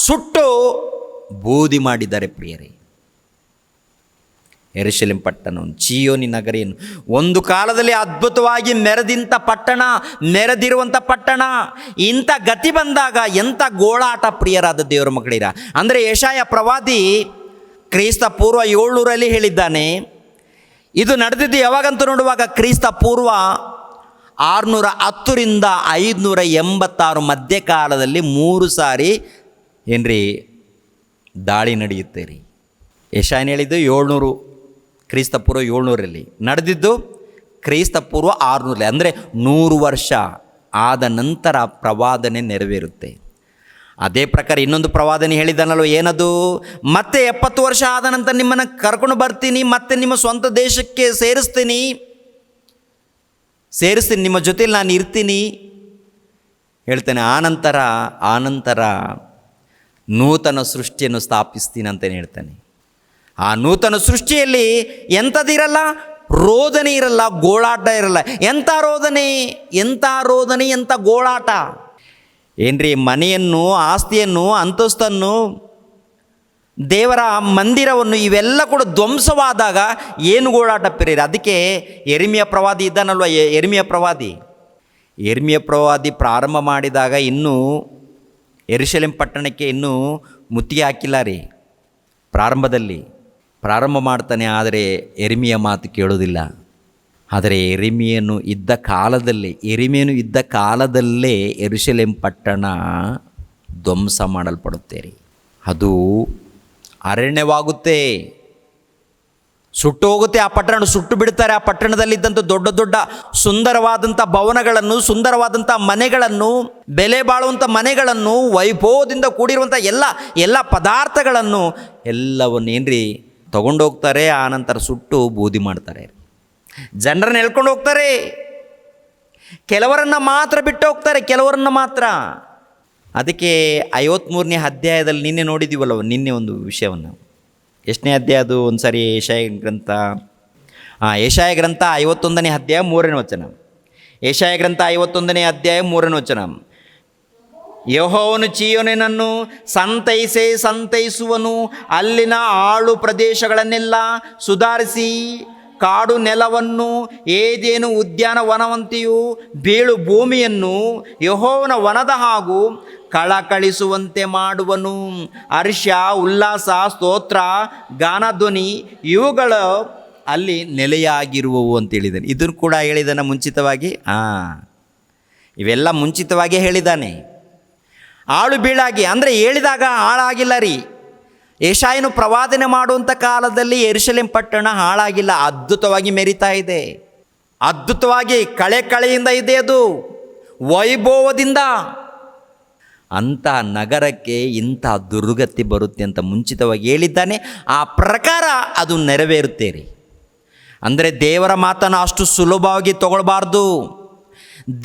ಸುಟ್ಟು ಬೂದಿ ಮಾಡಿದ್ದಾರೆ ಪ್ರಿಯರೇ. ಯೆರೂಸಲೇಮ್ ಪಟ್ಟಣವನ್ನು, ಚೀಯೋನಿ ನಗರಿಯನ್ನು, ಒಂದು ಕಾಲದಲ್ಲಿ ಅದ್ಭುತವಾಗಿ ಮೆರೆದಿರುವಂಥ ಪಟ್ಟಣ, ಇಂಥ ಗತಿ ಬಂದಾಗ ಎಂಥ ಗೋಳಾಟ ಪ್ರಿಯರಾದ ದೇವರ ಮಕ್ಕಳಿರ. ಅಂದರೆ ಯೆಶಾಯ ಪ್ರವಾದಿ ಕ್ರಿಸ್ತ ಪೂರ್ವ 700 ಹೇಳಿದ್ದಾನೆ. ಇದು ನಡೆದಿದ್ದು ಯಾವಾಗಂತ ನೋಡುವಾಗ ಕ್ರಿಸ್ತ ಪೂರ್ವ 610ರಿಂದ 586 ಮಧ್ಯಕಾಲದಲ್ಲಿ 3 ಸಾರಿ ಏನ್ರಿ ದಾಳಿ ನಡೆಯುತ್ತೆ ರೀ. ಯೆಶಾಯನ ಹೇಳಿದ್ದು 700, ಕ್ರಿಸ್ತ ಪೂರ್ವ 700ರಲ್ಲಿ ನಡೆದಿದ್ದು ಕ್ರಿಸ್ತ ಪೂರ್ವ 600, ಅಂದರೆ 100 ವರ್ಷ ಆದ ನಂತರ ಪ್ರವಾದನೆ ನೆರವೇರುತ್ತೆ. ಅದೇ ಪ್ರಕಾರ ಇನ್ನೊಂದು ಪ್ರವಾದನೆ ಹೇಳಿದ್ದಾನಲ್ವ, ಏನದು? ಮತ್ತೆ 70 ವರ್ಷ ಆದ ನಂತರ ನಿಮ್ಮನ್ನು ಕರ್ಕೊಂಡು ಬರ್ತೀನಿ, ಮತ್ತೆ ನಿಮ್ಮ ಸ್ವಂತ ದೇಶಕ್ಕೆ ಸೇರಿಸ್ತೀನಿ, ನಿಮ್ಮ ಜೊತೆಲಿ ನಾನು ಇರ್ತೀನಿ ಹೇಳ್ತೇನೆ. ಆನಂತರ ನೂತನ ಸೃಷ್ಟಿಯನ್ನು ಸ್ಥಾಪಿಸ್ತೀನಿ ಅಂತಲೇ ಹೇಳ್ತಾನೆ. ಆ ನೂತನ ಸೃಷ್ಟಿಯಲ್ಲಿ ಎಂಥದ್ದಿರಲ್ಲ? ರೋದನೆ ಇರಲ್ಲ, ಗೋಳಾಟ ಇರಲ್ಲ. ಎಂಥ ರೋದನೆ, ಎಂಥ ಗೋಳಾಟ ಏನ್ರಿ? ಮನೆಯನ್ನು, ಆಸ್ತಿಯನ್ನು, ಅಂತಸ್ತನ್ನು, ದೇವರ ಮಂದಿರವನ್ನು ಇವೆಲ್ಲ ಕೂಡ ಧ್ವಂಸವಾದಾಗ ಏನು ಗೋಳಾಟ ಪ್ರಿಯರೇ. ಅದಕ್ಕೆ ಯೆರೆಮೀಯ ಪ್ರವಾದಿ ಇದ್ದಾನಲ್ವ, ಯೆರೆಮೀಯ ಪ್ರವಾದಿ ಪ್ರಾರಂಭ ಮಾಡಿದಾಗ ಇನ್ನೂ ಯೆರೂಸಲೇಮ್ ಪಟ್ಟಣಕ್ಕೆ ಇನ್ನೂ ಮುತ್ತಿಗೆ ಹಾಕಿಲ್ಲ ರೀ. ಪ್ರಾರಂಭ ಮಾಡ್ತಾನೆ, ಆದರೆ ಯೆರೆಮೀಯ ಮಾತು ಕೇಳೋದಿಲ್ಲ. ಆದರೆ ಯೆರೆಮೀಯನು ಇದ್ದ ಕಾಲದಲ್ಲೇ ಯೆರೂಸಲೇಮ್ ಪಟ್ಟಣ ಧ್ವಂಸ ಮಾಡಲ್ಪಡುತ್ತೆ ರೀ. ಅದು ಅರಣ್ಯವಾಗುತ್ತೆ, ಸುಟ್ಟು ಹೋಗುತ್ತೆ. ಆ ಪಟ್ಟಣ ಸುಟ್ಟು ಬಿಡ್ತಾರೆ. ಆ ಪಟ್ಟಣದಲ್ಲಿದ್ದಂಥ ದೊಡ್ಡ ದೊಡ್ಡ ಸುಂದರವಾದಂಥ ಭವನಗಳನ್ನು, ಸುಂದರವಾದಂಥ ಮನೆಗಳನ್ನು, ಬೆಲೆ ಬಾಳುವಂಥ ಮನೆಗಳನ್ನು, ವೈಭವದಿಂದ ಕೂಡಿರುವಂಥ ಎಲ್ಲ ಪದಾರ್ಥಗಳನ್ನು ಎಲ್ಲವನ್ನು ಏನ್ರಿ ತಗೊಂಡೋಗ್ತಾರೆ. ಆನಂತರ ಸುಟ್ಟು ಬೂದಿ ಮಾಡ್ತಾರೆ. ಜನರನ್ನು ಎಳ್ಕೊಂಡು ಹೋಗ್ತಾರೆ. ಕೆಲವರನ್ನು ಮಾತ್ರ ಬಿಟ್ಟು ಹೋಗ್ತಾರೆ, ಕೆಲವರನ್ನು ಮಾತ್ರ. ಅದಕ್ಕೆ 53ನೇ ಅಧ್ಯಾಯದಲ್ಲಿ ನಿನ್ನೆ ನೋಡಿದ್ದೀವಲ್ಲ, ನಿನ್ನೆ ಒಂದು ವಿಷಯವನ್ನು. ಎಷ್ಟನೇ ಅಧ್ಯಾಯ ಅದು? ಒಂದು ಸಾರಿ ಯೆಶಾಯ ಗ್ರಂಥ 51ನೇ ಅಧ್ಯಾಯ 3ನೇ ವಚನ. ಯೆಶಾಯ ಗ್ರಂಥ 51ನೇ ಅಧ್ಯಾಯ 3ನೇ ವಚನ. ಯೆಹೋವನು ಚೀಯೋನನ್ನು ಸಂತೈಸುವನು, ಅಲ್ಲಿನ ಆಳು ಪ್ರದೇಶಗಳನ್ನೆಲ್ಲ ಸುಧಾರಿಸಿ, ಕಾಡು ನೆಲವನ್ನು, ಏದೇನು ಉದ್ಯಾನವನವಂತೆಯೂ ಬೀಳು ಭೂಮಿಯನ್ನು ಯೆಹೋವನ ವನದ ಹಾಗೂ ಕಳಕಳಿಸುವಂತೆ ಮಾಡುವನು. ಹರ್ಷ, ಉಲ್ಲಾಸ, ಸ್ತೋತ್ರ, ಗಾನಧ್ವನಿ ಇವುಗಳು ಅಲ್ಲಿ ನೆಲೆಯಾಗಿರುವವು ಅಂತೇಳಿದ್ದಾನೆ. ಇದನ್ನು ಕೂಡ ಹೇಳಿದ್ದಾನೆ ಮುಂಚಿತವಾಗಿ. ಇವೆಲ್ಲ ಮುಂಚಿತವಾಗಿ ಹೇಳಿದ್ದಾನೆ. ಆಳು ಬೀಳಾಗಿ ಅಂದರೆ ಹೇಳಿದಾಗ ಹಾಳಾಗಿಲ್ಲ ರೀ. ಯೆಶಾಯನು ಪ್ರವಾದನೆ ಮಾಡುವಂಥ ಕಾಲದಲ್ಲಿ ಯೆರೂಸಲೇಮ್ ಪಟ್ಟಣ ಹಾಳಾಗಿಲ್ಲ, ಅದ್ಭುತವಾಗಿ ಮೆರಿತಾ ಇದೆ. ಅದ್ಭುತವಾಗಿ ಕಳೆಯಿಂದ ಇದೆ, ಅದು ವೈಭವದಿಂದ. ಅಂಥ ನಗರಕ್ಕೆ ಇಂಥ ದುರ್ಗತಿ ಬರುತ್ತೆ ಅಂತ ಮುಂಚಿತವಾಗಿ ಹೇಳಿದ್ದಾನೆ. ಆ ಪ್ರಕಾರ ಅದು ನೆರವೇರುತ್ತೆ ರೀ. ಅಂದರೆ ದೇವರ ಮಾತನ್ನು ಅಷ್ಟು ಸುಲಭವಾಗಿ ತಗೊಳ್ಬಾರ್ದು.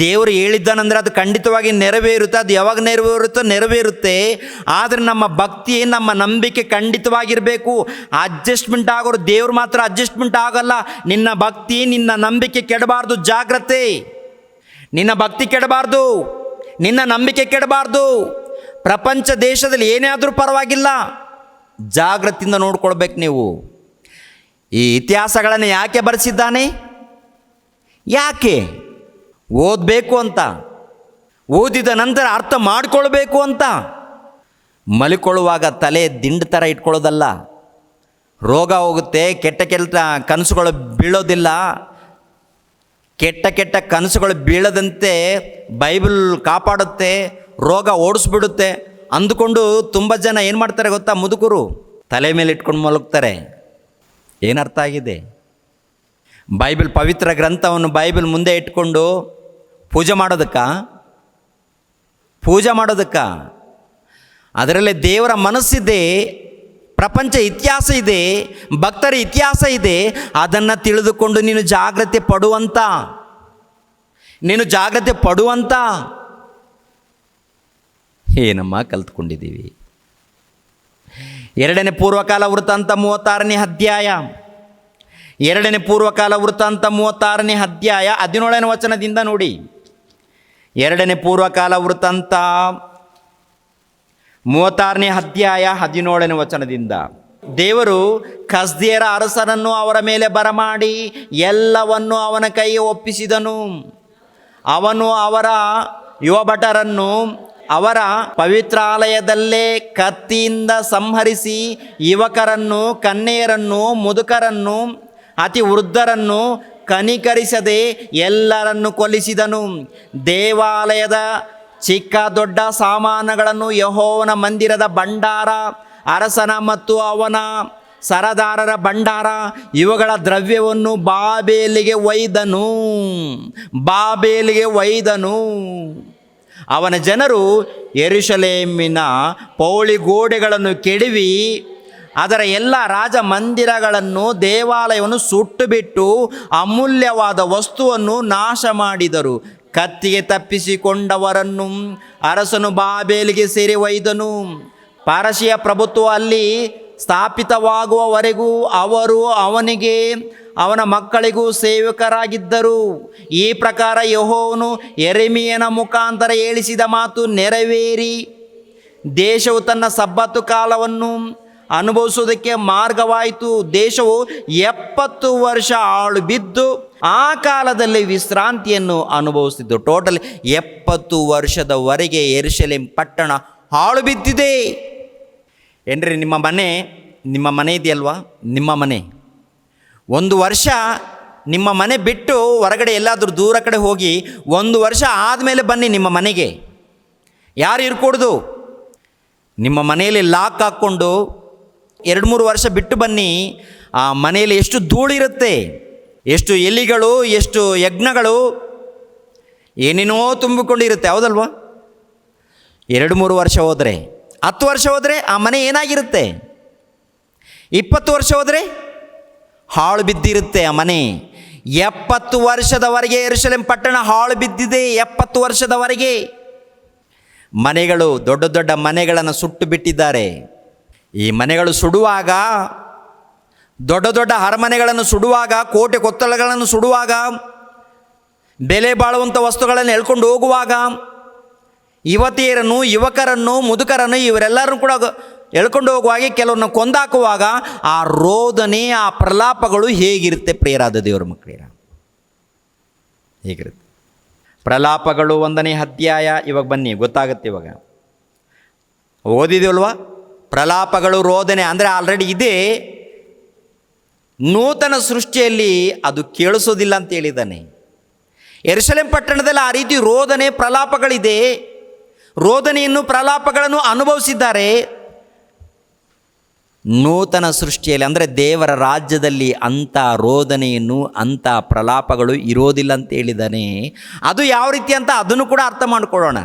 ದೇವರು ಹೇಳಿದ್ದಾನಂದರೆ ಅದು ಖಂಡಿತವಾಗಿ ನೆರವೇರುತ್ತೆ. ಅದು ಯಾವಾಗ ನೆರವೇರುತ್ತೆ. ಆದರೆ ನಮ್ಮ ಭಕ್ತಿ, ನಮ್ಮ ನಂಬಿಕೆ ಖಂಡಿತವಾಗಿರಬೇಕು. ಅಡ್ಜಸ್ಟ್ಮೆಂಟ್ ಆಗೋರು ದೇವ್ರು ಮಾತ್ರ ಅಡ್ಜಸ್ಟ್ಮೆಂಟ್ ಆಗಲ್ಲ. ನಿನ್ನ ಭಕ್ತಿ, ನಿನ್ನ ನಂಬಿಕೆ ಕೆಡಬಾರ್ದು. ಜಾಗ್ರತೆ. ನಿನ್ನ ಭಕ್ತಿ ಕೆಡಬಾರ್ದು, ನಿನ್ನ ನಂಬಿಕೆ ಕೆಡಬಾರ್ದು. ಪ್ರಪಂಚ ದೇಶದಲ್ಲಿ ಏನೇ ಆದರೂ ಪರವಾಗಿಲ್ಲ, ಜಾಗ್ರತೆಯಿಂದ ನೋಡ್ಕೊಳ್ಬೇಕು ನೀವು. ಈ ಇತಿಹಾಸಗಳನ್ನು ಯಾಕೆ ಬರೆಸಿದ್ದಾನೆ? ಯಾಕೆ? ಓದಬೇಕು ಅಂತ, ಓದಿದ ನಂತರ ಅರ್ಥ ಮಾಡಿಕೊಳ್ಬೇಕು ಅಂತ. ಮಲಿಕೊಳ್ಳುವಾಗ ತಲೆ ದಿಂಡು ಥರ ಇಟ್ಕೊಳ್ಳೋದಲ್ಲ. ರೋಗ ಹೋಗುತ್ತೆ, ಕೆಟ್ಟ ಕನಸುಗಳು ಬೀಳೋದಿಲ್ಲ. ಕೆಟ್ಟ ಕನಸುಗಳು ಬೀಳದಂತೆ ಬೈಬಲ್ ಕಾಪಾಡುತ್ತೆ, ರೋಗ ಓಡಿಸ್ಬಿಡುತ್ತೆ ಅಂದುಕೊಂಡು ತುಂಬ ಜನ ಏನು ಮಾಡ್ತಾರೆ ಗೊತ್ತಾ? ಮುದುಕರು ತಲೆ ಮೇಲೆ ಇಟ್ಕೊಂಡು ಮಲಗ್ತಾರೆ. ಏನರ್ಥ ಆಗಿದೆ? ಬೈಬಲ್ ಪವಿತ್ರ ಗ್ರಂಥವನ್ನು ಬೈಬಲ್ ಮುಂದೆ ಇಟ್ಕೊಂಡು ಪೂಜೆ ಮಾಡೋದಕ್ಕ ಅದರಲ್ಲಿ ದೇವರ ಮನಸ್ಸಿದೆ, ಪ್ರಪಂಚ ಇತಿಹಾಸ ಇದೆ, ಭಕ್ತರ ಇತಿಹಾಸ ಇದೆ. ಅದನ್ನು ತಿಳಿದುಕೊಂಡು ನೀನು ಜಾಗ್ರತೆ ಪಡುವಂತ ಏನಮ್ಮ ಕಲ್ತ್ಕೊಂಡಿದ್ದೀವಿ. 2ನೇ ಪೂರ್ವಕಾಲ ವೃತ್ತಾಂತ 36ನೇ ಅಧ್ಯಾಯ, 2ನೇ ಪೂರ್ವಕಾಲ ವೃತ್ತಾಂತ 36ನೇ ಅಧ್ಯಾಯ 17ನೇ ವಚನದಿಂದ ನೋಡಿ. 2ನೇ ಪೂರ್ವಕಾಲ ವೃತ್ತಾಂತ 36ನೇ ಅಧ್ಯಾಯ 17ನೇ ವಚನದಿಂದ, ದೇವರು ಕಸ್ದಿಯರ ಅರಸನನ್ನು ಅವರ ಮೇಲೆ ಬರಮಾಡಿ ಎಲ್ಲವನ್ನು ಅವನ ಕೈಗೆ ಒಪ್ಪಿಸಿದನು. ಅವನು ಅವರ ಯುವಭಟರನ್ನು ಅವರ ಪವಿತ್ರಾಲಯದಲ್ಲೇ ಕತ್ತಿಯಿಂದ ಸಂಹರಿಸಿ ಯುವಕರನ್ನು, ಕನ್ಯೆಯರನ್ನು, ಮುದುಕರನ್ನು, ಅತಿ ವೃದ್ಧರನ್ನು ಕನಿಕರಿಸದೆ ಎಲ್ಲರನ್ನು ಕೊಲ್ಲಿಸಿದನು. ದೇವಾಲಯದ ಚಿಕ್ಕ ದೊಡ್ಡ ಸಾಮಾನುಗಳನ್ನು, ಯೆಹೋವನ ಮಂದಿರದ ಭಂಡಾರ, ಅರಸನ ಮತ್ತು ಅವನ ಸರದಾರರ ಭಂಡಾರ, ಇವುಗಳ ದ್ರವ್ಯವನ್ನು ಬಾಬೇಲಿಗೆ ಒಯ್ದನು. ಅವನ ಜನರು ಯೆರೂಸಲೇಮಿನ ಪೌಳಿ ಗೋಡೆಗಳನ್ನು ಕೆಡವಿ ಅದರ ಎಲ್ಲ ರಾಜ ಮಂದಿರಗಳನ್ನು, ದೇವಾಲಯವನ್ನು ಸುಟ್ಟುಬಿಟ್ಟು ಅಮೂಲ್ಯವಾದ ವಸ್ತುವನ್ನು ನಾಶ ಮಾಡಿದರು. ಕತ್ತಿಗೆ ತಪ್ಪಿಸಿಕೊಂಡವರನ್ನು ಅರಸನು ಬಾಬೇಲಿಗೆ ಸೇರಿ ಒಯ್ದನು. ಪಾರಸಿಯ ಪ್ರಭುತ್ವ ಅಲ್ಲಿ ಸ್ಥಾಪಿತವಾಗುವವರೆಗೂ ಅವರು ಅವನಿಗೆ, ಅವನ ಮಕ್ಕಳಿಗೂ ಸೇವಕರಾಗಿದ್ದರು. ಈ ಪ್ರಕಾರ ಯೆಹೋವನು ಯೆರೆಮೀಯನ ಮುಖಾಂತರ ಹೇಳಿಸಿದ ಮಾತು ನೆರವೇರಿ ದೇಶವು ತನ್ನ ಸಬ್ಬತ್ತು ಕಾಲವನ್ನು ಅನುಭವಿಸುವುದಕ್ಕೆ ಮಾರ್ಗವಾಯಿತು. ದೇಶವು 70 ವರ್ಷ ಹಾಳು ಬಿದ್ದು ಆ ಕಾಲದಲ್ಲಿ ವಿಶ್ರಾಂತಿಯನ್ನು ಅನುಭವಿಸುತ್ತಿದ್ದು. ಟೋಟಲ್ 70 ವರ್ಷದವರೆಗೆ ಯೆರೂಸಲೇಮ್ ಪಟ್ಟಣ ಹಾಳು ಬಿದ್ದಿದೆ. ಏನ್ರಿ, ನಿಮ್ಮ ಮನೆ ಇದೆಯಲ್ವಾ? ನಿಮ್ಮ ಮನೆ 1 ವರ್ಷ ನಿಮ್ಮ ಮನೆ ಬಿಟ್ಟು ಹೊರಗಡೆ ಎಲ್ಲಾದರೂ ದೂರ ಕಡೆ ಹೋಗಿ 1 ವರ್ಷ ಆದಮೇಲೆ ಬನ್ನಿ ನಿಮ್ಮ ಮನೆಗೆ. ಯಾರು ಇರ್ಕೊಡ್ದು? ನಿಮ್ಮ ಮನೆಯಲ್ಲಿ ಲಾಕ್ ಹಾಕ್ಕೊಂಡು 2-3 ವರ್ಷ ಬಿಟ್ಟು ಬನ್ನಿ. ಆ ಮನೆಯಲ್ಲಿ ಎಷ್ಟು ಧೂಳಿರುತ್ತೆ, ಎಷ್ಟು ಎಲಿಗಳು, ಎಷ್ಟು ಯಜ್ಞಗಳು, ಏನೇನೋ ತುಂಬಿಕೊಂಡಿರುತ್ತೆ, ಹೌದಲ್ವಾ? 2-3 ವರ್ಷ ಹೋದರೆ, 10 ವರ್ಷ ಹೋದರೆ ಆ ಮನೆ ಏನಾಗಿರುತ್ತೆ? 20 ವರ್ಷ ಹೋದರೆ ಹಾಳು ಬಿದ್ದಿರುತ್ತೆ ಆ ಮನೆ. 70 ವರ್ಷದವರೆಗೆ ಯೆರೂಸಲೇಮ್ ಪಟ್ಟಣ ಹಾಳು ಬಿದ್ದಿದೆ. 70 ವರ್ಷದವರೆಗೆ ಮನೆಗಳು, ದೊಡ್ಡ ದೊಡ್ಡ ಮನೆಗಳನ್ನು ಸುಟ್ಟು ಬಿಟ್ಟಿದ್ದಾರೆ. ಈ ಮನೆಗಳು ಸುಡುವಾಗ, ದೊಡ್ಡ ದೊಡ್ಡ ಅರಮನೆಗಳನ್ನು ಸುಡುವಾಗ, ಕೋಟೆ ಕೊತ್ತಲಗಳನ್ನು ಸುಡುವಾಗ, ಬೆಲೆ ಬಾಳುವಂಥ ವಸ್ತುಗಳನ್ನು ಎಳ್ಕೊಂಡು ಹೋಗುವಾಗ, ಯುವತಿಯರನ್ನು, ಯುವಕರನ್ನು, ಮುದುಕರನ್ನು ಇವರೆಲ್ಲರೂ ಕೂಡ ಎಳ್ಕೊಂಡು ಹೋಗುವಾಗ, ಕೆಲವ್ರನ್ನ ಕೊಂದಾಕುವಾಗ ಆ ರೋದನೆ, ಆ ಪ್ರಲಾಪಗಳು ಹೇಗಿರುತ್ತೆ ಪ್ರಿಯರಾದ ದೇವರ ಮಕ್ಕಳಿರ? ಹೇಗಿರುತ್ತೆ ಪ್ರಲಾಪಗಳು? 1ನೇ ಅಧ್ಯಾಯ. ಇವಾಗ ಬನ್ನಿ, ಗೊತ್ತಾಗುತ್ತೆ. ಇವಾಗ ಓದಿದೀವಲ್ವಾ? ಪ್ರಲಾಪಗಳು, ರೋದನೆ ಅಂದರೆ ಆಲ್ರೆಡಿ ಇದೆ. ನೂತನ ಸೃಷ್ಟಿಯಲ್ಲಿ ಅದು ಕೇಳಿಸೋದಿಲ್ಲ ಅಂತ ಹೇಳಿದ್ದಾನೆ. ಯೆರೂಸಲೇಮ್ ಪಟ್ಟಣದಲ್ಲಿ ಆ ರೀತಿ ರೋದನೆ, ಪ್ರಲಾಪಗಳಿದೆ. ರೋದನೆಯನ್ನು, ಪ್ರಲಾಪಗಳನ್ನು ಅನುಭವಿಸಿದ್ದಾರೆ. ನೂತನ ಸೃಷ್ಟಿಯಲ್ಲಿ ಅಂದರೆ ದೇವರ ರಾಜ್ಯದಲ್ಲಿ ಅಂಥ ರೋದನೆಯನ್ನು, ಅಂಥ ಪ್ರಲಾಪಗಳು ಇರೋದಿಲ್ಲ ಅಂತ ಹೇಳಿದ್ದಾನೆ. ಅದು ಯಾವ ರೀತಿ ಅಂತ ಅದನ್ನು ಕೂಡ ಅರ್ಥ ಮಾಡಿಕೊಳ್ಳೋಣ.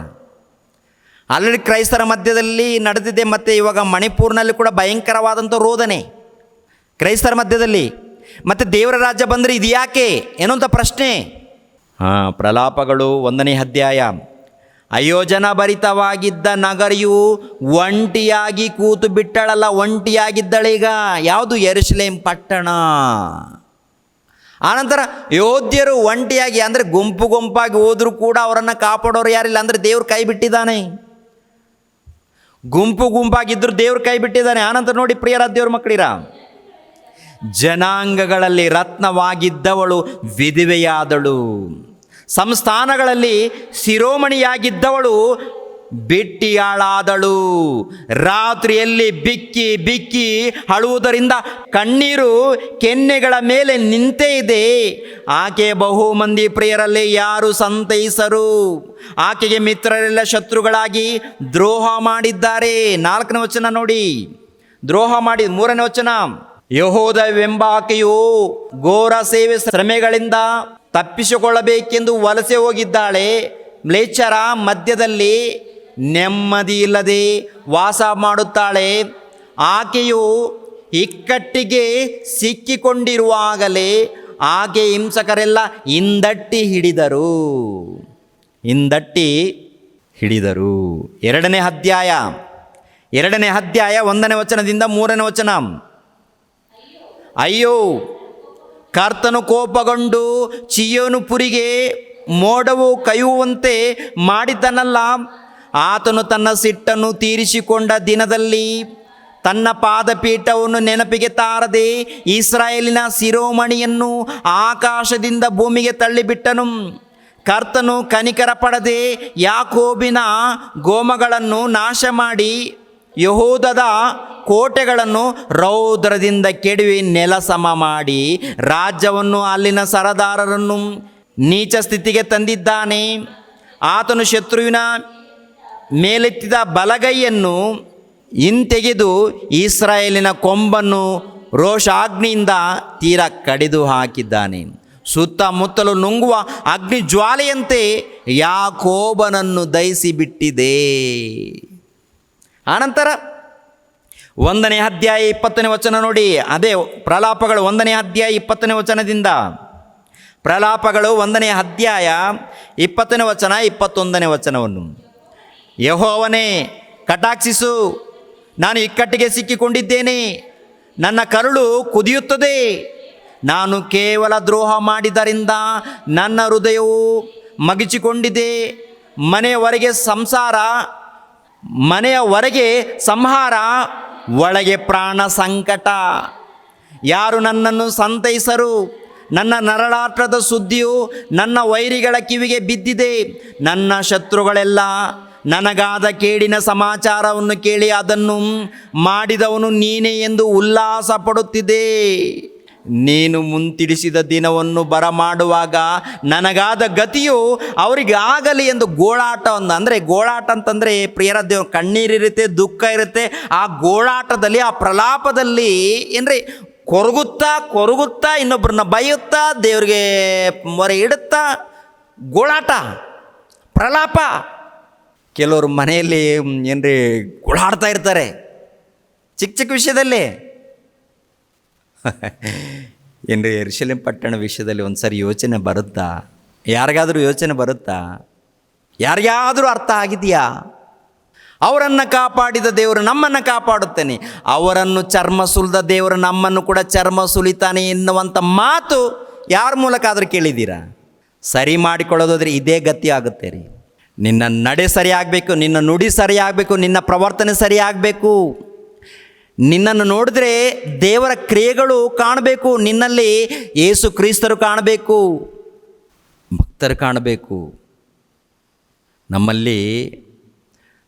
ಆಲ್ರೆಡಿ ಕ್ರೈಸ್ತರ ಮಧ್ಯದಲ್ಲಿ ನಡೆದಿದೆ, ಮತ್ತು ಇವಾಗ ಮಣಿಪುರ್ನಲ್ಲಿ ಕೂಡ ಭಯಂಕರವಾದಂಥ ರೋದನೆ ಕ್ರೈಸ್ತರ ಮಧ್ಯದಲ್ಲಿ. ಮತ್ತು ದೇವರ ರಾಜ್ಯ ಬಂದರೆ ಇದು ಯಾಕೆ ಏನೋ ಪ್ರಶ್ನೆ. ಪ್ರಲಾಪಗಳು 1ನೇ ಅಧ್ಯಾಯ. ಅಯೋಜನ ಭರಿತವಾಗಿದ್ದ ನಗರಿಯು ಒಂಟಿಯಾಗಿ ಕೂತು ಬಿಟ್ಟಳಲ್ಲ, ಒಂಟಿಯಾಗಿದ್ದಳೀಗ. ಯಾವುದು? ಯೆರೂಸಲೇಮ್ ಪಟ್ಟಣ. ಆನಂತರ ಯೋಧ್ಯರು ಒಂಟಿಯಾಗಿ, ಅಂದರೆ ಗುಂಪು ಗುಂಪಾಗಿ ಹೋದರೂ ಕೂಡ ಅವರನ್ನು ಕಾಪಾಡೋರು ಯಾರಿಲ್ಲ, ಅಂದರೆ ದೇವ್ರು ಕೈ ಬಿಟ್ಟಿದ್ದಾನೆ. ಗುಂಪು ಗುಂಪಾಗಿದ್ದರೂ ದೇವ್ರು ಕೈ ಬಿಟ್ಟಿದ್ದಾನೆ. ಆನಂತರ ನೋಡಿ ಪ್ರಿಯರಾದ ದೇವ್ರ ಮಕ್ಕಳಿರ, ಜನಾಂಗಗಳಲ್ಲಿ ರತ್ನವಾಗಿದ್ದವಳು ವಿಧವೆಯಾದಳು, ಸಂಸ್ಥಾನಗಳಲ್ಲಿ ಶಿರೋಮಣಿಯಾಗಿದ್ದವಳು ಬಿಟ್ಟಿಯಾಳಾದಳು. ರಾತ್ರಿಯಲ್ಲಿ ಬಿಕ್ಕಿ ಬಿಕ್ಕಿ ಅಳುವುದರಿಂದ ಕಣ್ಣೀರು ಕೆನ್ನೆಗಳ ಮೇಲೆ ನಿಂತೇ ಇದೆ. ಆಕೆ ಬಹು ಮಂದಿ ಪ್ರಿಯರಲ್ಲಿ ಯಾರು ಸಂತೈಸರು. ಆಕೆಗೆ ಮಿತ್ರರೆಲ್ಲ ಶತ್ರುಗಳಾಗಿ ದ್ರೋಹ ಮಾಡಿದ್ದಾರೆ. 4ನೇ ವಚನ ನೋಡಿ, ದ್ರೋಹ ಮಾಡಿ. 3ನೇ ವಚನ, ಯೆಹೂದವೆಂಬಾಕೆಯು ಘೋರ ಸೇವೆ ಶ್ರಮೆಗಳಿಂದ ತಪ್ಪಿಸಿಕೊಳ್ಳಬೇಕೆಂದು ವಲಸೆ ಹೋಗಿದ್ದಾಳೆ. ಮ್ಲೇಚ್ಛರ ಮಧ್ಯದಲ್ಲಿ ನೆಮ್ಮದಿ ಇಲ್ಲದೆ ವಾಸ ಮಾಡುತ್ತಾಳೆ. ಆಕೆಯು ಇಕ್ಕಟ್ಟಿಗೆ ಸಿಕ್ಕಿಕೊಂಡಿರುವಾಗಲೇ ಆಕೆ ಹಿಂಸಕರೆಲ್ಲ ಹಿಂದಟ್ಟಿ ಹಿಡಿದರು. ಎರಡನೇ ಅಧ್ಯಾಯ 1ನೇ ವಚನದಿಂದ 3ನೇ ವಚನ. ಅಯ್ಯೋ, ಕರ್ತನು ಕೋಪಗೊಂಡು ಚೀಯೋನು ಪುರಿಗೆ ಮೋಡವು ಕೈಯುವಂತೆ ಮಾಡಿದ್ದನಲ್ಲ. ಆತನು ತನ್ನ ಸಿಟ್ಟನ್ನು ತೀರಿಸಿಕೊಂಡ ದಿನದಲ್ಲಿ ತನ್ನ ಪಾದಪೀಠವನ್ನು ನೆನಪಿಗೆ ತಾರದೆ ಇಸ್ರಾಯೇಲಿನ ಶಿರೋಮಣಿಯನ್ನು ಆಕಾಶದಿಂದ ಭೂಮಿಗೆ ತಳ್ಳಿಬಿಟ್ಟನು. ಕರ್ತನು ಕನಿಕರ ಪಡದೆ ಯಾಕೋಬಿನ ಗೋಮಗಳನ್ನು ನಾಶ ಮಾಡಿ ಯೆಹೂದದ ಕೋಟೆಗಳನ್ನು ರೌದ್ರದಿಂದ ಕೆಡವಿ ನೆಲಸಮ ಮಾಡಿ ರಾಜ್ಯವನ್ನು ಅಲ್ಲಿನ ಸರದಾರರನ್ನು ನೀಚ ಸ್ಥಿತಿಗೆ ತಂದಿದ್ದಾನೆ. ಆತನು ಶತ್ರುವಿನ ಮೇಲೆತ್ತಿದ ಬಲಗೈಯನ್ನು ಹಿಂತೆಗೆದು ಇಸ್ರಾಯೇಲಿನ ಕೊಂಬನ್ನು ರೋಷಾಗ್ನಿಯಿಂದ ತೀರ ಕಡಿದು ಹಾಕಿದ್ದಾನೆ. ಸುತ್ತಮುತ್ತಲು ನುಂಗುವ ಅಗ್ನಿ ಜ್ವಾಲೆಯಂತೆ ಯಾಕೋಬನನ್ನು ದಹಿಸಿಬಿಟ್ಟಿದೆ. ಆನಂತರ 1ನೇ ಅಧ್ಯಾಯ 20ನೇ ವಚನ ನೋಡಿ. ಅದೇ ಪ್ರಲಾಪಗಳು 1ನೇ ಅಧ್ಯಾಯ 20ನೇ ವಚನದಿಂದ. ಪ್ರಲಾಪಗಳು 1ನೇ ಅಧ್ಯಾಯ 20ನೇ ವಚನ 21ನೇ ವಚನವನ್ನು. ಯೆಹೋವನೇ, ಕಟಾಕ್ಷಿಸು, ನಾನು ಇಕ್ಕಟ್ಟಿಗೆ ಸಿಕ್ಕಿಕೊಂಡಿದ್ದೇನೆ, ನನ್ನ ಕರುಳು ಕುದಿಯುತ್ತದೆ. ನಾನು ಕೇವಲ ದ್ರೋಹ ಮಾಡಿದ್ದರಿಂದ ನನ್ನ ಹೃದಯವು ಮಗಿಚಿಕೊಂಡಿದೆ. ಮನೆಯವರೆಗೆ ಸಂಹಾರ, ಒಳಗೆ ಪ್ರಾಣ ಸಂಕಟ. ಯಾರು ನನ್ನನ್ನು ಸಂತೈಸರು? ನನ್ನ ನರಳಾಟದ ಸುದ್ದಿಯು ನನ್ನ ವೈರಿಗಳ ಕಿವಿಗೆ ಬಿದ್ದಿದೆ. ನನ್ನ ಶತ್ರುಗಳೆಲ್ಲ ನನಗಾದ ಕೇಡಿನ ಸಮಾಚಾರವನ್ನು ಕೇಳಿ ಅದನ್ನು ಮಾಡಿದವನು ನೀನೇ ಎಂದು ಉಲ್ಲಾಸ ಪಡುತ್ತಿದೆ. ನೀನು ಮುಂತಿಡಿಸಿದ ದಿನವನ್ನು ಬರಮಾಡುವಾಗ ನನಗಾದ ಗತಿಯು ಅವರಿಗೆ ಆಗಲಿ ಎಂದು ಗೋಳಾಟವನ್ನು, ಅಂದರೆ ಗೋಳಾಟ ಅಂತಂದರೆ ಪ್ರಿಯರ ದೇವ್ರ ಕಣ್ಣೀರಿರುತ್ತೆ, ದುಃಖ ಇರುತ್ತೆ. ಆ ಗೋಳಾಟದಲ್ಲಿ, ಆ ಪ್ರಲಾಪದಲ್ಲಿ ಏನ್ರಿ ಕೊರಗುತ್ತಾ ಇನ್ನೊಬ್ಬರನ್ನ ಬೈಯುತ್ತಾ ದೇವ್ರಿಗೆ ಮೊರೆ ಇಡುತ್ತಾ ಗೋಳಾಟ, ಪ್ರಲಾಪ. ಕೆಲವರು ಮನೆಯಲ್ಲಿ ಏನ್ರಿ ಗೋಳಾಡ್ತಾ ಇರ್ತಾರೆ ಚಿಕ್ಕ ವಿಷಯದಲ್ಲಿ. ಏನ್ರಿ ಯೆರೂಸಲೇಮ್ ಪಟ್ಟಣ ವಿಷಯದಲ್ಲಿ ಒಂದು ಸರಿ ಯೋಚನೆ ಬರುತ್ತಾ? ಯಾರಿಗಾದರೂ ಯೋಚನೆ ಬರುತ್ತಾ? ಯಾರಿಗಾದರೂ ಅರ್ಥ ಆಗಿದೆಯಾ? ಅವರನ್ನು ಕಾಪಾಡಿದ ದೇವರು ನಮ್ಮನ್ನು ಕಾಪಾಡುತ್ತಾನೆ, ಅವರನ್ನು ಚರ್ಮ ಸುಲಿದ ದೇವರು ನಮ್ಮನ್ನು ಕೂಡ ಚರ್ಮ ಸುಲಿತಾನೆ ಎನ್ನುವಂಥ ಮಾತು ಯಾರ ಮೂಲಕ ಆದರೂ ಕೇಳಿದ್ದೀರಾ? ಸರಿ ಮಾಡಿಕೊಳ್ಳೋದಾದರೆ ಇದೇ ಗತಿ ಆಗುತ್ತೆ ರೀ. ನಿನ್ನ ನಡೆ ಸರಿಯಾಗಬೇಕು, ನಿನ್ನ ನುಡಿ ಸರಿಯಾಗಬೇಕು, ನಿನ್ನ ಪ್ರವರ್ತನೆ ಸರಿಯಾಗಬೇಕು. ನಿನ್ನನ್ನು ನೋಡಿದ್ರೆ ದೇವರ ಕ್ರಿಯೆಗಳು ಕಾಣಬೇಕು, ನಿನ್ನಲ್ಲಿ ಯೇಸು ಕ್ರಿಸ್ತರು ಕಾಣಬೇಕು, ಭಕ್ತರು ಕಾಣಬೇಕು. ನಮ್ಮಲ್ಲಿ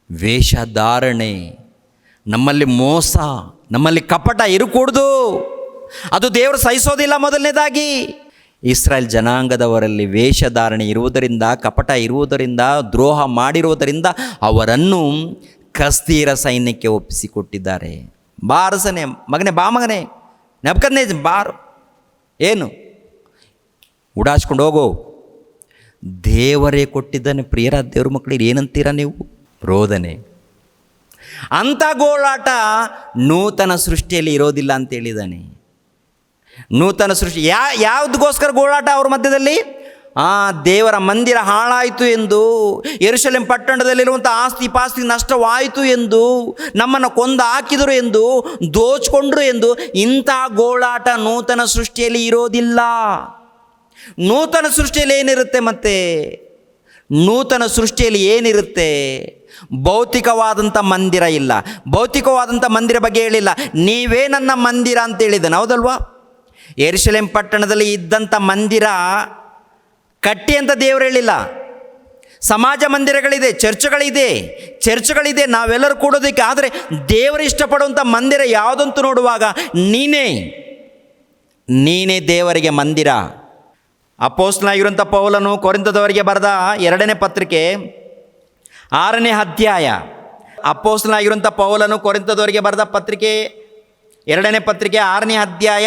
ವೇಷಧಾರಣೆ, ನಮ್ಮಲ್ಲಿ ಮೋಸ, ನಮ್ಮಲ್ಲಿ ಕಪಟ ಇರಕೂಡ್ದು. ಅದು ದೇವರು ಸಹಿಸೋದಿಲ್ಲ. ಮೊದಲನೇದಾಗಿ ಇಸ್ರಾಯೇಲ್ ಜನಾಂಗದವರಲ್ಲಿ ವೇಷಧಾರಣೆ ಇರುವುದರಿಂದ, ಕಪಟ ಇರುವುದರಿಂದ, ದ್ರೋಹ ಮಾಡಿರುವುದರಿಂದ ಅವರನ್ನು ಕಸ್ದೀಯರ ಸೈನ್ಯಕ್ಕೆ ಒಪ್ಪಿಸಿಕೊಟ್ಟಿದ್ದಾರೆ. ಬಾರಸನೆ ಮಗನೇ, ಬಾ ಮಗನೇ, ನೆಬೂಕದ್ನೆಚ್ಚರ್ ಬಾರು, ಏನು ಉಡಾಚ್ಕೊಂಡು ಹೋಗೋ. ದೇವರೇ ಕೊಟ್ಟಿದ್ದಾನೆ. ಪ್ರಿಯರ ದೇವ್ರ ಮಕ್ಕಳಿಗೆ ಏನಂತೀರ ನೀವು? ರೋದನೆ. ಅಂಥ ಗೋಳಾಟ ನೂತನ ಸೃಷ್ಟಿಯಲ್ಲಿ ಇರೋದಿಲ್ಲ ಅಂತ ಹೇಳಿದ್ದಾನೆ. ನೂತನ ಸೃಷ್ಟಿ ಯಾವುದಕ್ಕೋಸ್ಕರ ಗೋಳಾಟ ಅವ್ರ ಮಧ್ಯದಲ್ಲಿ? ದೇವರ ಮಂದಿರ ಹಾಳಾಯಿತು ಎಂದು, ಯೆರೂಸಲೇಮ್ ಪಟ್ಟಣದಲ್ಲಿರುವಂಥ ಆಸ್ತಿ ಪಾಸ್ತಿ ನಷ್ಟವಾಯಿತು ಎಂದು, ನಮ್ಮನ್ನು ಕೊಂದು ಹಾಕಿದರು ಎಂದು, ದೋಚ್ಕೊಂಡ್ರು ಎಂದು. ಇಂಥ ಗೋಳಾಟ ನೂತನ ಸೃಷ್ಟಿಯಲ್ಲಿ ಇರೋದಿಲ್ಲ. ನೂತನ ಸೃಷ್ಟಿಯಲ್ಲಿ ಏನಿರುತ್ತೆ? ಮತ್ತೆ ನೂತನ ಸೃಷ್ಟಿಯಲ್ಲಿ ಏನಿರುತ್ತೆ? ಭೌತಿಕವಾದಂಥ ಮಂದಿರ ಇಲ್ಲ. ಭೌತಿಕವಾದಂಥ ಮಂದಿರ ಬಗ್ಗೆ ಹೇಳಿಲ್ಲ. ನೀವೇ ನನ್ನ ಮಂದಿರ ಅಂತ ಹೇಳಿದ್ದಾನೆ, ಹೌದಲ್ವಾ? ಯೆರೂಸಲೇಮ್ ಪಟ್ಟಣದಲ್ಲಿ ಇದ್ದಂಥ ಮಂದಿರ ಕಟ್ಟಿ ಅಂತ ದೇವರು ಹೇಳಿಲ್ಲ. ಸಮಾಜ ಮಂದಿರಗಳಿದೆ, ಚರ್ಚ್ಗಳಿದೆ, ನಾವೆಲ್ಲರೂ ಕೂಡೋದಕ್ಕೆ. ಆದರೆ ದೇವರು ಇಷ್ಟಪಡುವಂಥ ಮಂದಿರ ಯಾವುದಂತೂ ನೋಡುವಾಗ ನೀನೇ ದೇವರಿಗೆ ಮಂದಿರ. ಅಪೊಸ್ತಲನಾಗಿರುವಂಥ ಪೌಲನು ಕೊರಿಂಥದವರಿಗೆ ಬರೆದ 2ನೇ ಪತ್ರಿಕೆ 6ನೇ ಅಧ್ಯಾಯ. ಅಪೊಸ್ತಲನಾಗಿರುವಂಥ ಪೌಲನು ಕೊರಿಂಥದವರಿಗೆ ಬರೆದ ಪತ್ರಿಕೆ ಎರಡನೇ ಪತ್ರಿಕೆ 6ನೇ ಅಧ್ಯಾಯ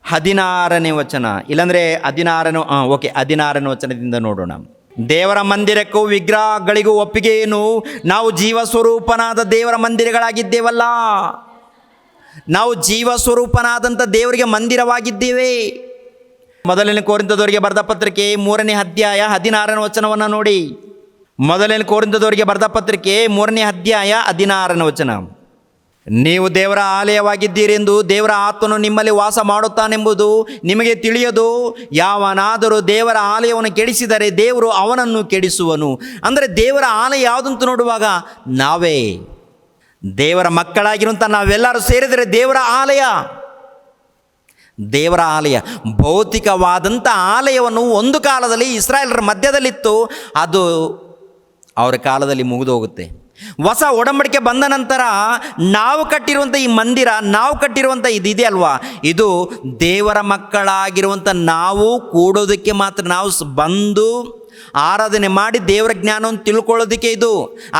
16ನೇ ವಚನ, ಇಲ್ಲಾಂದರೆ 16ನೇ ವಚನದಿಂದ ನೋಡೋಣ. ದೇವರ ಮಂದಿರಕ್ಕೂ ವಿಗ್ರಹಗಳಿಗೂ ಒಪ್ಪಿಗೆ ಏನು? ನಾವು ಜೀವ ಸ್ವರೂಪನಾದ ದೇವರ ಮಂದಿರಗಳಾಗಿದ್ದೇವಲ್ಲ. ನಾವು ಜೀವ ಸ್ವರೂಪನಾದಂಥ ದೇವರಿಗೆ ಮಂದಿರವಾಗಿದ್ದೇವೆ. ಮೊದಲನೇ ಕೊರಿಂಥದವರಿಗೆ ಬರೆದ ಪತ್ರಿಕೆ 3ನೇ ಅಧ್ಯಾಯ 16ನೇ ವಚನವನ್ನು ನೋಡಿ. ಮೊದಲನೇ ಕೊರಿಂಥದವರಿಗೆ ಬರೆದ ಪತ್ರಿಕೆ 3ನೇ ಅಧ್ಯಾಯ 16ನೇ ವಚನ. ನೀವು ದೇವರ ಆಲಯವಾಗಿದ್ದೀರೆಂದು ದೇವರ ಆತ್ಮನು ನಿಮ್ಮಲ್ಲಿ ವಾಸ ಮಾಡುತ್ತಾನೆಂಬುದು ನಿಮಗೆ ತಿಳಿಯದು. ಯಾವನಾದರೂ ದೇವರ ಆಲಯವನ್ನು ಕೆಡಿಸಿದರೆ ದೇವರು ಅವನನ್ನು ಕೆಡಿಸುವನು. ಅಂದರೆ ದೇವರ ಆಲಯ ಯಾವುದಂತ ನೋಡುವಾಗ ನಾವೇ, ದೇವರ ಮಕ್ಕಳಾಗಿರುವಂಥ ನಾವೆಲ್ಲರೂ ಸೇರಿದರೆ ದೇವರ ಆಲಯ. ದೇವರ ಆಲಯ ಭೌತಿಕವಾದಂಥ ಆಲಯವನ್ನು ಒಂದು ಕಾಲದಲ್ಲಿ ಇಸ್ರಾಯೇಲರ ಮಧ್ಯದಲ್ಲಿತ್ತು, ಅದು ಅವರ ಕಾಲದಲ್ಲಿ ಮುಗಿದು ಹೋಗುತ್ತೆ. ಹೊಸ ಒಡಂಬಡಿಕೆ ಬಂದ ನಂತರ ನಾವು ಕಟ್ಟಿರುವಂಥ ಈ ಮಂದಿರ, ನಾವು ಕಟ್ಟಿರುವಂಥ ಇದಿದೆ ಅಲ್ವಾ, ಇದು ದೇವರ ಮಕ್ಕಳಾಗಿರುವಂಥ ನಾವು ಕೂಡೋದಕ್ಕೆ ಮಾತ್ರ, ನಾವು ಬಂದು ಆರಾಧನೆ ಮಾಡಿ ದೇವರ ಜ್ಞಾನವನ್ನು ತಿಳ್ಕೊಳ್ಳೋದಕ್ಕೆ ಇದು.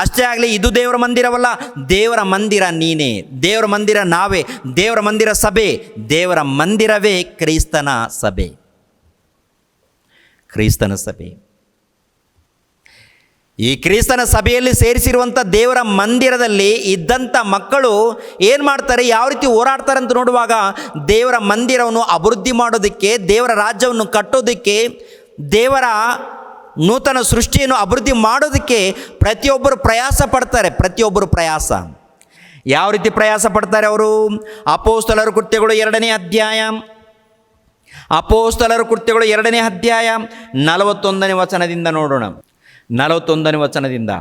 ಅಷ್ಟೇ ಆಗಲಿ, ಇದು ದೇವರ ಮಂದಿರವಲ್ಲ. ದೇವರ ಮಂದಿರ ನೀನೇ, ದೇವರ ಮಂದಿರ ನಾವೇ, ದೇವರ ಮಂದಿರ ಸಭೆ, ದೇವರ ಮಂದಿರವೇ ಕ್ರೈಸ್ತನ ಸಭೆ. ಕ್ರೈಸ್ತನ ಸಭೆ, ಈ ಕ್ರಿಸ್ತನ ಸಭೆಯಲ್ಲಿ ಸೇರಿಸಿರುವಂಥ ದೇವರ ಮಂದಿರದಲ್ಲಿ ಇದ್ದಂಥ ಮಕ್ಕಳು ಏನು ಮಾಡ್ತಾರೆ, ಯಾವ ರೀತಿ ಹೋರಾಡ್ತಾರೆ ಅಂತ ನೋಡುವಾಗ, ದೇವರ ಮಂದಿರವನ್ನು ಅಭಿವೃದ್ಧಿ ಮಾಡೋದಕ್ಕೆ, ದೇವರ ರಾಜ್ಯವನ್ನು ಕಟ್ಟೋದಕ್ಕೆ, ದೇವರ ನೂತನ ಸೃಷ್ಟಿಯನ್ನು ಅಭಿವೃದ್ಧಿ ಮಾಡೋದಕ್ಕೆ ಪ್ರತಿಯೊಬ್ಬರು ಪ್ರಯಾಸ ಪಡ್ತಾರೆ. ಪ್ರತಿಯೊಬ್ಬರು ಪ್ರಯಾಸ ಯಾವ ರೀತಿ ಪ್ರಯಾಸ ಪಡ್ತಾರೆ ಅವರು? ಅಪೊಸ್ತಲರ ಕೃತ್ಯಗಳು 2ನೇ ಅಧ್ಯಾಯ, ಅಪೊಸ್ತಲರ ಕೃತ್ಯಗಳು 2ನೇ ಅಧ್ಯಾಯ 41ನೇ ವಚನದಿಂದ ನೋಡೋಣ. 41ನೇ ವಚನದಿಂದ,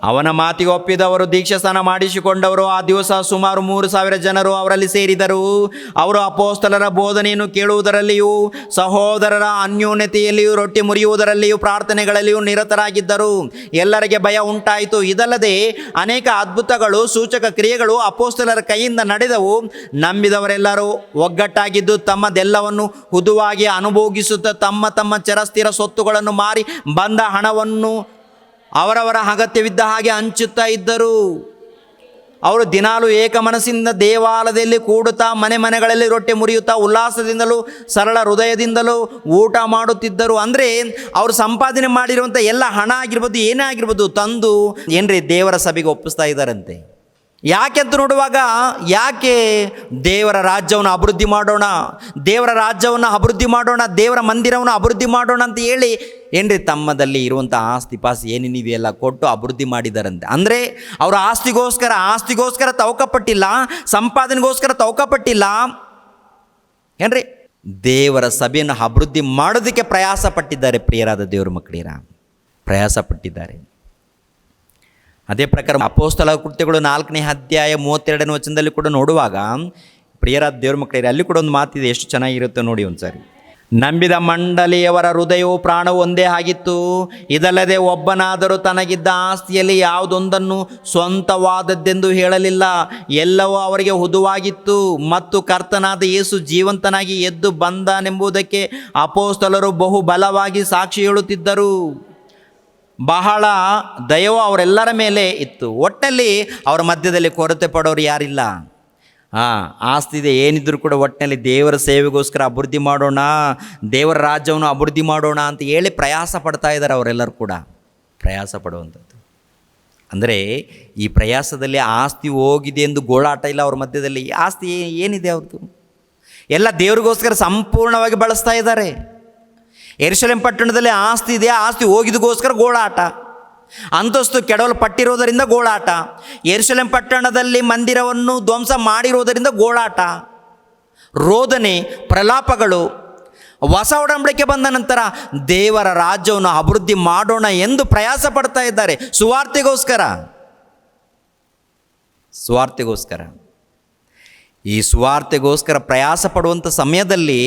ಅವನ ಮಾತಿಗೆ ಒಪ್ಪಿದವರು ದೀಕ್ಷಾಸ್ನಾನ ಮಾಡಿಸಿಕೊಂಡವರು. ಆ ದಿವಸ ಸುಮಾರು 3,000 ಜನರು ಅವರಲ್ಲಿ ಸೇರಿದರು. ಅವರು ಅಪೊಸ್ತಲರ ಬೋಧನೆಯನ್ನು ಕೇಳುವುದರಲ್ಲಿಯೂ ಸಹೋದರರ ಅನ್ಯೋನ್ಯತೆಯಲ್ಲಿಯೂ ರೊಟ್ಟಿ ಮುರಿಯುವುದರಲ್ಲಿಯೂ ಪ್ರಾರ್ಥನೆಗಳಲ್ಲಿಯೂ ನಿರತರಾಗಿದ್ದರು. ಎಲ್ಲರಿಗೆ ಭಯ ಉಂಟಾಯಿತು. ಇದಲ್ಲದೆ ಅನೇಕ ಅದ್ಭುತಗಳು ಸೂಚಕ ಕ್ರಿಯೆಗಳು ಅಪೊಸ್ತಲರ ಕೈಯಿಂದ ನಡೆದವು. ನಂಬಿದವರೆಲ್ಲರೂ ಒಗ್ಗಟ್ಟಾಗಿದ್ದು ತಮ್ಮದೆಲ್ಲವನ್ನು ಹುದುವಾಗಿ ಅನುಭೋಗಿಸುತ್ತಾ ತಮ್ಮ ತಮ್ಮ ಚರಸ್ಥಿರ ಸೊತ್ತುಗಳನ್ನು ಮಾರಿ ಬಂದ ಹಣವನ್ನು ಅವರವರ ಅಗತ್ಯವಿದ್ದ ಹಾಗೆ ಹಂಚುತ್ತಾ ಇದ್ದರು. ಅವರು ದಿನಾಲು ಏಕ ಮನಸ್ಸಿನಿಂದ ದೇವಾಲಯದಲ್ಲಿ ಕೂಡುತ್ತಾ ಮನೆ ಮನೆಗಳಲ್ಲಿ ರೊಟ್ಟಿ ಮುರಿಯುತ್ತಾ ಉಲ್ಲಾಸದಿಂದಲೂ ಸರಳ ಹೃದಯದಿಂದಲೂ ಊಟ ಮಾಡುತ್ತಿದ್ದರು. ಅಂದರೆ ಅವರು ಸಂಪಾದನೆ ಮಾಡಿರುವಂಥ ಎಲ್ಲ ಹಣ ಆಗಿರ್ಬೋದು, ಏನೇ ಆಗಿರ್ಬೋದು, ತಂದು ಏನ್ರಿ ದೇವರ ಸಭೆಗೆ ಒಪ್ಪಿಸ್ತಾ ಇದ್ದಾರಂತೆ. ಯಾಕೆ ಅಂತ ನೋಡುವಾಗ, ಯಾಕೆ ದೇವರ ರಾಜ್ಯವನ್ನು ಅಭಿವೃದ್ಧಿ ಮಾಡೋಣ, ದೇವರ ರಾಜ್ಯವನ್ನು ಅಭಿವೃದ್ಧಿ ಮಾಡೋಣ, ದೇವರ ಮಂದಿರವನ್ನು ಅಭಿವೃದ್ಧಿ ಮಾಡೋಣ ಅಂತ ಹೇಳಿ ಏನ್ರಿ ತಮ್ಮದಲ್ಲಿ ಇರುವಂಥ ಆಸ್ತಿ ಪಾಸ್ತಿ ಏನೇನಿವೆಯಲ್ಲ ಕೊಟ್ಟು ಅಭಿವೃದ್ಧಿ ಮಾಡಿದಾರಂತೆ. ಅಂದರೆ ಅವರು ಆಸ್ತಿಗೋಸ್ಕರ ತವಕಪಟ್ಟಿಲ್ಲ, ಸಂಪಾದನೆಗೋಸ್ಕರ ತವಕಪಟ್ಟಿಲ್ಲ ಏನ್ರಿ, ದೇವರ ಸಭೆಯನ್ನು ಅಭಿವೃದ್ಧಿ ಮಾಡೋದಕ್ಕೆ ಪ್ರಯಾಸ ಪಟ್ಟಿದ್ದಾರೆ. ಪ್ರಿಯರಾದ ದೇವರ ಮಕ್ಕಳಿರ, ಪ್ರಯಾಸ ಪಟ್ಟಿದ್ದಾರೆ. ಅದೇ ಪ್ರಕಾರ ಅಪೊಸ್ತಲರ ಕೃತ್ಯಗಳು 4ನೇ ಅಧ್ಯಾಯ 32ನೇ ವಚನದಲ್ಲಿ ಕೂಡ ನೋಡುವಾಗ, ಪ್ರಿಯರಾದ ದೇವರ ಮಕ್ಕಳಿರ, ಅಲ್ಲಿ ಕೂಡ ಒಂದು ಮಾತಿದೆ, ಎಷ್ಟು ಚೆನ್ನಾಗಿರುತ್ತೆ ನೋಡಿ ಒಂದ್ಸರಿ. ನಂಬಿದ ಮಂಡಳಿಯವರ ಹೃದಯವು ಪ್ರಾಣವು ಒಂದೇ ಆಗಿತ್ತು. ಇದಲ್ಲದೆ ಒಬ್ಬನಾದರೂ ತನಗಿದ್ದ ಆಸ್ತಿಯಲ್ಲಿ ಯಾವುದೊಂದನ್ನು ಸ್ವಂತವಾದದ್ದೆಂದು ಹೇಳಲಿಲ್ಲ. ಎಲ್ಲವೂ ಅವರಿಗೆ ಹುದುವಾಗಿತ್ತು. ಮತ್ತು ಕರ್ತನಾದ ಯೇಸು ಜೀವಂತನಾಗಿ ಎದ್ದು ಬಂದನೆಂಬುದಕ್ಕೆ ಅಪೊಸ್ತಲರು ಬಹು ಬಲವಾಗಿ ಸಾಕ್ಷಿ ಹೇಳುತ್ತಿದ್ದರು. ಬಹಳ ದಯವು ಅವರೆಲ್ಲರ ಮೇಲೆ ಇತ್ತು. ಒಟ್ಟಿನಲ್ಲಿ ಅವರ ಮಧ್ಯದಲ್ಲಿ ಕೊರತೆ ಪಡೋರು ಯಾರಿಲ್ಲ. ಆಸ್ತಿ ಇದೆ, ಏನಿದ್ರು ಕೂಡ ಒಟ್ಟಿನಲ್ಲಿ ದೇವರ ಸೇವೆಗೋಸ್ಕರ ಅಭಿವೃದ್ಧಿ ಮಾಡೋಣ, ದೇವರ ರಾಜ್ಯವನ್ನು ಅಭಿವೃದ್ಧಿ ಮಾಡೋಣ ಅಂತ ಹೇಳಿ ಪ್ರಯಾಸ ಪಡ್ತಾ ಇದ್ದಾರೆ. ಅವರೆಲ್ಲರೂ ಕೂಡ ಪ್ರಯಾಸ ಪಡುವಂಥದ್ದು. ಅಂದರೆ ಈ ಪ್ರಯಾಸದಲ್ಲಿ ಆಸ್ತಿ ಹೋಗಿದೆ ಎಂದು ಗೋಳಾಟ ಇಲ್ಲ ಅವ್ರ ಮಧ್ಯದಲ್ಲಿ. ಆಸ್ತಿ ಏನಿದೆ ಅವ್ರದ್ದು ಎಲ್ಲ ದೇವರಿಗೋಸ್ಕರ ಸಂಪೂರ್ಣವಾಗಿ ಬಳಸ್ತಾ ಇದ್ದಾರೆ. ಯೆರೂಸಲೇಮ್ ಪಟ್ಟಣದಲ್ಲಿ ಆಸ್ತಿ ಇದೆ, ಆಸ್ತಿ ಹೋಗಿದಗೋಸ್ಕರ ಗೋಳಾಟ, ಅಂತಸ್ತು ಕೆಡವಲ್ಪಟ್ಟಿರೋದರಿಂದ ಗೋಳಾಟ, ಯೆರೂಸಲೇಮ್ ಪಟ್ಟಣದಲ್ಲಿ ಮಂದಿರವನ್ನು ಧ್ವಂಸ ಮಾಡಿರೋದರಿಂದ ಗೋಳಾಟ, ರೋದನೆ, ಪ್ರಲಾಪಗಳು. ಹೊಸ ಒಡಂಬಡಿಕೆ ಬಂದ ನಂತರ ದೇವರ ರಾಜ್ಯವನ್ನು ಅಭಿವೃದ್ಧಿ ಮಾಡೋಣ ಎಂದು ಪ್ರಯಾಸ ಪಡ್ತಾ ಇದ್ದಾರೆ. ಸ್ವಾರ್ಥಿಗೋಸ್ಕರ ಈ ಸ್ವಾರ್ಥಿಗೋಸ್ಕರ ಪ್ರಯಾಸ ಪಡುವಂಥ ಸಮಯದಲ್ಲಿ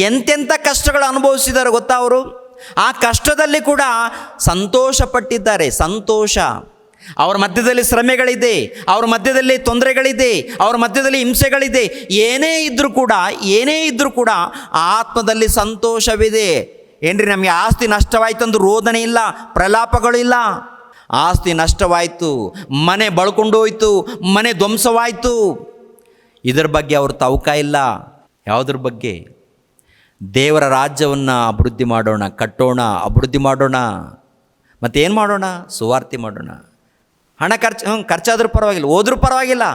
ಎಂತೆಂಥ ಕಷ್ಟಗಳು ಅನುಭವಿಸಿದ್ದಾರೆ ಗೊತ್ತಾ ಅವರು. ಆ ಕಷ್ಟದಲ್ಲಿ ಕೂಡ ಸಂತೋಷಪಟ್ಟಿದ್ದಾರೆ. ಸಂತೋಷ. ಅವರ ಮಧ್ಯದಲ್ಲಿ ಶ್ರಮೆಗಳಿದೆ, ಅವರ ಮಧ್ಯದಲ್ಲಿ ತೊಂದರೆಗಳಿದೆ, ಅವರ ಮಧ್ಯದಲ್ಲಿ ಹಿಂಸೆಗಳಿದೆ. ಏನೇ ಇದ್ದರೂ ಕೂಡ ಆತ್ಮದಲ್ಲಿ ಸಂತೋಷವಿದೆ. ಏನ್ರಿ, ನಮಗೆ ಆಸ್ತಿ ನಷ್ಟವಾಯ್ತಂದು ರೋದನೆ ಇಲ್ಲ, ಪ್ರಲಾಪಗಳು ಇಲ್ಲ. ಆಸ್ತಿ ನಷ್ಟವಾಯಿತು, ಮನೆ ಬಳ್ಕೊಂಡು ಹೋಯಿತು, ಮನೆ ಧ್ವಂಸವಾಯಿತು. ಇದರ ಬಗ್ಗೆ ಅವರು ತವಕ ಇಲ್ಲ. ಯಾವುದ್ರ ಬಗ್ಗೆ? ದೇವರ ರಾಜ್ಯವನ್ನು ಅಭಿವೃದ್ಧಿ ಮಾಡೋಣ, ಕಟ್ಟೋಣ, ಅಭಿವೃದ್ಧಿ ಮಾಡೋಣ. ಮತ್ತೇನು ಮಾಡೋಣ? ಸುವಾರ್ತೆ ಮಾಡೋಣ. ಹಣ ಖರ್ಚಾದರೂ ಪರವಾಗಿಲ್ಲ, ಹೋದ್ರೂ ಪರವಾಗಿಲ್ಲ,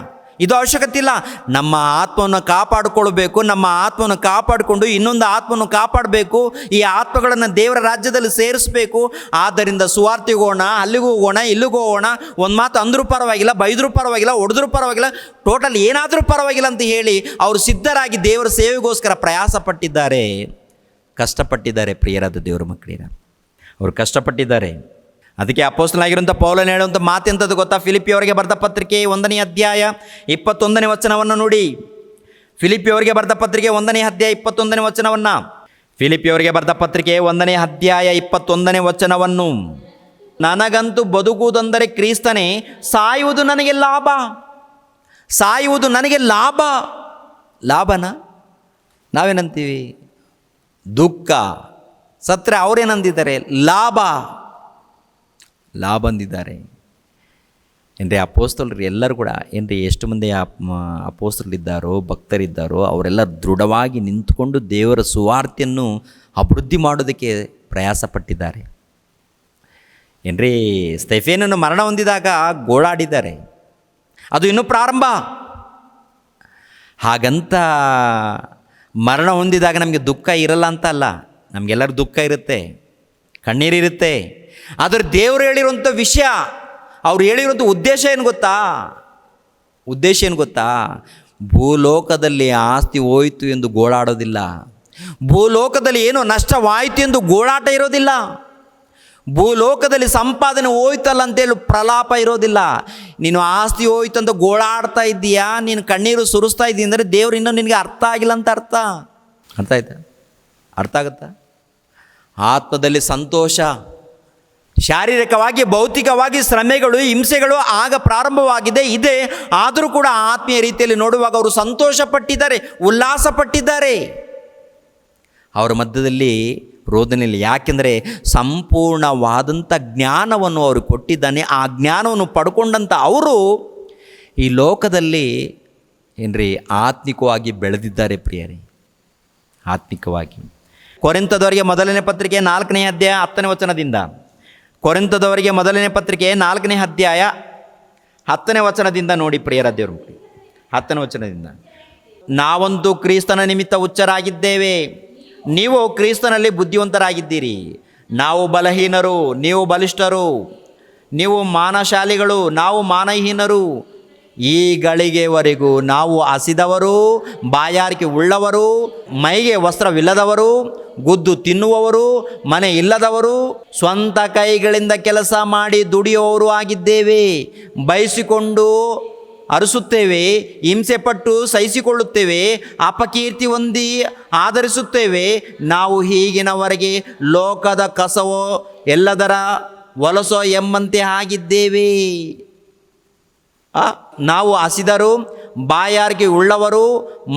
ಇದು ಅವಶ್ಯಕತೆ ಇಲ್ಲ. ನಮ್ಮ ಆತ್ಮವನ್ನು ಕಾಪಾಡಿಕೊಳ್ಬೇಕು. ನಮ್ಮ ಆತ್ಮವನ್ನು ಕಾಪಾಡಿಕೊಂಡು ಇನ್ನೊಂದು ಆತ್ಮವನ್ನು ಕಾಪಾಡಬೇಕು. ಈ ಆತ್ಮಗಳನ್ನು ದೇವರ ರಾಜ್ಯದಲ್ಲಿ ಸೇರಿಸಬೇಕು. ಆದ್ದರಿಂದ ಸುವಾರ್ತೆಗೆ ಹೋಗೋಣ, ಅಲ್ಲಿಗೂ ಹೋಗೋಣ, ಇಲ್ಲಿಗೂ ಹೋಗೋಣ. ಒಂದು ಮಾತು ಅಂದರೂ ಪರವಾಗಿಲ್ಲ, ಬೈದರೂ ಪರವಾಗಿಲ್ಲ, ಹೊಡೆದ್ರೂ ಪರವಾಗಿಲ್ಲ, ಟೋಟಲ್ ಏನಾದರೂ ಪರವಾಗಿಲ್ಲ ಅಂತ ಹೇಳಿ ಅವರು ಸಿದ್ಧರಾಗಿ ದೇವರ ಸೇವೆಗೋಸ್ಕರ ಪ್ರಯಾಸ ಪಟ್ಟಿದ್ದಾರೆ, ಕಷ್ಟಪಟ್ಟಿದ್ದಾರೆ. ಪ್ರಿಯರಾದ ದೇವರ ಮಕ್ಕಳಿನ ಅವರು ಕಷ್ಟಪಟ್ಟಿದ್ದಾರೆ. ಅದಕ್ಕೆ ಅಪೊಸ್ತಲನಾಗಿರುವಂಥ ಪೌಲನು ಹೇಳುವಂಥ ಮಾತೆಂಥದ್ದು ಗೊತ್ತಾ? ಫಿಲಿಪ್ಪಿಯವರಿಗೆ ಬರೆದ ಪತ್ರಿಕೆ 1ನೇ ಅಧ್ಯಾಯ 21ನೇ ವಚನವನ್ನು ನೋಡಿ. ಫಿಲಿಪ್ಪಿಯವರಿಗೆ ಬರೆದ ಪತ್ರಿಕೆ 1ನೇ ಅಧ್ಯಾಯ 21ನೇ ವಚನವನ್ನು, ಫಿಲಿಪ್ಪಿಯವರಿಗೆ ಬರೆದ ಪತ್ರಿಕೆ 1ನೇ ಅಧ್ಯಾಯ 21ನೇ ವಚನವನ್ನು, ನನಗಂತೂ ಬದುಕುವುದೆಂದರೆ ಕ್ರಿಸ್ತನೇ, ಸಾಯುವುದು ನನಗೆ ಲಾಭ. ಸಾಯುವುದು ನನಗೆ ಲಾಭ. ಲಾಭನ ನಾವೇನಂತೀವಿ? ದುಃಖ. ಸತ್ರೆ ಅವರೇನಂದಿದ್ದಾರೆ? ಲಾಭ. ಲಾಭ ಅಂದಿದ್ದಾರೆ. ಏನ್ರಿ ಅಪೋಸ್ತಲರು ಎಲ್ಲರೂ ಕೂಡ ಏನ್ರಿ ಎಷ್ಟು ಮಂದಿ ಅಪೋಸ್ತಲರಿದ್ದಾರೋ, ಭಕ್ತರಿದ್ದಾರೋ ಅವರೆಲ್ಲ ದೃಢವಾಗಿ ನಿಂತುಕೊಂಡು ದೇವರ ಸುವಾರ್ತೆಯನ್ನು ಅಭಿವೃದ್ಧಿ ಮಾಡೋದಕ್ಕೆ ಪ್ರಯಾಸ ಪಟ್ಟಿದ್ದಾರೆ. ಏನ್ರಿ ಸ್ಟೆಫೇನನ್ನು ಮರಣ ಹೊಂದಿದಾಗ ಗೋಳಾಡಿದ್ದಾರೆ. ಅದು ಇನ್ನೂ ಪ್ರಾರಂಭ. ಹಾಗಂತ ಮರಣ ಹೊಂದಿದಾಗ ನಮಗೆ ದುಃಖ ಇರಲ್ಲ ಅಂತ ಅಲ್ಲ, ನಮಗೆಲ್ಲರೂ ದುಃಖ ಇರುತ್ತೆ, ಕಣ್ಣೀರಿರುತ್ತೆ. ಆದರೆ ದೇವರು ಹೇಳಿರುವಂಥ ವಿಷಯ, ಅವ್ರು ಹೇಳಿರುವಂಥ ಉದ್ದೇಶ ಏನು ಗೊತ್ತಾ? ಉದ್ದೇಶ ಏನು ಗೊತ್ತಾ? ಭೂಲೋಕದಲ್ಲಿ ಆಸ್ತಿ ಹೋಯಿತು ಎಂದು ಗೋಳಾಡೋದಿಲ್ಲ. ಭೂಲೋಕದಲ್ಲಿ ಏನೋ ನಷ್ಟವಾಯಿತು ಎಂದು ಗೋಳಾಟ ಇರೋದಿಲ್ಲ. ಭೂಲೋಕದಲ್ಲಿ ಸಂಪಾದನೆ ಹೋಯ್ತಲ್ಲ ಅಂತೇಳಿ ಪ್ರಲಾಪ ಇರೋದಿಲ್ಲ. ನೀನು ಆಸ್ತಿ ಹೋಯ್ತು ಅಂತ ಗೋಳಾಡ್ತಾ ಇದ್ದೀಯಾ, ನೀನು ಕಣ್ಣೀರು ಸುರಿಸ್ತಾ ಇದ್ದೀಯ ಅಂದರೆ ದೇವ್ರು ಇನ್ನೂ ನಿನಗೆ ಅರ್ಥ ಆಗಿಲ್ಲ ಅಂತ ಅರ್ಥ. ಅರ್ಥ ಆಯ್ತಾ? ಅರ್ಥ ಆಗುತ್ತಾ? ಆತ್ಮದಲ್ಲಿ ಸಂತೋಷ, ಶಾರೀರಿಕವಾಗಿ ಭೌತಿಕವಾಗಿ ಶ್ರಮೆಗಳು, ಹಿಂಸೆಗಳು ಆಗ ಪ್ರಾರಂಭವಾಗಿದೆ, ಇದೆ. ಆದರೂ ಕೂಡ ಆತ್ಮೀಯ ರೀತಿಯಲ್ಲಿ ನೋಡುವಾಗ ಅವರು ಸಂತೋಷ ಪಟ್ಟಿದ್ದಾರೆ, ಉಲ್ಲಾಸ ಪಟ್ಟಿದ್ದಾರೆ. ಅವರ ಮಧ್ಯದಲ್ಲಿ ರೋದನೆಯಲ್ಲಿ. ಯಾಕೆಂದರೆ ಸಂಪೂರ್ಣವಾದಂಥ ಜ್ಞಾನವನ್ನು ಅವರು ಕೊಟ್ಟಿದ್ದಾನೆ. ಆ ಜ್ಞಾನವನ್ನು ಪಡ್ಕೊಂಡಂಥ ಅವರು ಈ ಲೋಕದಲ್ಲಿ ಏನ್ರಿ ಆತ್ಮಿಕವಾಗಿ ಬೆಳೆದಿದ್ದಾರೆ. ಪ್ರಿಯರೇ, ಆತ್ಮಿಕವಾಗಿ. ಕೊರಿಂಥದವರಿಗೆ ಮೊದಲನೇ ಪತ್ರಿಕೆ 4ನೇ ಅಧ್ಯಾಯ 10ನೇ ವಚನದಿಂದ, ಕೊರಿಂಥದವರಿಗೆ ಮೊದಲನೇ ಪತ್ರಿಕೆ 4ನೇ ಅಧ್ಯಾಯ 10ನೇ ವಚನದಿಂದ ನೋಡಿ ಪ್ರಿಯರ ದೇವರು. 10ನೇ ವಚನದಿಂದ, ನಾವಂತೂ ಕ್ರಿಸ್ತನ ನಿಮಿತ್ತ ಹುಚ್ಚರಾಗಿದ್ದೇವೆ, ನೀವು ಕ್ರಿಸ್ತನಲ್ಲಿ ಬುದ್ಧಿವಂತರಾಗಿದ್ದೀರಿ. ನಾವು ಬಲಹೀನರು, ನೀವು ಬಲಿಷ್ಠರು. ನೀವು ಮಾನಶಾಲಿಗಳು, ನಾವು ಮಾನಹೀನರು. ಈ ಗಳಿಗೆವರೆಗೂ ನಾವು ಹಸಿದವರು, ಬಾಯಾರಿಕೆ ಉಳ್ಳವರು, ಮೈಗೆ ವಸ್ತ್ರವಿಲ್ಲದವರು, ಗುದ್ದು ತಿನ್ನುವವರು, ಮನೆ ಇಲ್ಲದವರು, ಸ್ವಂತ ಕೈಗಳಿಂದ ಕೆಲಸ ಮಾಡಿ ದುಡಿಯುವವರು ಆಗಿದ್ದೇವೆ. ಬಯಸಿಕೊಂಡು ಅರಸುತ್ತೇವೆ, ಹಿಂಸೆಪಟ್ಟು ಸಹಿಸಿಕೊಳ್ಳುತ್ತೇವೆ, ಅಪಕೀರ್ತಿ ಹೊಂದಿ ಆಧರಿಸುತ್ತೇವೆ. ನಾವು ಹೀಗಿನವರೆಗೆ ಲೋಕದ ಕಸವೋ ಎಲ್ಲದರ ವಲಸೋ ಎಂಬಂತೆ ಆಗಿದ್ದೇವೆ. ನಾವು ಹಸಿದರು, ಬಾಯಾರಿಕೆ ಉಳ್ಳವರು,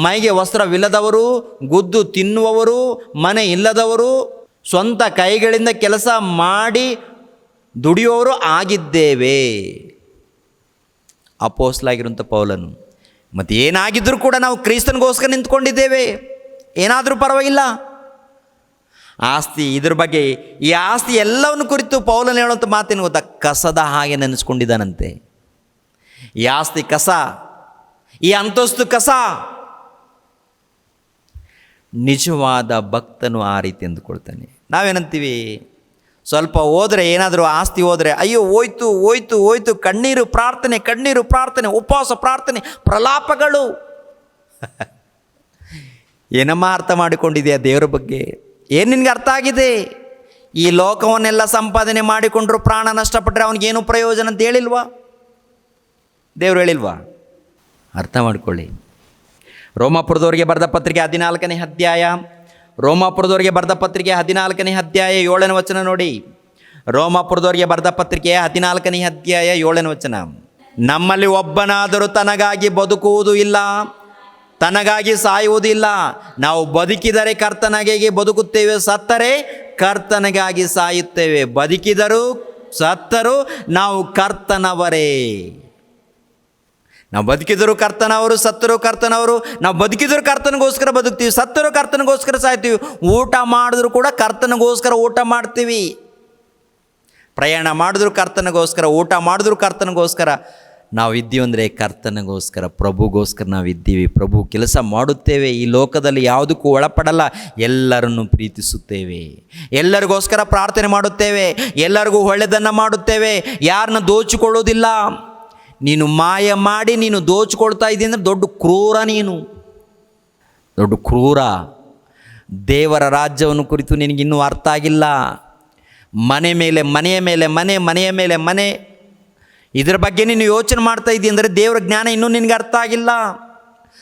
ಮೈಗೆ ವಸ್ತ್ರವಿಲ್ಲದವರು, ಗುದ್ದು ತಿನ್ನುವವರು, ಮನೆ ಇಲ್ಲದವರು, ಸ್ವಂತ ಕೈಗಳಿಂದ ಕೆಲಸ ಮಾಡಿ ದುಡಿಯುವವರು ಆಗಿದ್ದೇವೆ. ಅಪೊಸ್ತಲನಾಗಿರುವಂಥ ಪೌಲನು. ಮತ್ತು ಏನಾಗಿದ್ದರೂ ಕೂಡ ನಾವು ಕ್ರಿಸ್ತನಿಗೋಸ್ಕರ ನಿಂತ್ಕೊಂಡಿದ್ದೇವೆ. ಏನಾದರೂ ಪರವಾಗಿಲ್ಲ. ಆಸ್ತಿ, ಇದ್ರ ಬಗ್ಗೆ, ಈ ಆಸ್ತಿ ಎಲ್ಲವನ್ನು ಕುರಿತು ಪೌಲನು ಹೇಳುವಂಥ ಮಾತೇನು ಗೊತ್ತಾ? ಕಸದ ಹಾಗೆ ನೆನೆಸ್ಕೊಂಡಿದ್ದಾನಂತೆ. ಈ ಆಸ್ತಿ ಕಸ, ಈ ಅಂತಸ್ತು ಕಸ. ನಿಜವಾದ ಭಕ್ತನು ಆ ರೀತಿ ಅಂದುಕೊಳ್ತಾನೆ. ನಾವೇನಂತೀವಿ? ಸ್ವಲ್ಪ ಹೋದರೆ, ಏನಾದರೂ ಆಸ್ತಿ ಹೋದರೆ, ಅಯ್ಯೋ ಹೋಯ್ತು ಹೋಯ್ತು ಹೋಯ್ತು, ಕಣ್ಣೀರು ಪ್ರಾರ್ಥನೆ, ಕಣ್ಣೀರು ಪ್ರಾರ್ಥನೆ, ಉಪವಾಸ ಪ್ರಾರ್ಥನೆ, ಪ್ರಲಾಪಗಳು. ಏನಮ್ಮ ಅರ್ಥ ಮಾಡಿಕೊಂಡಿದೆಯಾ ದೇವರ ಬಗ್ಗೆ? ಏನು ನಿನಗೆ ಅರ್ಥ ಆಗಿದೆ? ಈ ಲೋಕವನ್ನೆಲ್ಲ ಸಂಪಾದನೆ ಮಾಡಿಕೊಂಡ್ರು ಪ್ರಾಣ ನಷ್ಟಪಟ್ಟರೆ ಅವನಿಗೇನು ಪ್ರಯೋಜನ ಅಂತ ಹೇಳಿಲ್ವಾ? ದೇವರು ಹೇಳಿಲ್ವಾ? ಅರ್ಥ ಮಾಡಿಕೊಳ್ಳಿ. ರೋಮಾಪುರದವರಿಗೆ ಬರೆದ ಪತ್ರಿಕೆ 14ನೇ ಅಧ್ಯಾಯ, ರೋಮಾಪುರದವರಿಗೆ ಬರೆದ ಪತ್ರಿಕೆ 14ನೇ ಅಧ್ಯಾಯ 7ನೇ ವಚನ ನೋಡಿ. ರೋಮಾಪುರದವರಿಗೆ ಬರೆದ ಪತ್ರಿಕೆ 14ನೇ ಅಧ್ಯಾಯ 7ನೇ ವಚನ. ನಮ್ಮಲ್ಲಿ ಒಬ್ಬನಾದರೂ ತನಗಾಗಿ ಬದುಕುವುದು ಇಲ್ಲ, ತನಗಾಗಿ ಸಾಯುವುದು ಇಲ್ಲ. ನಾವು ಬದುಕಿದರೆ ಕರ್ತನಿಗಾಗಿ ಬದುಕುತ್ತೇವೆ, ಸತ್ತರೆ ಕರ್ತನಿಗಾಗಿ ಸಾಯುತ್ತೇವೆ. ಬದುಕಿದರೂ ಸತ್ತರೂ ನಾವು ಕರ್ತನವರೇ. ನಾವು ಬದುಕಿದರೂ ಕರ್ತನವರು, ಸತ್ತರೂ ಕರ್ತನವರು. ನಾವು ಬದುಕಿದರೂ ಕರ್ತನಿಗೋಸ್ಕರ ಬದುಕ್ತೀವಿ, ಸತ್ತರೂ ಕರ್ತನಿಗೋಸ್ಕರ ಸಾಯ್ತೀವಿ. ಊಟ ಮಾಡಿದ್ರು ಕೂಡ ಕರ್ತನಿಗೋಸ್ಕರ ಊಟ ಮಾಡ್ತೀವಿ. ಪ್ರಯಾಣ ಮಾಡಿದ್ರು ಕರ್ತನಿಗೋಸ್ಕರ, ಊಟ ಮಾಡಿದ್ರು ಕರ್ತನಿಗೋಸ್ಕರ. ನಾವು ಇದ್ದೀವಿ ಅಂದರೆ ಕರ್ತನಿಗೋಸ್ಕರ, ಪ್ರಭುಗೋಸ್ಕರ ನಾವು ಇದ್ದೀವಿ. ಪ್ರಭು ಕೆಲಸ ಮಾಡುತ್ತೇವೆ. ಈ ಲೋಕದಲ್ಲಿ ಯಾವುದಕ್ಕೂ ಒಳಪಡಲ್ಲ. ಎಲ್ಲರನ್ನು ಪ್ರೀತಿಸುತ್ತೇವೆ, ಎಲ್ಲರಿಗೋಸ್ಕರ ಪ್ರಾರ್ಥನೆ ಮಾಡುತ್ತೇವೆ, ಎಲ್ಲರಿಗೂ ಒಳ್ಳೆಯದನ್ನು ಮಾಡುತ್ತೇವೆ, ಯಾರನ್ನ ದೋಚಿಕೊಳ್ಳೋದಿಲ್ಲ. ನೀನು ಮಾಯ ಮಾಡಿ ನೀನು ದೋಚಿಕೊಳ್ತಾ ಇದ್ದೀನಿ ಅಂದರೆ ದೊಡ್ಡ ಕ್ರೂರ, ನೀನು ದೊಡ್ಡ ಕ್ರೂರ. ದೇವರ ರಾಜ್ಯವನ್ನು ಕುರಿತು ನಿನಗಿನ್ನೂ ಅರ್ಥ ಆಗಿಲ್ಲ. ಮನೆ ಮೇಲೆ ಮನೆಯ ಮೇಲೆ ಮನೆ, ಮನೆಯ ಮೇಲೆ ಮನೆ, ಇದರ ಬಗ್ಗೆ ನೀನು ಯೋಚನೆ ಮಾಡ್ತಾ ಇದ್ದೀಯ ಅಂದರೆ ದೇವರ ಜ್ಞಾನ ಇನ್ನೂ ನಿನಗೆ ಅರ್ಥ ಆಗಿಲ್ಲ.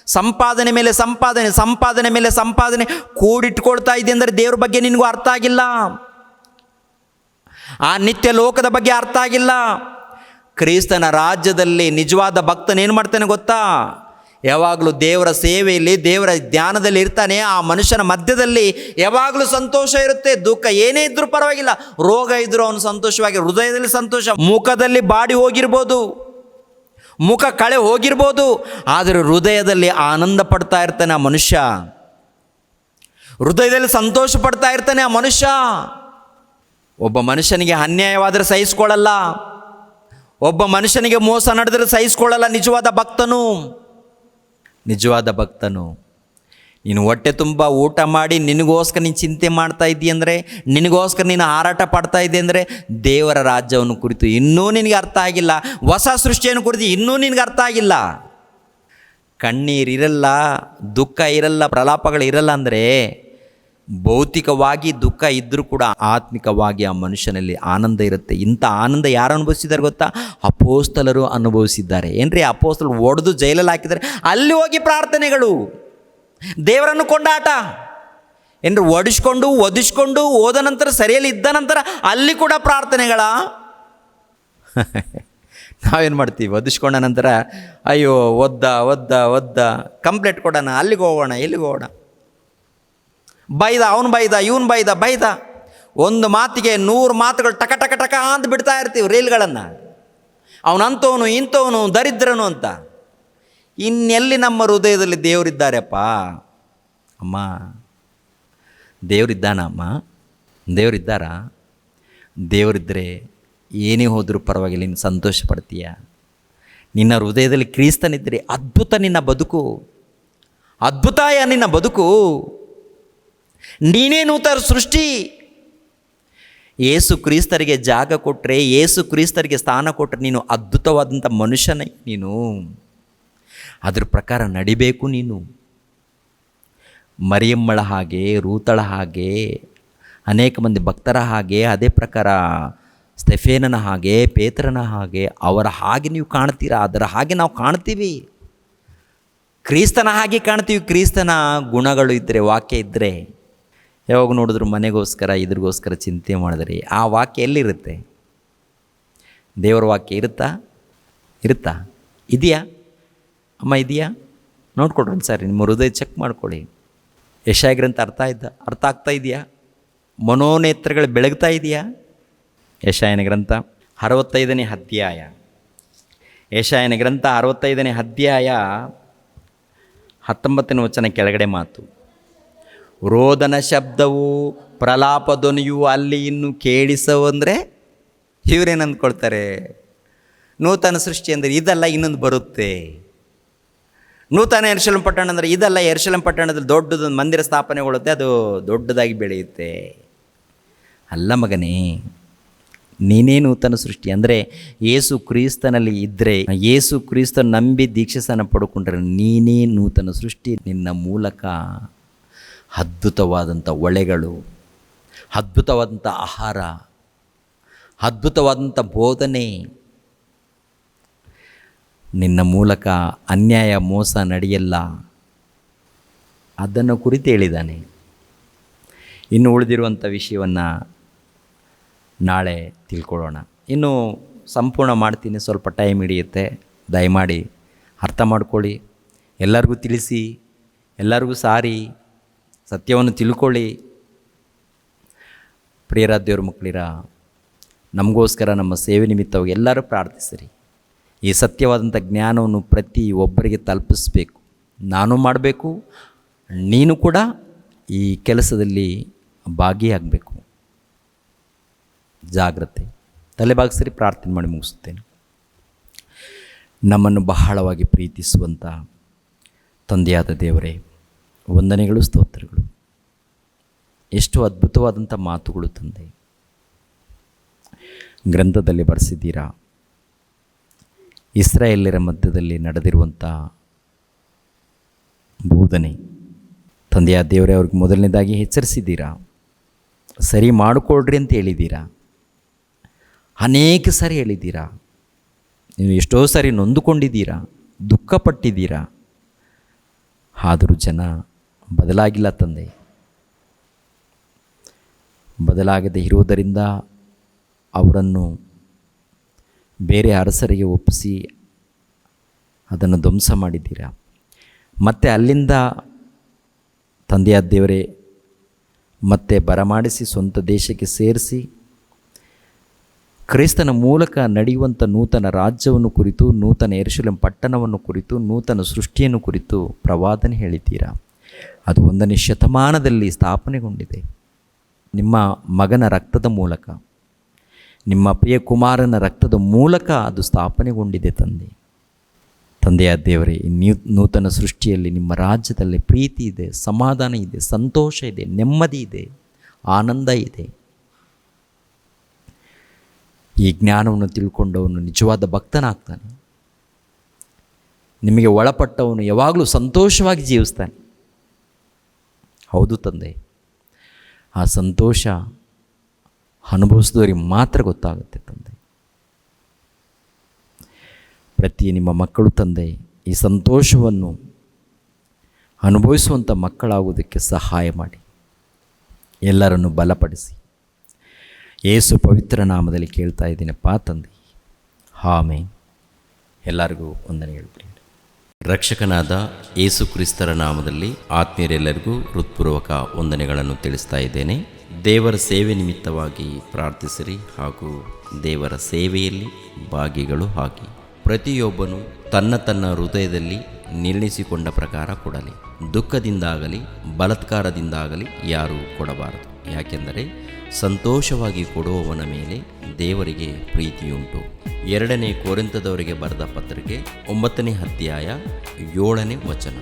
ಸಂಪಾದನೆ ಮೇಲೆ ಸಂಪಾದನೆ, ಸಂಪಾದನೆ ಮೇಲೆ ಸಂಪಾದನೆ ಕೂಡಿಟ್ಕೊಳ್ತಾ ಇದ್ದೀಯ ಅಂದರೆ ದೇವ್ರ ಬಗ್ಗೆ ನಿನಗೂ ಅರ್ಥ ಆಗಿಲ್ಲ. ಆ ನಿತ್ಯ ಲೋಕದ ಬಗ್ಗೆ ಅರ್ಥ ಆಗಿಲ್ಲ. ಕ್ರಿಸ್ತನ ರಾಜ್ಯದಲ್ಲಿ ನಿಜವಾದ ಭಕ್ತನೇನು ಮಾಡ್ತಾನೆ ಗೊತ್ತಾ? ಯಾವಾಗಲೂ ದೇವರ ಸೇವೆಯಲ್ಲಿ, ದೇವರ ಧ್ಯಾನದಲ್ಲಿ ಇರ್ತಾನೆ. ಆ ಮನುಷ್ಯನ ಮಧ್ಯದಲ್ಲಿ ಯಾವಾಗಲೂ ಸಂತೋಷ ಇರುತ್ತೆ. ದುಃಖ ಏನೇ ಇದ್ರೂ ಪರವಾಗಿಲ್ಲ, ರೋಗ ಇದ್ದರೂ ಅವನು ಸಂತೋಷವಾಗಿ, ಹೃದಯದಲ್ಲಿ ಸಂತೋಷ. ಮುಖದಲ್ಲಿ ಬಾಡಿ ಹೋಗಿರ್ಬೋದು, ಮುಖ ಕಳೆ ಹೋಗಿರ್ಬೋದು, ಆದರೆ ಹೃದಯದಲ್ಲಿ ಆನಂದ ಪಡ್ತಾ ಇರ್ತಾನೆ ಆ ಮನುಷ್ಯ. ಹೃದಯದಲ್ಲಿ ಸಂತೋಷ ಪಡ್ತಾ ಇರ್ತಾನೆ ಆ ಮನುಷ್ಯ. ಒಬ್ಬ ಮನುಷ್ಯನಿಗೆ ಅನ್ಯಾಯವಾದರೆ ಸಹಿಸ್ಕೊಳ್ಳಲ್ಲ, ಒಬ್ಬ ಮನುಷ್ಯನಿಗೆ ಮೋಸ ನಡೆದರೆ ಸಹಿಸ್ಕೊಳ್ಳಲ್ಲ ನಿಜವಾದ ಭಕ್ತನು. ನಿಜವಾದ ಭಕ್ತನು. ನೀನು ಹೊಟ್ಟೆ ತುಂಬ ಊಟ ಮಾಡಿ ನಿನಗೋಸ್ಕರ ನೀನು ಚಿಂತೆ ಮಾಡ್ತಾ ಇದ್ದೀಯಂದರೆ, ನಿನಗೋಸ್ಕರ ನೀನು ಹಾರಾಟ ಪಡ್ತಾ ಇದ್ದೆ ಅಂದರೆ ದೇವರ ರಾಜ್ಯವನ್ನು ಕುರಿತು ಇನ್ನೂ ನಿನಗೆ ಅರ್ಥ ಆಗಿಲ್ಲ. ಹೊಸ ಸೃಷ್ಟಿಯನ್ನು ಕುರಿತು ಇನ್ನೂ ನಿನಗೆ ಅರ್ಥ ಆಗಿಲ್ಲ. ಕಣ್ಣೀರಿರಲ್ಲ, ದುಃಖ ಇರಲ್ಲ, ಪ್ರಲಾಪಗಳಿರಲ್ಲ ಅಂದರೆ ಭೌತಿಕವಾಗಿ ದುಃಖ ಇದ್ದರೂ ಕೂಡ ಆತ್ಮಿಕವಾಗಿ ಆ ಮನುಷ್ಯನಲ್ಲಿ ಆನಂದ ಇರುತ್ತೆ. ಇಂಥ ಆನಂದ ಯಾರು ಅನುಭವಿಸಿದ್ದಾರೆ ಗೊತ್ತಾ? ಅಪೋಸ್ತಲರು ಅನುಭವಿಸಿದ್ದಾರೆ. ಏನ್ರಿ, ಅಪೋಸ್ತಲರು ಒಡೆದು ಜೈಲಲ್ಲಿ ಹಾಕಿದ್ದಾರೆ, ಅಲ್ಲಿ ಹೋಗಿ ಪ್ರಾರ್ಥನೆಗಳು, ದೇವರನ್ನು ಕೊಂಡಾಟ. ಏನ್ರಿ, ಒದಿಸ್ಕೊಂಡು ಹೋದ ನಂತರ ಸರಿಯಲ್ಲಿ ಇದ್ದ ನಂತರ ಅಲ್ಲಿ ಕೂಡ ಪ್ರಾರ್ಥನೆಗಳ. ನಾವೇನು ಮಾಡ್ತೀವಿ? ಒದಿಸ್ಕೊಂಡ ನಂತರ ಅಯ್ಯೋ ಒದ್ದ ಕಂಪ್ಲೇಂಟ್ ಕೊಡೋಣ, ಅಲ್ಲಿಗೆ ಹೋಗೋಣ, ಎಲ್ಲಿಗೆ ಹೋಗೋಣ, ಅವನು ಬೈದ ಒಂದು ಮಾತಿಗೆ 100 ಮಾತುಗಳು ಟಕ ಟಕ ಟಕ ಅಂತ ಬಿಡ್ತಾ ಇರ್ತೀವಿ ರೀಲ್ಗಳನ್ನು. ಅವನಂತವನು ಇಂಥವನು ದರಿದ್ರನು ಅಂತ. ಇನ್ನೆಲ್ಲಿ ನಮ್ಮ ಹೃದಯದಲ್ಲಿ ದೇವರಿದ್ದಾರೆಪ್ಪ? ಅಮ್ಮ, ದೇವರಿದ್ದಾನಮ್ಮ? ದೇವರಿದ್ದಾರಾ? ದೇವರಿದ್ದರೆ ಏನೇ ಹೋದರೂ ಪರವಾಗಿಲ್ಲ, ನೀನು ಸಂತೋಷ ಪಡ್ತೀಯ. ನಿನ್ನ ಹೃದಯದಲ್ಲಿ ಕ್ರಿಸ್ತನಿದ್ದರೆ ಅದ್ಭುತ ನಿನ್ನ ಬದುಕು, ಅದ್ಭುತಾಯ ನಿನ್ನ ಬದುಕು. ನೀನೇ ನೂತನ ಸೃಷ್ಟಿ. ಯೇಸು ಕ್ರಿಸ್ತರಿಗೆ ಜಾಗ ಕೊಟ್ಟರೆ, ಯೇಸು ಕ್ರಿಸ್ತರಿಗೆ ಸ್ಥಾನ ಕೊಟ್ಟರೆ ನೀನು ಅದ್ಭುತವಾದಂಥ ಮನುಷ್ಯನೇ. ನೀನು ಅದ್ರ ಪ್ರಕಾರ ನಡಿಬೇಕು. ನೀನು ಮರಿಯಮ್ಮಳ ಹಾಗೆ, ರೂತಳ ಹಾಗೆ, ಅನೇಕ ಮಂದಿ ಭಕ್ತರ ಹಾಗೆ, ಅದೇ ಪ್ರಕಾರ ಸ್ಟೆಫೇನನ ಹಾಗೆ, ಪೇತ್ರನ ಹಾಗೆ, ಅವರ ಹಾಗೆ ನೀವು ಕಾಣ್ತೀರಾ. ಅದರ ಹಾಗೆ ನಾವು ಕಾಣ್ತೀವಿ. ಕ್ರಿಸ್ತನ ಹಾಗೆ ಕಾಣ್ತೀವಿ. ಕ್ರಿಸ್ತನ ಗುಣಗಳು ಇದ್ದರೆ, ವಾಕ್ಯ ಇದ್ದರೆ, ಯಾವಾಗ ನೋಡಿದ್ರು ಮನೆಗೋಸ್ಕರ ಇದ್ರಿಗೋಸ್ಕರ ಚಿಂತೆ ಮಾಡಿದ್ರಿ, ಆ ವಾಕ್ಯ ಎಲ್ಲಿರುತ್ತೆ? ದೇವರ ವಾಕ್ಯ ಇರುತ್ತಾ? ಇದೆಯಾ ಅಮ್ಮ? ಇದೆಯಾ? ನೋಡ್ಕೊಡ್ರಿ ಒಂದು ಸಾರಿ, ನಿಮ್ಮ ಹೃದಯ ಚೆಕ್ ಮಾಡ್ಕೊಳ್ಳಿ. ಯೆಶಾಯ ಗ್ರಂಥ ಅರ್ಥ ಆಗ್ತಾ ಇದೆಯಾ? ಮನೋನೇತ್ರಗಳು ಬೆಳಗ್ತಾ ಇದೆಯಾ? ಯೆಶಾಯನ ಗ್ರಂಥ 65ನೇ ಅಧ್ಯಾಯ. ಯೆಶಾಯನ ಗ್ರಂಥ 65ನೇ ಅಧ್ಯಾಯ 19ನೇ ವಚನ ಕೆಳಗಡೆ ಮಾತು. ರೋದನ ಶಬ್ದವು, ಪ್ರಲಾಪ ಧ್ವನಿಯು ಅಲ್ಲಿ ಇನ್ನು ಕೇಳಿಸವಂದರೆ ಇವರೇನು ಅಂದ್ಕೊಳ್ತಾರೆ? ನೂತನ ಸೃಷ್ಟಿ ಅಂದರೆ ಇದೆಲ್ಲ ಇನ್ನೊಂದು ಬರುತ್ತೆ. ನೂತನ ಯೆರೂಸಲೇಮ್ ಪಟ್ಟಣ ಅಂದರೆ ಇದೆಲ್ಲ ಯೆರೂಸಲೇಮ್ ಪಟ್ಟಣದಲ್ಲಿ ದೊಡ್ಡದೊಂದು ಮಂದಿರ ಸ್ಥಾಪನೆಗೊಳ್ಳುತ್ತೆ, ಅದು ದೊಡ್ಡದಾಗಿ ಬೆಳೆಯುತ್ತೆ. ಅಲ್ಲ ಮಗನೇ, ನೀನೇ ನೂತನ ಸೃಷ್ಟಿ. ಅಂದರೆ ಯೇಸು ಕ್ರಿಸ್ತನಲ್ಲಿ ಇದ್ದರೆ, ಯೇಸು ಕ್ರಿಸ್ತನ ನಂಬಿ ದೀಕ್ಷಾಸ್ನಾನ ಪಡ್ಕೊಂಡ್ರೆ ನೀನೇ ನೂತನ ಸೃಷ್ಟಿ. ನಿನ್ನ ಮೂಲಕ ಅದ್ಭುತವಾದಂಥ ಒಳೆಗಳು, ಅದ್ಭುತವಾದಂಥ ಆಹಾರ, ಅದ್ಭುತವಾದಂಥ ಬೋಧನೆ, ನಿನ್ನ ಮೂಲಕ ಅನ್ಯಾಯ ಮೋಸ ನಡೆಯಲ್ಲ. ಅದನ್ನು ಕುರಿತು ಹೇಳಿದ್ದಾನೆ. ಇನ್ನು ಉಳಿದಿರುವಂಥ ವಿಷಯವನ್ನು ನಾಳೆ ತಿಳ್ಕೊಳ್ಳೋಣ. ಇನ್ನು ಸಂಪೂರ್ಣ ಮಾಡ್ತೀನಿ, ಸ್ವಲ್ಪ ಟೈಮ್ ಹಿಡಿಯುತ್ತೆ. ದಯಮಾಡಿ ಅರ್ಥ ಮಾಡ್ಕೊಳ್ಳಿ, ಎಲ್ಲರಿಗೂ ತಿಳಿಸಿ, ಎಲ್ಲರಿಗೂ ಸಾರಿ, ಸತ್ಯವನ್ನು ತಿಳ್ಕೊಳ್ಳಿ. ಪ್ರಿಯರ ದೇವ್ರ ಮಕ್ಕಳಿರ, ನಮಗೋಸ್ಕರ ನಮ್ಮ ಸೇವೆ ನಿಮಿತ್ತವಾಗಿ ಎಲ್ಲರೂ ಪ್ರಾರ್ಥಿಸಿರಿ. ಈ ಸತ್ಯವಾದಂಥ ಜ್ಞಾನವನ್ನು ಪ್ರತಿ ಒಬ್ಬರಿಗೆ ತಲುಪಿಸಬೇಕು. ನಾನು ಮಾಡಬೇಕು, ನೀನು ಕೂಡ ಈ ಕೆಲಸದಲ್ಲಿ ಭಾಗಿಯಾಗಬೇಕು. ಜಾಗ್ರತೆ. ತಲೆಬಾಗಿಸಿರಿ, ಪ್ರಾರ್ಥನೆ ಮಾಡಿ ಮುಗಿಸುತ್ತೇನೆ. ನಮ್ಮನ್ನು ಬಹಳವಾಗಿ ಪ್ರೀತಿಸುವಂಥ ತಂದೆಯಾದ ದೇವರೇ, ವಂದನೆಗಳು, ಸ್ತೋತ್ರಗಳು. ಎಷ್ಟು ಅದ್ಭುತವಾದಂಥ ಮಾತುಗಳು ತಂದೆ ಗ್ರಂಥದಲ್ಲಿ ಬರೆಸಿದ್ದೀರಾ. ಇಸ್ರಾಯೇಲ್ಯರ ಮಧ್ಯದಲ್ಲಿ ನಡೆದಿರುವಂಥ ಬೋಧನೆ ತಂದೆಯಾದ ದೇವರೇ, ಅವ್ರಿಗೆ ಮೊದಲನೇದಾಗಿ ಎಚ್ಚರಿಸಿದ್ದೀರಾ. ಸರಿ ಮಾಡಿಕೊಡ್ರಿ ಅಂತ ಹೇಳಿದ್ದೀರಾ. ಅನೇಕ ಸಾರಿ ಹೇಳಿದ್ದೀರಾ. ನೀವು ಎಷ್ಟೋ ಸಾರಿ ನೊಂದುಕೊಂಡಿದ್ದೀರಾ, ದುಃಖಪಟ್ಟಿದ್ದೀರಾ. ಆದರೂ ಜನ ಬದಲಾಗಿಲ್ಲ ತಂದೆ. ಬದಲಾಗದೆ ಇರುವುದರಿಂದ ಅವರನ್ನು ಬೇರೆ ಅರಸರಿಗೆ ಒಪ್ಪಿಸಿ ಅದನ್ನು ಧ್ವಂಸ ಮಾಡಿದ್ದೀರಾ. ಮತ್ತು ಅಲ್ಲಿಂದ ತಂದೆಯಾದ ದೇವರೇ ಮತ್ತೆ ಬರಮಾಡಿಸಿ ಸ್ವಂತ ದೇಶಕ್ಕೆ ಸೇರಿಸಿ ಕ್ರಿಸ್ತನ ಮೂಲಕ ನಡೆಯುವಂಥ ನೂತನ ರಾಜ್ಯವನ್ನು ಕುರಿತು, ನೂತನ ಯೆರೂಸಲೇಮ್ ಪಟ್ಟಣವನ್ನು ಕುರಿತು, ನೂತನ ಸೃಷ್ಟಿಯನ್ನು ಕುರಿತು ಪ್ರವಾದನೆ ಹೇಳಿದ್ದೀರಾ. ಅದು 1ನೇ ಶತಮಾನದಲ್ಲಿ ಸ್ಥಾಪನೆಗೊಂಡಿದೆ. ನಿಮ್ಮ ಮಗನ ರಕ್ತದ ಮೂಲಕ, ನಿಮ್ಮ ಪ್ರಿಯ ಕುಮಾರನ ರಕ್ತದ ಮೂಲಕ ಅದು ಸ್ಥಾಪನೆಗೊಂಡಿದೆ ತಂದೆ. ತಂದೆಯಾದ ದೇವರೇ, ನೂತನ ಸೃಷ್ಟಿಯಲ್ಲಿ ನಿಮ್ಮ ರಾಜ್ಯದಲ್ಲಿ ಪ್ರೀತಿ ಇದೆ, ಸಮಾಧಾನ ಇದೆ, ಸಂತೋಷ ಇದೆ, ನೆಮ್ಮದಿ ಇದೆ, ಆನಂದ ಇದೆ. ಈ ಜ್ಞಾನವನ್ನು ತಿಳ್ಕೊಂಡವನು ನಿಜವಾದ ಭಕ್ತನಾಗ್ತಾನೆ. ನಿಮಗೆ ಒಳಪಟ್ಟವನು ಯಾವಾಗಲೂ ಸಂತೋಷವಾಗಿ ಜೀವಿಸ್ತಾನೆ. ಹೌದು ತಂದೆ, ಆ ಸಂತೋಷ ಅನುಭವಿಸಿದವರಿಗೆ ಮಾತ್ರ ಗೊತ್ತಾಗುತ್ತೆ ತಂದೆ. ಪ್ರತಿ ನಿಮ್ಮ ಮಕ್ಕಳು ತಂದೆ ಈ ಸಂತೋಷವನ್ನು ಅನುಭವಿಸುವಂಥ ಮಕ್ಕಳಾಗುವುದಕ್ಕೆ ಸಹಾಯ ಮಾಡಿ, ಎಲ್ಲರನ್ನು ಬಲಪಡಿಸಿ. ಯೇಸು ಪವಿತ್ರ ನಾಮದಲ್ಲಿ ಕೇಳ್ತಾ ಇದ್ದೀನಪ್ಪ ತಂದೆ, ಆಮೆನ್. ಎಲ್ಲರಿಗೂ ವಂದನೆ ಹೇಳ್ತೀನಿ. ರಕ್ಷಕನಾದ ಯೇಸು ಕ್ರಿಸ್ತರ ನಾಮದಲ್ಲಿ ಆತ್ಮೀಯರೆಲ್ಲರಿಗೂ ಹೃತ್ಪೂರ್ವಕ ವಂದನೆಗಳನ್ನು ತಿಳಿಸ್ತಾ ಇದ್ದೇನೆ. ದೇವರ ಸೇವೆ ನಿಮಿತ್ತವಾಗಿ ಪ್ರಾರ್ಥಿಸಿರಿ ಹಾಗೂ ದೇವರ ಸೇವೆಯಲ್ಲಿ ಭಾಗಿಗಳು ಆಗಿ. ಪ್ರತಿಯೊಬ್ಬನು ತನ್ನ ತನ್ನ ಹೃದಯದಲ್ಲಿ ನಿರ್ಣಯಿಸಿಕೊಂಡ ಪ್ರಕಾರ ಕೊಡಲಿ. ದುಃಖದಿಂದಾಗಲಿ ಬಲಾತ್ಕಾರದಿಂದಾಗಲಿ ಯಾರೂ ಕೊಡಬಾರದು. ಯಾಕೆಂದರೆ ಸಂತೋಷವಾಗಿ ಕೊಡುವವನ ಮೇಲೆ ದೇವರಿಗೆ ಪ್ರೀತಿಯುಂಟು. 2ನೇ ಕೊರಿಂಥದವರಿಗೆ ಬರೆದ ಪತ್ರಿಕೆ 9ನೇ ಅಧ್ಯಾಯ 7ನೇ ವಚನ.